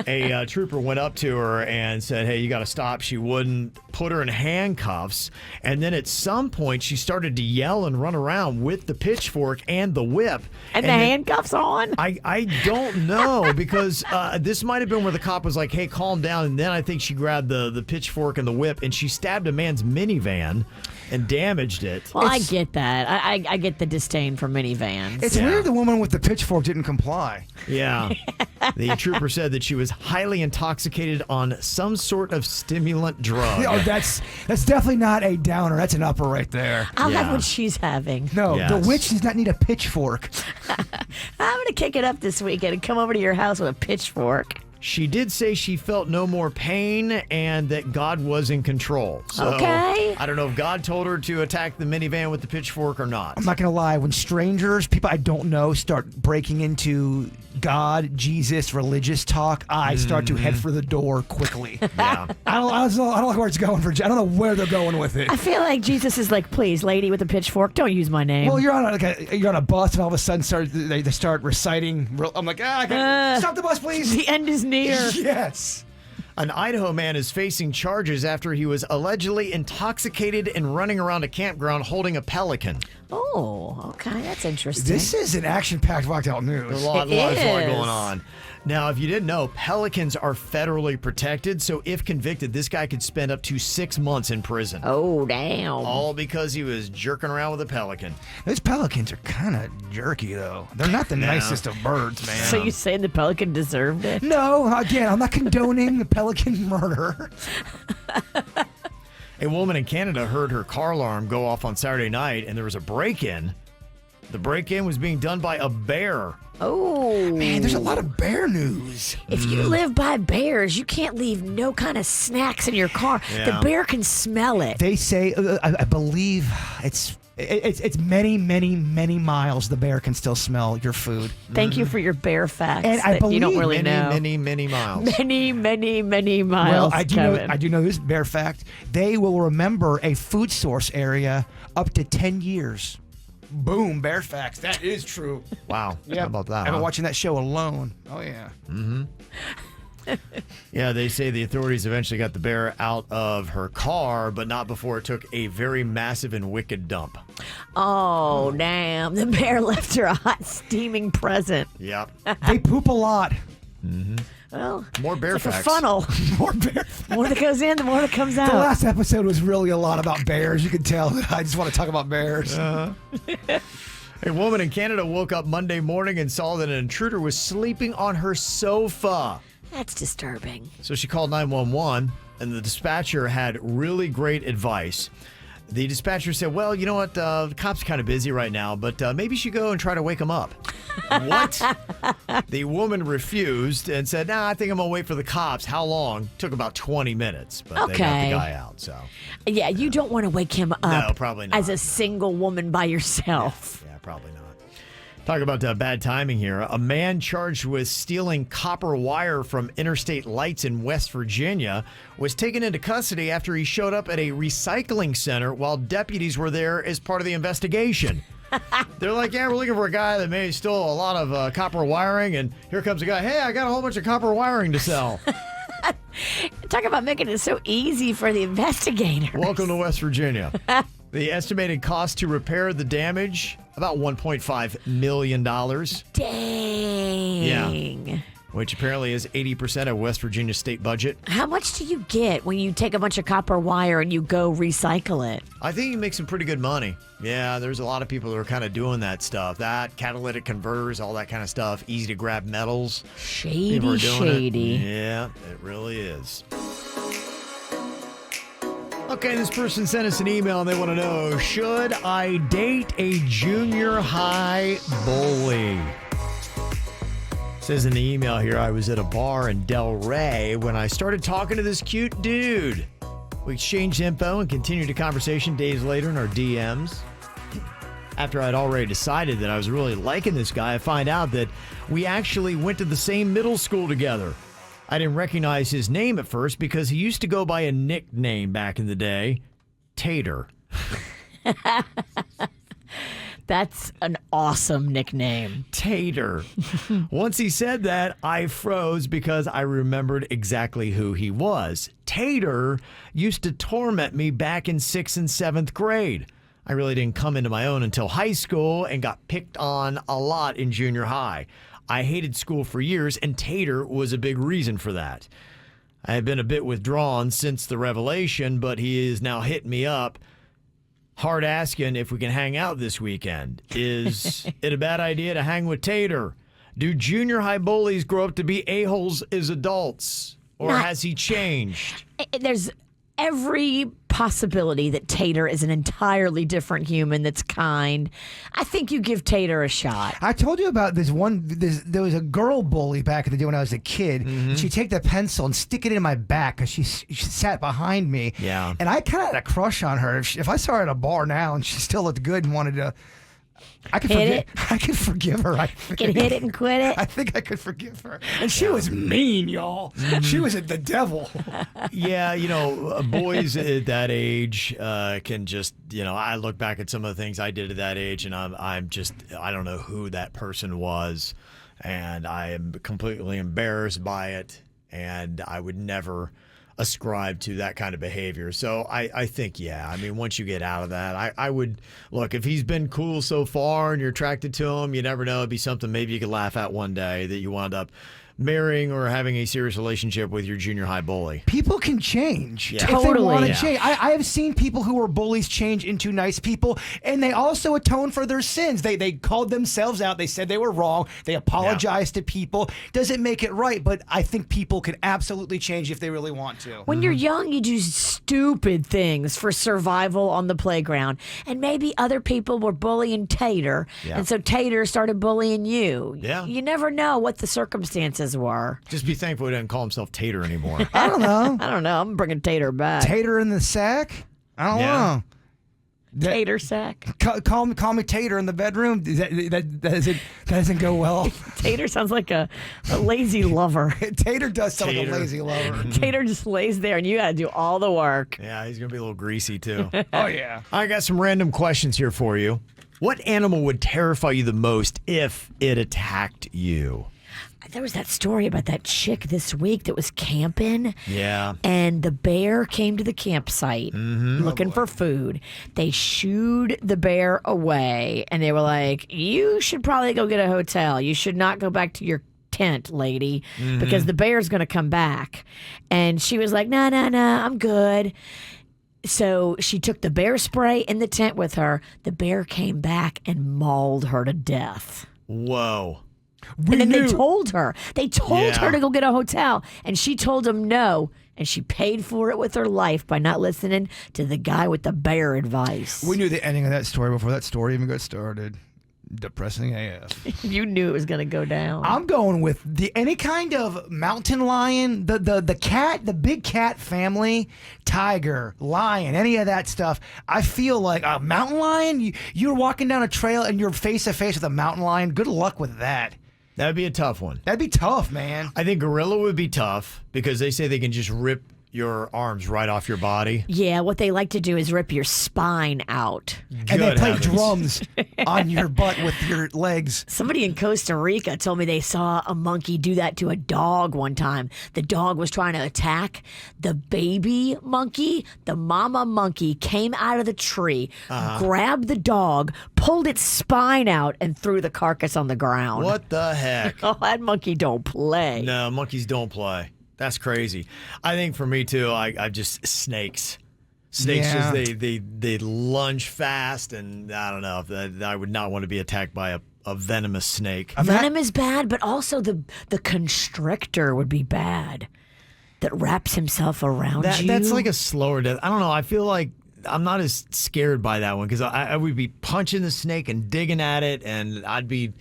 A trooper went up to her and said, hey, you got to stop. She wouldn't, put her in handcuffs. And then at some point, she started to yell and run around with the pitchfork and the whip. And the handcuffs on? I don't know, because this might have been where the cop was like, hey, calm down. And then I think she grabbed the pitchfork and the whip, and she stabbed a man's minivan and damaged it. Well, I get that. I get the disdain for minivans. It's weird the woman with the pitchfork didn't comply. Yeah. The trooper said that she was highly intoxicated on some sort of stimulant drug. Oh, that's definitely not a downer. That's an upper right there. I'll have what she's having. No, the witch does not need a pitchfork. I'm going to kick it up this weekend and come over to your house with a pitchfork. She did say she felt no more pain and that God was in control. So okay. I don't know if God told her to attack the minivan with the pitchfork or not. I'm not going to lie. When strangers, people I don't know, start breaking into God, Jesus, religious talk, I start to head for the door quickly. Yeah. I don't know where it's going for. I don't know where they're going with it. I feel like Jesus is like, please, lady with a pitchfork, don't use my name. Well, you're on a bus, and all of a sudden they start reciting. I'm like, stop the bus, please. The end is near. Yes. An Idaho man is facing charges after he was allegedly intoxicated and running around a campground holding a pelican. Oh, okay. That's interesting. This is an action-packed Whacked Out News. There's a lot going on. Now, if you didn't know, pelicans are federally protected, so if convicted, this guy could spend up to 6 months in prison. Oh, damn. All because he was jerking around with a pelican. Those pelicans are kind of jerky, though. They're not the nicest of birds, man. So you saying the pelican deserved it? No, again, I'm not condoning the pelican murder. A woman in Canada heard her car alarm go off on Saturday night, and there was a break-in. The break-in was being done by a bear. Oh. Man, there's a lot of bear news. If you live by bears, you can't leave no kind of snacks in your car. Yeah. The bear can smell it. They say, I believe it's many, many, many miles the bear can still smell your food. Thank you for your bear facts And I that you don't believe really know. Many miles. Many, many, many miles. Well, Kevin. I do know this bear fact. They will remember a food source area up to 10 years. Boom, bear facts. That is true. Wow. How about that? I've been huh? watching that show alone. Oh, yeah. Yeah, they say the authorities eventually got the bear out of her car, but not before it took a very massive and wicked dump. Oh, damn. The bear left her a hot, steaming present. Yep. They poop a lot. Well, More bear it's like facts. a funnel. More bear facts. The more that goes in, the more that comes The out. last episode was really a lot about bears. You can tell that I just want to talk about bears. A woman in Canada woke up Monday morning and saw that an intruder was sleeping on her sofa. That's disturbing. So she called 911, and the dispatcher had really great advice. The dispatcher said, well, you know what? The cop's kind of busy right now, but maybe you should go and try to wake him up. What? The woman refused and said, nah, I think I'm going to wait for the cops. How long? Took about 20 minutes, but they got Okay. the guy out. So Yeah, you don't want to wake him up. No, probably not. As a single woman by yourself. Yeah, probably not. Talk about bad timing here. A man charged with stealing copper wire from interstate lights in West Virginia was taken into custody after he showed up at a recycling center while deputies were there as part of the investigation. They're like, yeah, we're looking for a guy that may steal a lot of copper wiring, and here comes a guy, hey, I got a whole bunch of copper wiring to sell. Talk about making it so easy for the investigators. Welcome to West Virginia. The estimated cost to repair the damage, about $1.5 million. Dang. Which apparently is 80% of West Virginia's state budget. How much do you get when you take a bunch of copper wire and you go recycle it? I think you make some pretty good money. Yeah, there's a lot of people that are kind of doing that stuff. That, catalytic converters, all that kind of stuff. Easy to grab metals. People are Shady, doing shady. it. Yeah, it really is. Okay, this person sent us an email and they want to know, should I date a junior high bully? Says in the email here, I was at a bar in Del Rey when I started talking to this cute dude. We exchanged info and continued the conversation days later in our DMs. After I'd already decided that I was really liking this guy, I find out that we actually went to the same middle school together. I didn't recognize his name at first because he used to go by a nickname back in the day, Tater. That's an awesome nickname. Tater. Once he said that, I froze because I remembered exactly who he was. Tater used to torment me back in 6th and 7th grade. I really didn't come into my own until high school and got picked on a lot in junior high. I hated school for years, and Tater was a big reason for that. I have been a bit withdrawn since the revelation, but he is now hitting me up, hard asking if we can hang out this weekend. Is it a bad idea to hang with Tater? Do junior high bullies grow up to be a-holes as adults? Or has he changed? There's every possibility that Tater is an entirely different human that's kind. I think you give Tater a shot. I told you about this one. There was a girl bully back in the day when I was a kid. She'd take the pencil and stick it in my back because she sat behind me. Yeah. And I kind of had a crush on her. If I saw her at a bar now and she still looked good and wanted to, I could forgive her. I Can hit it and quit it. I think I could forgive her. And she was mean, y'all. She was the devil. Yeah, you know, boys at that age can just, you know, I look back at some of the things I did at that age, and I'm just, I don't know who that person was, and I am completely embarrassed by it, and I would never ascribe to that kind of behavior. So I think, yeah, I mean, once you get out of that, I would, look, if he's been cool so far and you're attracted to him, you never know, it'd be something maybe you could laugh at one day that you wound up marrying or having a serious relationship with your junior high bully. People can change if they Totally. want to Yeah. change. I have seen people who were bullies change into nice people, and they also atone for their sins. They called themselves out. They said they were wrong. They apologized to people. Doesn't make it right, but I think people can absolutely change if they really want to. When you're young, you do stupid things for survival on the playground. And maybe other people were bullying Tater. Yeah. And so Tater started bullying you. Yeah. You never know what the circumstances were. Just be thankful he doesn't call himself Tater anymore. I don't know. I don't know. I'm bringing Tater back. Tater in the sack? I don't Yeah. know. Tater sack. Call me Tater in the bedroom. That doesn't go well. Tater sounds like a lazy lover. Tater does sound like Tater. a lazy lover. Tater just lays there and you got to do all the work. Yeah, he's going to be a little greasy, too. Oh, yeah. I got some random questions here for you. What animal would terrify you the most if it attacked you? There was that story about that chick this week that was camping. Yeah. And the bear came to the campsite looking for food. They shooed the bear away and they were like, you should probably go get a hotel. You should not go back to your tent, lady, because the bear's going to come back. And she was like, no, I'm good. So she took the bear spray in the tent with her. The bear came back and mauled her to death. Whoa. And then they told her. They told Yeah. her to go get a hotel. And she told them no. And she paid for it with her life by not listening to the guy with the bear advice. We knew the ending of that story before that story even got started. Depressing AF. You knew it was going to go down. I'm going with any kind of mountain lion, the cat, the big cat family, tiger, lion, any of that stuff. I feel like a mountain lion. You're walking down a trail and you're face to face with a mountain lion. Good luck with that. That'd be a tough one. That'd be tough, man. I think gorilla would be tough because they say they can just rip your arms right off your body. Yeah, what they like to do is rip your spine out. And they Good play heavens. drums on your butt with your legs. Somebody in Costa Rica told me they saw a monkey do that to a dog one time. The dog was trying to attack the baby monkey. The mama monkey came out of the tree, grabbed the dog, pulled its spine out, and threw the carcass on the ground. What the heck? Oh, that monkey don't play. No, monkeys don't play. That's crazy. I think for me too, I just snakes. Snakes Yeah. just they lunge fast, and I don't know. I would not want to be attacked by a venomous snake. Venom is bad, but also the constrictor would be bad. That wraps himself around you. That's like a slower death. I don't know. I feel like I'm not as scared by that one because I would be punching the snake and digging at it, and I'd be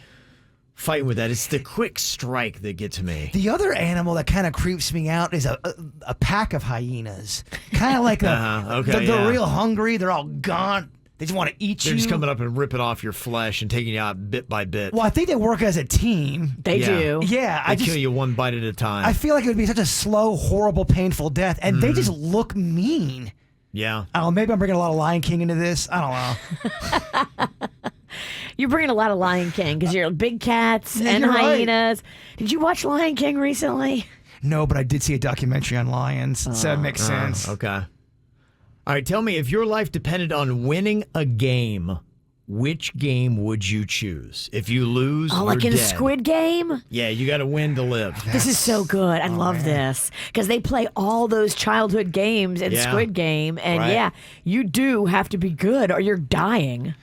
fighting with that. It's the quick strike that gets me. The other animal that kind of creeps me out is a pack of hyenas. Kind of like they're real hungry. They're all gaunt. They just want to eat you. They're just coming up and ripping off your flesh and taking you out bit by bit. Well, I think they work as a team. They Yeah. do. Yeah, They kill you one bite at a time. I feel like it would be such a slow, horrible, painful death, and they just look mean. yeah. I don't know, maybe I'm bringing a lot of Lion King into this. I don't know. You're bringing a lot of Lion King because you're big cats Yeah, and you're right. hyenas. Did you watch Lion King recently? No, but I did see a documentary on lions, so that makes sense. Okay. All right. Tell me, if your life depended on winning a game, which game would you choose? If you lose, Oh, like you're in dead. Squid Game? Yeah, you got to win to live. This is so good. I love this because they play all those childhood games in Yeah. Squid Game. And Right. yeah, you do have to be good or you're dying.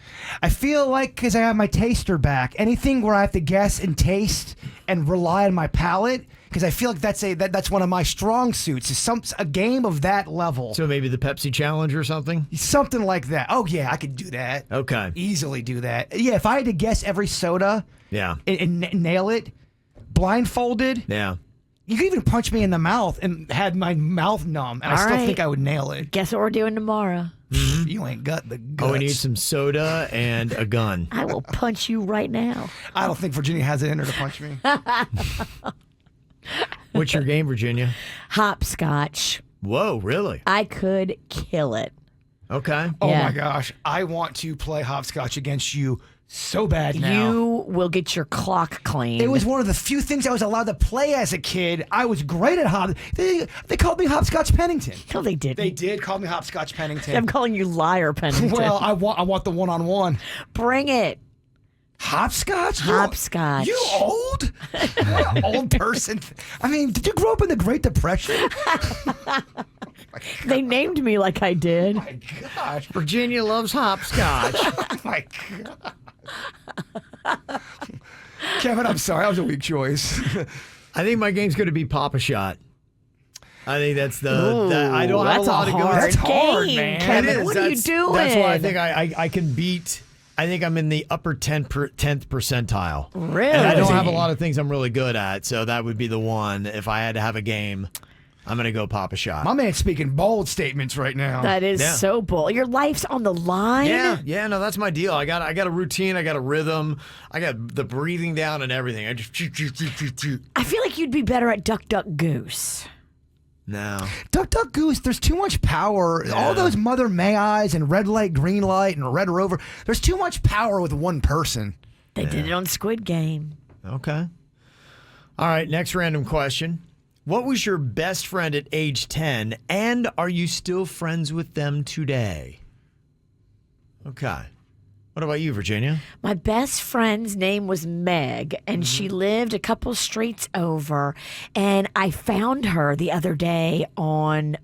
I feel like because I have my taster back, anything where I have to guess and taste and rely on my palate, because I feel like that's one of my strong suits. Is a game of that level, So maybe the Pepsi Challenge or something? something like that. Oh yeah, I could do that. Okay. Easily do that. Yeah, if I had to guess every soda Yeah. and nail it, blindfolded, Yeah. you could even punch me in the mouth and had my mouth numb, and I All still right. think I would nail it. Guess what we're doing tomorrow? You ain't got the guts. Oh, we need some soda and a gun. I will punch you right now. I don't think Virginia has it in her to punch me. What's your game, Virginia? Hopscotch. Whoa, really? I could kill it. Okay. Oh Yeah. my gosh, I want to play hopscotch against you so bad now. You will get your clock cleaned. It was one of the few things I was allowed to play as a kid. I was great at hop. They called me Hopscotch Pennington. No, they didn't. They did call me Hopscotch Pennington. I'm calling you liar, Pennington. Well, I want the one-on-one. Bring it. Hopscotch? Hopscotch. You old? What an old person. I mean, did you grow up in the Great Depression? They named me like I did. Oh my gosh. Virginia loves hopscotch. Oh my God. Kevin, I'm sorry. That was a weak choice. I think my game's going to be Papa Shot. I think that's I don't have That's a lot a to go. hard That's hard, game, man. Kevin. It is. What are you doing? That's why I think I can beat. I think I'm in the upper 10th percentile. Really? And I don't have a lot of things I'm really good at, so that would be the one. If I had to have a game, I'm going to go Papa Shot. My man's speaking bold statements right now. That is so bold. Your life's on the line. Yeah, no, that's my deal. I got a routine, I got a rhythm, I got the breathing down and everything. I just I feel like you'd be better at Duck, Duck, Goose. No. Duck, Duck, Goose, there's too much power. Yeah. All those Mother May Eyes and Red Light, Green Light and Red Rover. There's too much power with one person. They did it on Squid Game. Okay. All right, next random question. What was your best friend at age 10, and are you still friends with them today? Okay. What about you, Virginia? My best friend's name was Meg, and she lived a couple streets over. And I found her the other day on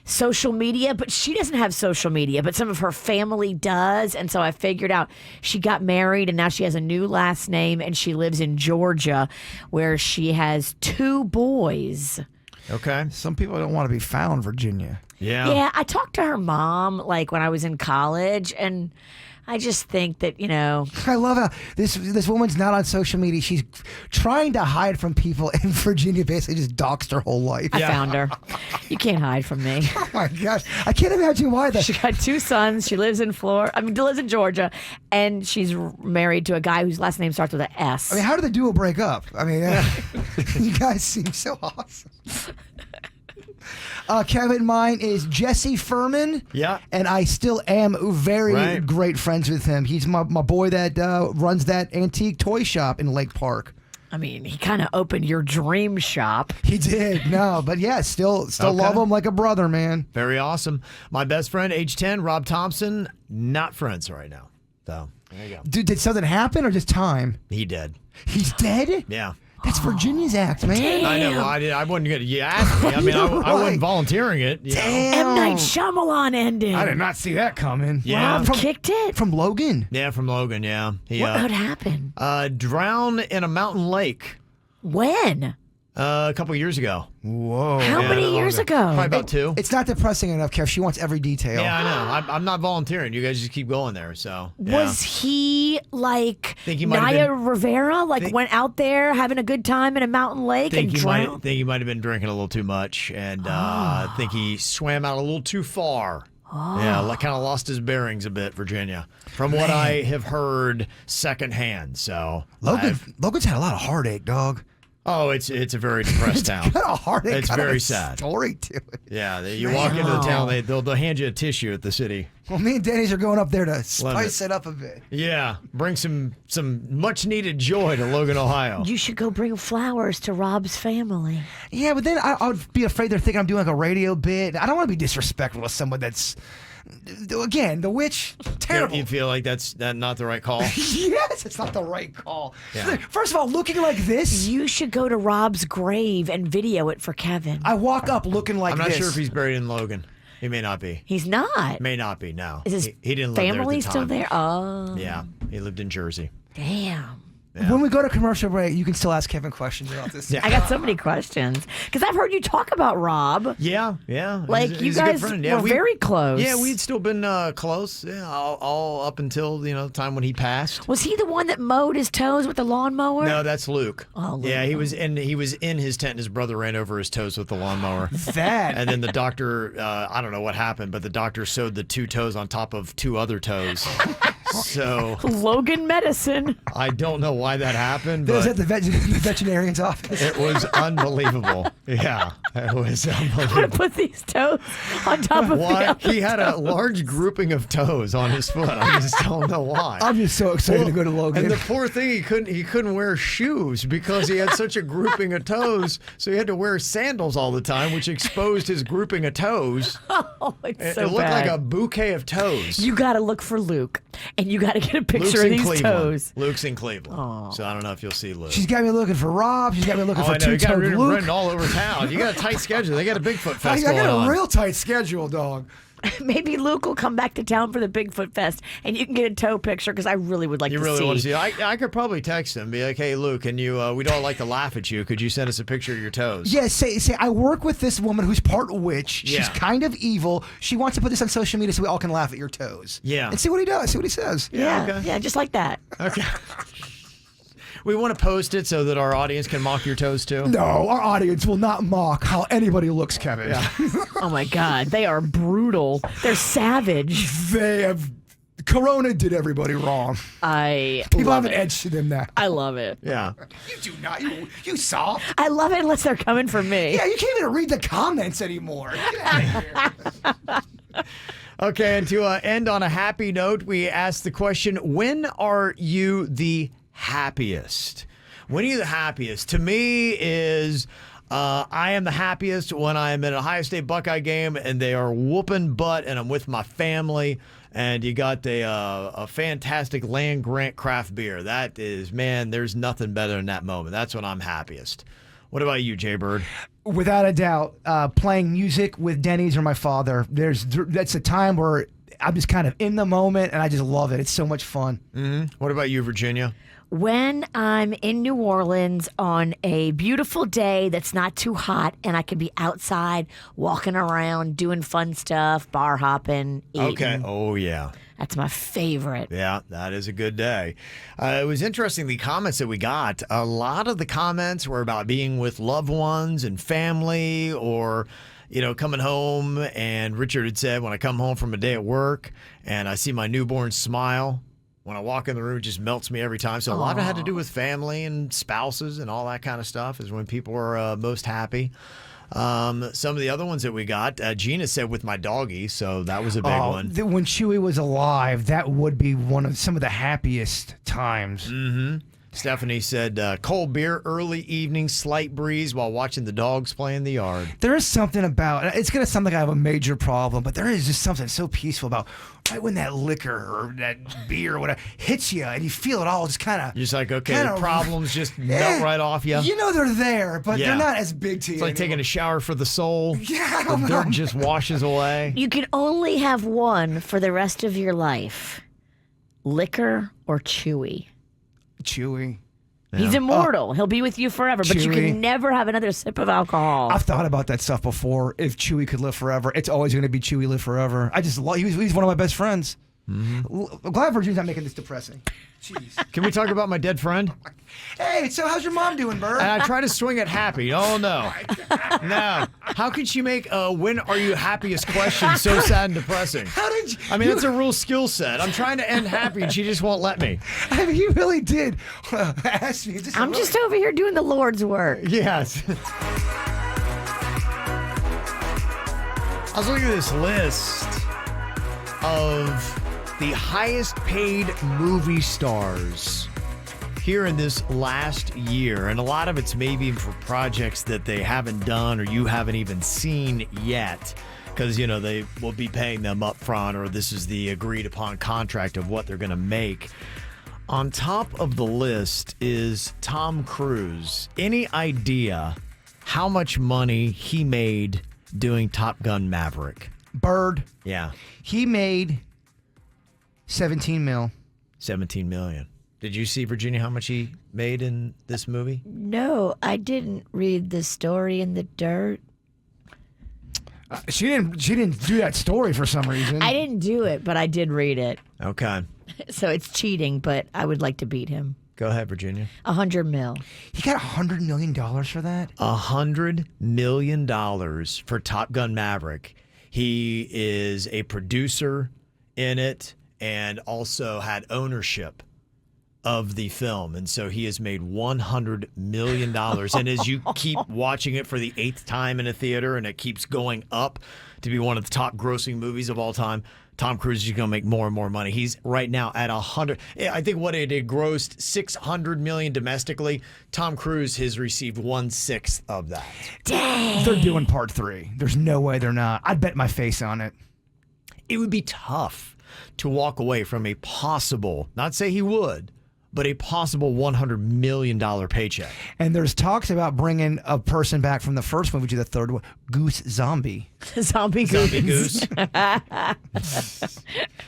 social media, but she doesn't have social media, but some of her family does. And so I figured out she got married, and now she has a new last name, and she lives in Georgia, where she has 2 boys. Okay. Some people don't want to be found, Virginia. Yeah, I talked to her mom like when I was in college, and I just think that, you know. I love how this woman's not on social media. She's trying to hide from people, and Virginia basically just doxed her whole life. I found her. You can't hide from me. Oh my gosh, I can't imagine why that. She got 2 sons. She lives in lives in Georgia, and she's married to a guy whose last name starts with an S. I mean, how did the duo break up? I mean, you guys seem so awesome. Kevin, mine is Jesse Furman. Yeah. And I still am very great friends with him. He's my boy that runs that antique toy shop in Lake Park. I mean, he kind of opened your dream shop. He did. No, but yeah, still love him like a brother, man. Very awesome. My best friend, age 10, Rob Thompson, not friends right now. So, there you go. Dude, did something happen or just time? He did. He's dead? Yeah. That's Virginia's act, man. I know. Well, I wasn't going to. You asked me. I mean, I wasn't volunteering it. You know. M. Night Shyamalan ending. I did not see that coming. Yeah. Rob kicked it? From Logan? Yeah, from Logan, yeah. He, what happened? Drowned in a mountain lake. When? A couple years ago. Whoa. How many years ago? Probably about 2. It's not depressing enough, Kev. She wants every detail. Yeah, I know. I'm not volunteering. You guys just keep going there. So Was he like Think he might have Naya been- Rivera? Like went out there having a good time in a mountain lake and drowned? Think he might have been drinking a little too much, and think he swam out a little too far. Yeah, kind of lost his bearings a bit, Virginia, from what I have heard secondhand. So Logan's had a lot of heartache, dog. Oh, it's a very depressed town. Got a heartache. It's kind of very a sad. Story to it. Yeah, you walk into the town, they'll hand you a tissue at the city. Well, me and Dennys are going up there to spice it up a bit. Yeah, bring some much needed joy to Logan, Ohio. You should go bring flowers to Rob's family. Yeah, but then I would be afraid they're thinking I'm doing like a radio bit. I don't want to be disrespectful to someone that's, again, the witch. Terrible. You feel like that's not the right call? Yes, it's not the right call. Yeah. First of all, looking like this, You should go to Rob's grave and video it for Kevin. I walk up looking like I'm not this. sure if he's buried in Logan. He may not be. He's not. May not be. No. Is his he didn't live there at the family still time. there? Oh, Yeah, he lived in Jersey. damn. Yeah. When we go to commercial break, you can still ask Kevin questions about this. I got so many questions because I've heard you talk about Rob. Yeah. Like He's you a good guys friend. were very close. Yeah, we'd still been close. Yeah, all up until the time when he passed. Was he the one that mowed his toes with the lawnmower? No, that's Luke. Oh, Luke. Yeah, he was in his tent, and his brother ran over his toes with the lawnmower. That. And then the doctor, I don't know what happened, but the doctor sewed the 2 toes on top of 2 other toes. So Logan medicine. I don't know why that happened, That was but at the veterinarian's office. it was unbelievable. Yeah, it was I'm gonna unbelievable. put these toes on top of the Why? other He had a large grouping of toes on his foot. I just don't know why. I'm just so excited to go to Logan. And the poor thing, he couldn't wear shoes because he had such a grouping of toes. So he had to wear sandals all the time, which exposed his grouping of toes. Oh, it's It so looked bad. like a bouquet of toes. You gotta look for Luke. And you got to get a picture Luke's of in these Cleveland. toes. Luke's in Cleveland. So I don't know if you'll see Luke. She's got me looking for Rob. She's got me looking for I know. You got two-toed Luke. written all over town. You got a tight schedule. They got a Bigfoot Fest I going got on. a real tight schedule, dog. Maybe Luke will come back to town for the Bigfoot Fest, and you can get a toe picture because I really would like You to really see. want to see? I could probably text him, be like, "Hey, Luke, can you? We'd all like to laugh at you. Could you send us a picture of your toes?" Yeah, say I work with this woman who's part witch. She's Yeah. kind of evil. She wants to put this on social media so we all can laugh at your toes. Yeah. And see what he does. See what he says. Yeah, yeah, just like that. Okay. We want to post it so that our audience can mock your toes too. No, our audience will not mock how anybody looks, Kevin. Oh my God, they are brutal. They're savage. They have. Corona did everybody wrong. People love have an it. edge to them now. I love it. Yeah. You do not. You soft. I love it unless they're coming for me. Yeah, you can't even read the comments anymore. Get out of here. Okay, and to end on a happy note, we asked the question: when are you the happiest? When are you the happiest? To me, is I am the happiest when I am at a Ohio State Buckeye game and they are whooping butt, and I'm with my family. And you got a fantastic Land Grant craft beer. That is, man, there's nothing better than that moment. That's when I'm happiest. What about you, Jay Bird? Without a doubt, playing music with Dennys or my father. That's a time where I'm just kind of in the moment, and I just love it. It's so much fun. Mm-hmm. What about you, Virginia? When I'm in New Orleans on a beautiful day that's not too hot and I can be outside walking around doing fun stuff, bar hopping, eating. Okay. Oh, yeah. That's my favorite. Yeah, that is a good day. It was interesting, the comments that we got. A lot of the comments were about being with loved ones and family, or, you know, coming home. And Richard had said, when I come home from a day at work and I see my newborn smile, when I walk in the room, it just melts me every time. So a lot of it had to do with family and spouses and all that kind of stuff is when people are most happy. Some of the other ones that we got, Gina said with my doggy, so that was a big one. When Chewy was alive, that would be some of the happiest times. Mm-hmm. Stephanie said, cold beer, early evening, slight breeze while watching the dogs play in the yard. There is something about, it's going to sound like I have a major problem, but there is just something so peaceful about right when that liquor or that beer or whatever hits you and you feel it all just kind of. You're just like, okay, the problems just melt right off you. You know they're there, but they're not as big to you. It's like taking a shower for the soul. Yeah, the dirt just washes away. You can only have one for the rest of your life. Liquor or Chewy. Chewy. He's immortal. He'll be with you forever, but you Chewy. can never have another sip of alcohol. I've thought about that stuff before. If Chewy could live forever, it's always going to be Chewy live forever. I just love, he's one of my best friends. Mm-hmm. I'm glad Virginia's not making this depressing. Jeez. Can we talk about my dead friend? Hey, so how's your mom doing, Bird? And I try to swing it happy. Oh, no. No. How could she make a when are you happiest question so sad and depressing? How did you? I mean, that's a real skill set. I'm trying to end happy, and she just won't let me. I mean, you really did ask me. I'm just over here doing the Lord's work. Yes. I was looking at this list of the highest paid movie stars here in this last year. And a lot of it's maybe for projects that they haven't done or you haven't even seen yet. Because, you know, they will be paying them up front, or this is the agreed upon contract of what they're going to make. On top of the list is Tom Cruise. Any idea how much money he made doing Top Gun Maverick? Bird. Yeah. He made 17 mil. 17 million. Did you see, Virginia, how much he made in this movie? No, I didn't read the story in the dirt. She didn't do that story for some reason. I didn't do it, but I did read it. Okay. So it's cheating, but I would like to beat him. Go ahead, Virginia. 100 mil. He got $100 million for that? $100 million for Top Gun Maverick. He is a producer in it and also had ownership of the film. And so he has made $100 million. And as you keep watching it for the 8th time in a theater and it keeps going up to be one of the top grossing movies of all time, Tom Cruise is going to make more and more money. He's right now at 100. I think what it had grossed $600 million domestically. Tom Cruise has received 1/6 of that. Dang. They're doing part 3. There's no way they're not. I'd bet my face on it. It would be tough to walk away from a possible, not say he would, but a possible $100 million paycheck. And there's talks about bringing a person back from the first movie to the third one, Goose Zombie. Zombie Goose. Zombie Goose.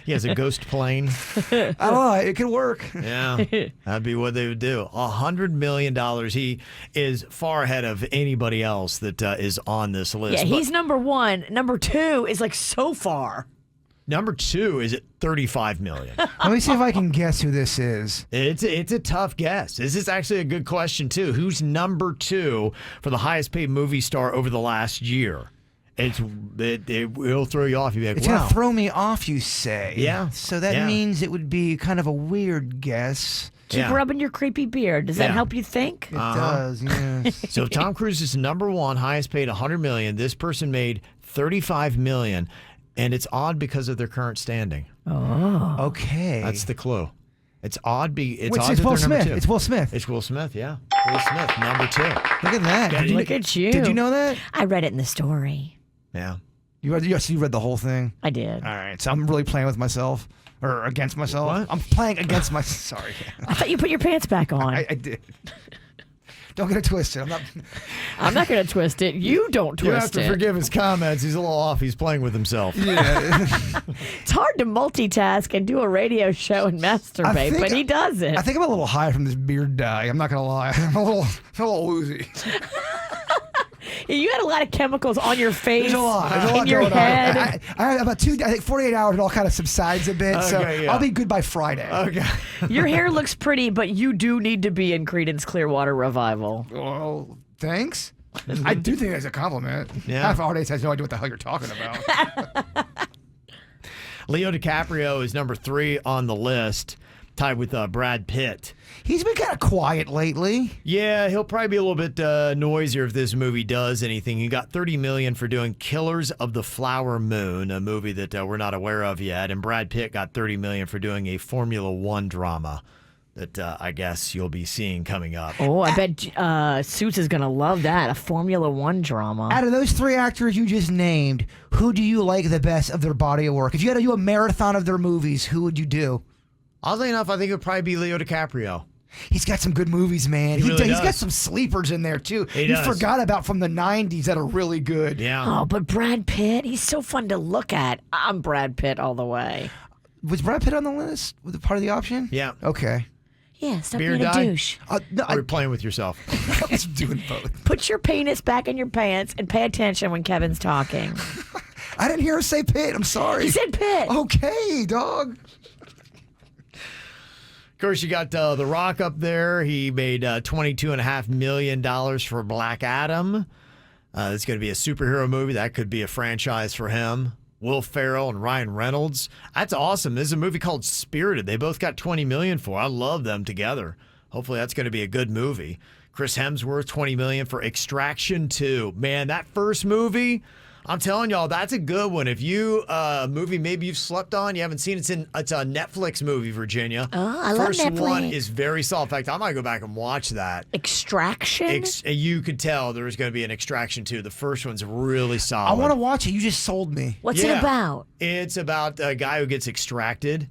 He has a ghost plane. I don't know. It could work. Yeah, that'd be what they would do. $100 million. He is far ahead of anybody else that is on this list. Yeah, he's number one. Number two is like so far. Number two is at $35 million. Let me see if I can guess who this is. It's a tough guess. This is actually a good question, too. Who's number two for the highest paid movie star over the last year? It will throw you off. You'll be like, It's wow. going to throw me off, you say. Yeah. So that means it would be kind of a weird guess. Keep rubbing your creepy beard. Does that help you think? It does, yes. So if Tom Cruise is number one, highest paid $100 million, this person made $35 million. And it's odd because of their current standing. Oh. Okay. That's the clue. It's odd. It's Which odd is that Will they're number Smith. two. It's Will Smith. It's Will Smith, yeah. Will Smith, number two. Look at that. Look at you. Did you know that? I read it in the story. Yeah. You read the whole thing? I did. All right. So I'm really playing with myself or against myself. What? I'm playing against myself. Sorry. I thought you put your pants back on. I did. Don't get it twisted. I'm not going to twist it. You don't You have twist to it. forgive his comments. He's a little off. He's playing with himself. It's hard to multitask and do a radio show and masturbate, but he does it. I think I'm a little high from this beard dye. I'm not gonna lie. I'm a little woozy. You had a lot of chemicals on your face, There's a lot in your going head. on. I have about 48 hours. It all kind of subsides a bit, so yeah. I'll be good by Friday. Okay. Your hair looks pretty, but you do need to be in Creedence Clearwater Revival. Well, thanks. I do think that's a compliment. Yeah. Half our audience has no idea what the hell you're talking about. Leo DiCaprio is number 3 on the list, tied with Brad Pitt. He's been kind of quiet lately. Yeah, he'll probably be a little bit noisier if this movie does anything. He got $30 million for doing Killers of the Flower Moon, a movie that we're not aware of yet, and Brad Pitt got $30 million for doing a Formula One drama that I guess you'll be seeing coming up. Oh, I bet Suits is going to love that, a Formula One drama. Out of those 3 actors you just named, who do you like the best of their body of work? If you had to do a marathon of their movies, who would you do? Oddly enough, I think it would probably be Leo DiCaprio. He's got some good movies, man. He really He's got does. some sleepers in there, too. He you does. forgot about from the 90s that are really good. Yeah. Oh, but Brad Pitt, he's so fun to look at. I'm Brad Pitt all the way. Was Brad Pitt on the list? Was it part of the option? Yeah. Okay. Yeah, stop Beard being a dye? douche. No, Or you're playing with yourself. I was doing both. Put your penis back in your pants and pay attention when Kevin's talking. I didn't hear her say Pitt. I'm sorry. He said Pitt. Okay, dog. Of course, you got The Rock up there. He made $22.5 million for Black Adam. It's going to be a superhero movie. That could be a franchise for him. Will Ferrell and Ryan Reynolds. That's awesome. This is a movie called Spirited. They both got $20 million for. I love them together. Hopefully, that's going to be a good movie. Chris Hemsworth, $20 million for Extraction 2. Man, that first movie, I'm telling y'all, that's a good one. If you movie maybe you've slept on, you haven't seen it's a Netflix movie, Virginia. Oh, I love First Netflix. one is very solid. In fact, I might go back and watch that. Extraction? You could tell there was going to be an Extraction 2. The first one's really solid. I want to watch it. You just sold me. What's Yeah. it about? It's about a guy who gets extracted.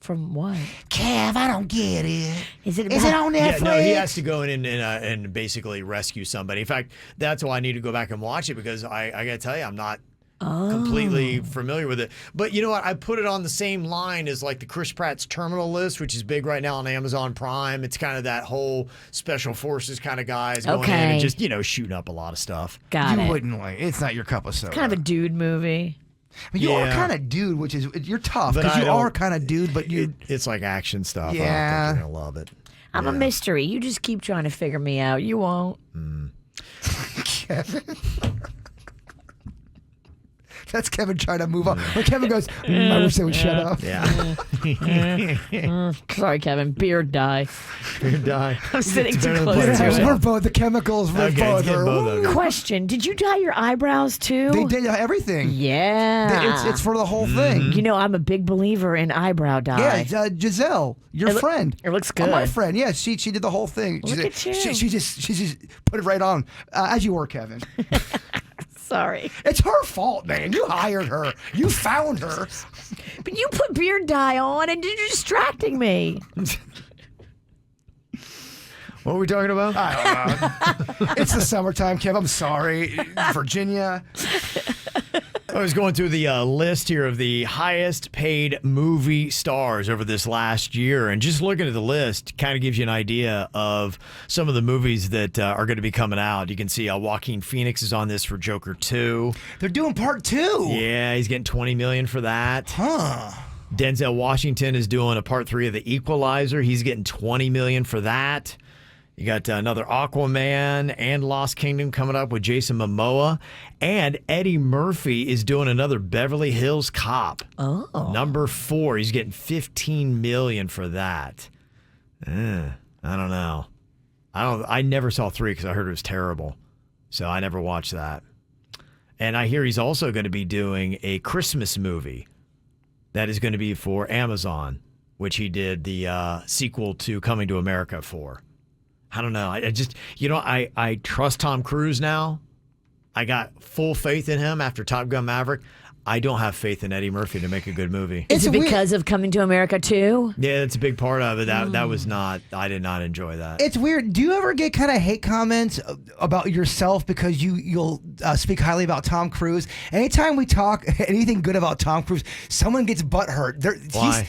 From what? Kev, I don't get it. Is it Is it on Yeah, Netflix? no, he has to go in and basically rescue somebody. In fact, that's why I need to go back and watch it because I got to tell you, I'm not completely familiar with it. But you know what? I put it on the same line as like the Chris Pratt's Terminal List, which is big right now on Amazon Prime. It's kind of that whole special forces kind of guys going in Okay. and just, shooting up a lot of stuff. Got You it. wouldn't like. It's not your cup of soda. Kind of a dude movie. I mean, you are Yeah. kind of dude, which is you're tough But because I you don't- are kind of dude, but you. It's like action stuff. Yeah. I don't think you're going to love it. I'm a mystery. You just keep trying to figure me out. You won't. Kevin. That's Kevin trying to move on. When Kevin goes, I wish they would shut up. Yeah. Sorry, Kevin. Beard dye. Beard dye. I'm sitting It's too better than close playing to with it. We're yourself. both the chemicals. We're Okay, both. it's getting both of you. Question: did you dye your eyebrows too? They did everything. Yeah. It's for the whole thing. You know, I'm a big believer in eyebrow dye. Yeah, Giselle, your It loo- friend. it looks Oh, my good. friend. Yeah, she did the whole thing. Look at you. She just put it right on, as you were, Kevin. Sorry. It's her fault, man. You hired her. You found her. But you put beard dye on and you're distracting me. What were we talking about? I don't know. It's the summertime, Kev. I'm sorry. Virginia. I was going through the list here of the highest paid movie stars over this last year, and just looking at the list kind of gives you an idea of some of the movies that are going to be coming out. You can see Joaquin Phoenix is on this for Joker 2. They're doing part 2. Yeah, he's getting $20 million for that. Huh. Denzel Washington is doing a part 3 of The Equalizer. He's getting $20 million for that. You got another Aquaman and Lost Kingdom coming up with Jason Momoa. And Eddie Murphy is doing another Beverly Hills Cop. Oh. Number 4. He's getting $15 million for that. I don't know. I never saw 3 because I heard it was terrible. So I never watched that. And I hear he's also going to be doing a Christmas movie that is going to be for Amazon, which he did the sequel to Coming to America for. I don't know. I just, I trust Tom Cruise now. I got full faith in him after Top Gun Maverick. I don't have faith in Eddie Murphy to make a good movie. Is it because of Coming to America too? Yeah, that's a big part of it. That was not, I did not enjoy that. It's weird. Do you ever get kind of hate comments about yourself because you'll speak highly about Tom Cruise? Anytime we talk anything good about Tom Cruise, someone gets butthurt. Why?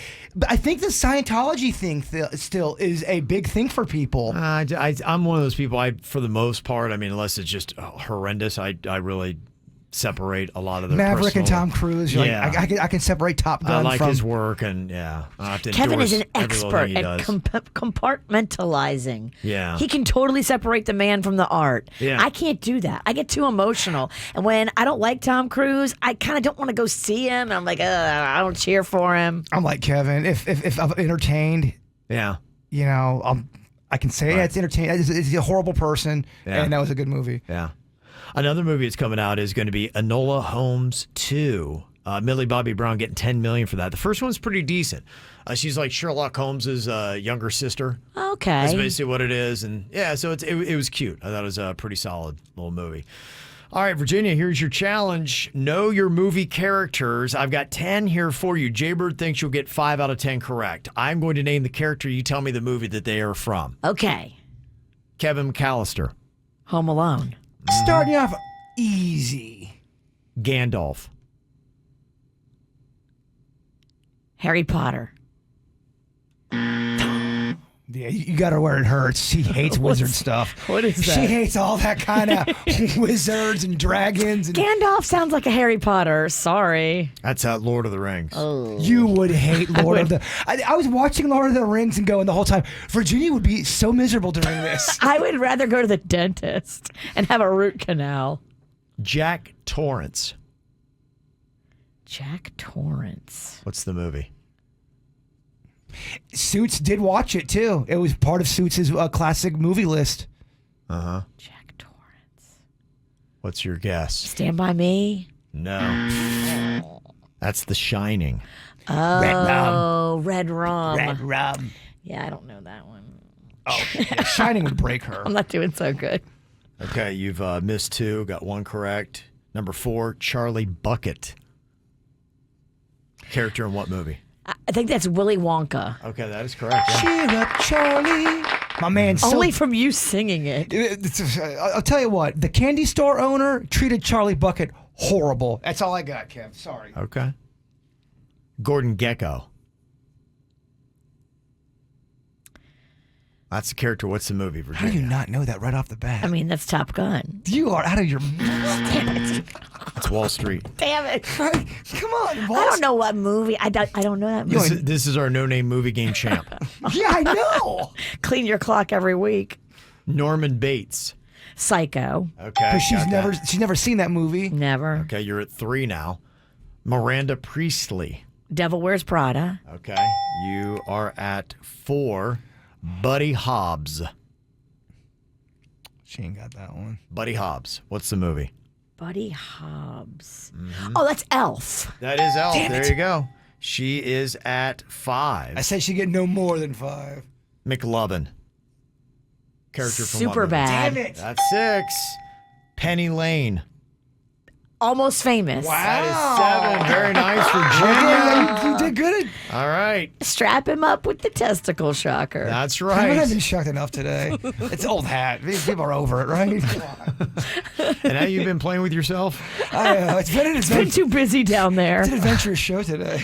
I think the Scientology thing still is a big thing for people. I'm one of those people, for the most part, I mean, unless it's just horrendous, I really separate a lot of the Maverick and Tom Cruise. Yeah. Like, I can separate Top Gun I like from his work, and I have to Kevin is endorse an every little expert thing he at does. compartmentalizing. Yeah. He can totally separate the man from the art. Yeah. I can't do that. I get too emotional. And when I don't like Tom Cruise, I kind of don't want to go see him. And I'm like, I don't cheer for him. I'm like Kevin. If I'm entertained, Yeah. I can say it's entertaining. It's a horrible person, and that was a good movie. Yeah. Another movie that's coming out is going to be Enola Holmes 2. Millie Bobby Brown getting $10 million for that. The first one's pretty decent. She's like Sherlock Holmes's younger sister. Okay. That's basically what it is. And yeah, so it was cute. I thought it was a pretty solid little movie. All right, Virginia, here's your challenge. Know your movie characters. I've got 10 here for you. Jaybird thinks you'll get 5 out of 10 correct. I'm going to name the character. You tell me the movie that they are from. Okay. Kevin McAllister. Home Alone. Starting off easy. Gandalf. Harry Potter. Yeah, you got her where it hurts. She hates wizard stuff. What is that? She hates all that kind of wizards and dragons. And Gandalf sounds like a Harry Potter. Sorry. That's Lord of the Rings. Oh. you would hate Lord of the... I was watching Lord of the Rings and going the whole time, Virginia would be so miserable during this. I would rather go to the dentist and have a root canal. Jack Torrance. Jack Torrance. What's the movie? Suits did watch it too. It was part of Suits' classic movie list. Uh-huh. Jack Torrance. What's your guess? Stand By Me. No. That's The Shining. Oh, Red Rum. Red Rum. Red Rum. Yeah, I don't know that one. Oh, yeah, Shining would break her. I'm not doing so good. Okay, you've missed 2, got 1 correct. Number 4, Charlie Bucket. Character in what movie? I think that's Willy Wonka. Okay, that is correct. Yeah. Cheer up, Charlie. My man, Only from you singing it. I'll tell you what, the candy store owner treated Charlie Bucket horrible. That's all I got, Kev. Sorry. Okay. Gordon Gekko. That's the character. What's the movie, How Virginia? do you not know that right off the bat? I mean, that's Top Gun. You are out of your... It's Wall Street. Damn it. Come on, I don't know what movie. I don't know that movie. This is our no-name movie game champ. Yeah, I know. Clean your clock every week. Norman Bates. Psycho. Okay. But she's got that. she's never seen that movie. Never. Okay, you're at 3 now. Miranda Priestley. Devil Wears Prada. Okay. You are at 4. Buddy Hobbs. She ain't got that one. Buddy Hobbs. What's the movie? Buddy Hobbs. Oh, that's Elf. That is Elf. Damn There it. you go. She is at 5. I said she'd get no more than 5. McLovin. Character from what Super movie? bad. Damn it. That's 6. Penny Lane. Almost Famous. That is 7. Very nice, Virginia. You did good. All right. Strap him up with the testicle shocker. That's I haven't right. been shocked enough today. It's old hat. These people are over it, right? And how you been playing with yourself? It's Been too busy down there. It's an adventurous show today.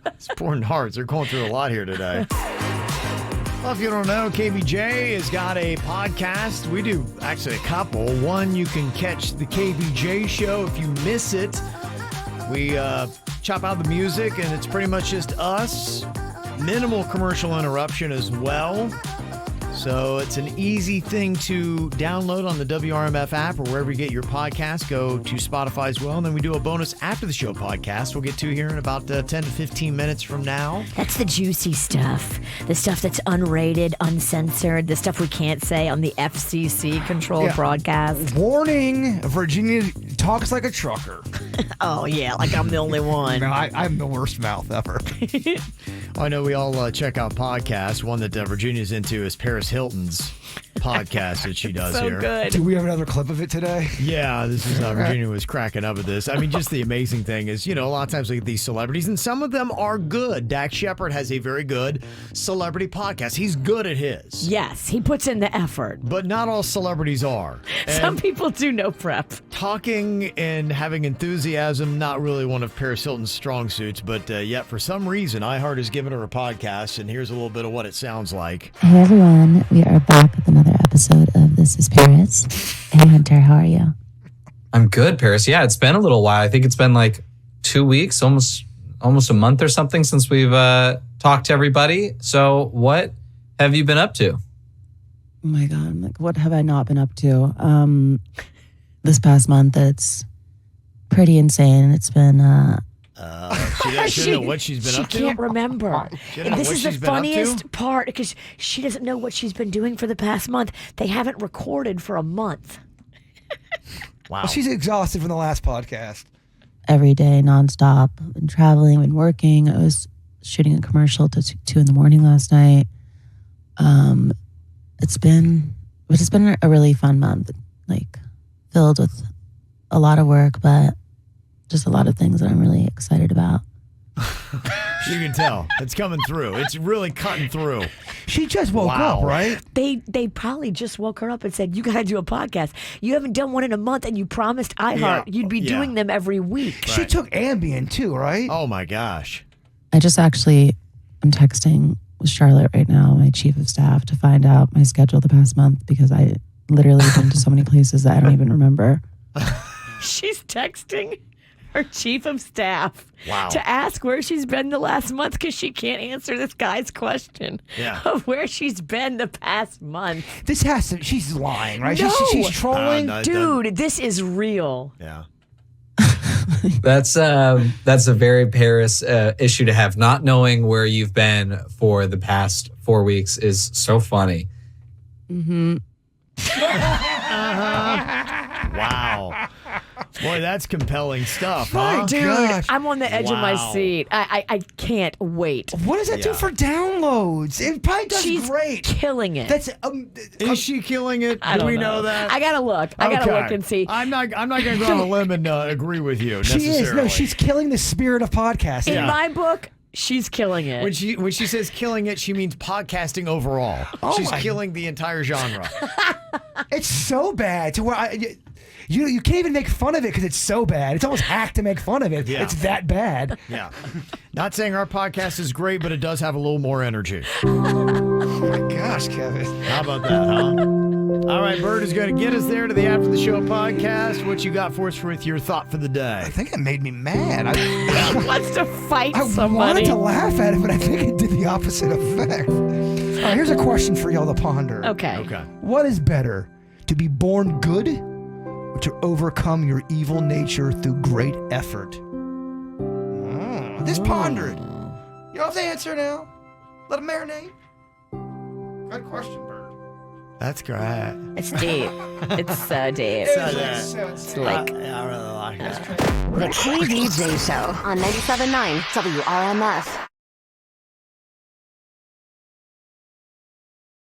It's pouring hearts. They're going through a lot here today. Well, if you don't know, KVJ has got a podcast. We do actually a couple. One, you can catch the KVJ Show. If you miss it, we chop out the music, and it's pretty much just us. Minimal commercial interruption as well. So it's an easy thing to download on the WRMF app or wherever you get your podcast. Go to Spotify as well. And then we do a bonus after the show podcast we'll get to here in about 10 to 15 minutes from now. That's the juicy stuff. The stuff that's unrated, uncensored, the stuff we can't say on the FCC controlled broadcast. Warning, Virginia talks like a trucker. Oh, yeah, like I'm the only one. No, I'm the worst mouth ever. I know we all check out podcasts. One that Virginia's into is Paris Hilton's podcast that she does So here. good. Do we have another clip of it today? Yeah, this is Virginia was cracking up at this. I mean, just the amazing thing is, a lot of times we get these celebrities, and some of them are good. Dax Shepard has a very good celebrity podcast. He's good at his. Yes, he puts in the effort. But not all celebrities are. Some And people do no prep. talking and having enthusiasm, not really one of Paris Hilton's strong suits, but yet for some reason, iHeart has given her a podcast, and here's a little bit of what it sounds like. Hey everyone, we are back with another episode of This is Paris. Hey Hunter, how are you? I'm good, Paris. Yeah, it's been a little while. I think it's been like 2 weeks, almost a month or something since we've talked to everybody. So what have you been up to? Oh my God, like what have I not been up to? This past month, it's pretty insane. It's been She doesn't know what she's been up to? She can't remember. She doesn't know This what is the she's been up to? funniest part because she doesn't know what she's been doing for the past month. They haven't recorded for a month. Wow. Well, she's exhausted from the last podcast. every day, nonstop. I've been traveling, been working. I was shooting a commercial till 2 a.m. last night. It's been a really fun month, like filled with a lot of work, but just a lot of things that I'm really excited about. You can tell it's coming through. It's really cutting through. She just woke up, right? They probably just woke her up and said, "You got to do a podcast. You haven't done one in a month, and you promised iHeart you'd be doing them every week." She took Ambien too, right? Oh my gosh! I'm texting with Charlotte right now, my chief of staff, to find out my schedule the past month because I literally been to so many places that I don't even remember. She's texting her chief of staff Wow. to ask where she's been the last month because she can't answer this guy's question of where she's been the past month. She's lying, right? No. She's trolling. Dude, this is real. Yeah. That's a very Paris issue to have. Not knowing where you've been for the past 4 weeks is so funny. Mm-hmm. Wow. Boy, that's compelling stuff, huh? Dude, gosh. I'm on the edge of my Wow. seat. I can't wait. What does that do for downloads? It probably does She's great. killing it. That's Is she killing it? I Do don't we know that? I gotta look. I gotta look and see. I'm not going to go on a limb and agree with you she necessarily. is. No, she's killing the spirit of podcasting. In my book, she's killing it. When she says killing it, she means podcasting overall. Oh She's my- killing the entire genre. It's so bad to where you can't even make fun of it because it's so bad. It's almost hack to make fun of it. Yeah. It's that bad. Yeah. Not saying our podcast is great, but it does have a little more energy. Oh my gosh, Kevin. How about that, huh? All right, Bird is going to get us there to the After the Show podcast. What you got for us with your thought for the day? I think it made me mad. He wants to fight I somebody. wanted to laugh at it, but I think it did the opposite effect. All right, here's a question for y'all to ponder. Okay. What is better, to be born good or to overcome your evil nature through great effort? Just ponder it. You don't have to answer now. Let it marinate. Good question, Bird. That's great. It's deep. It's so deep. It's like I really like that. The KVJ Show on 97.9 WRMF.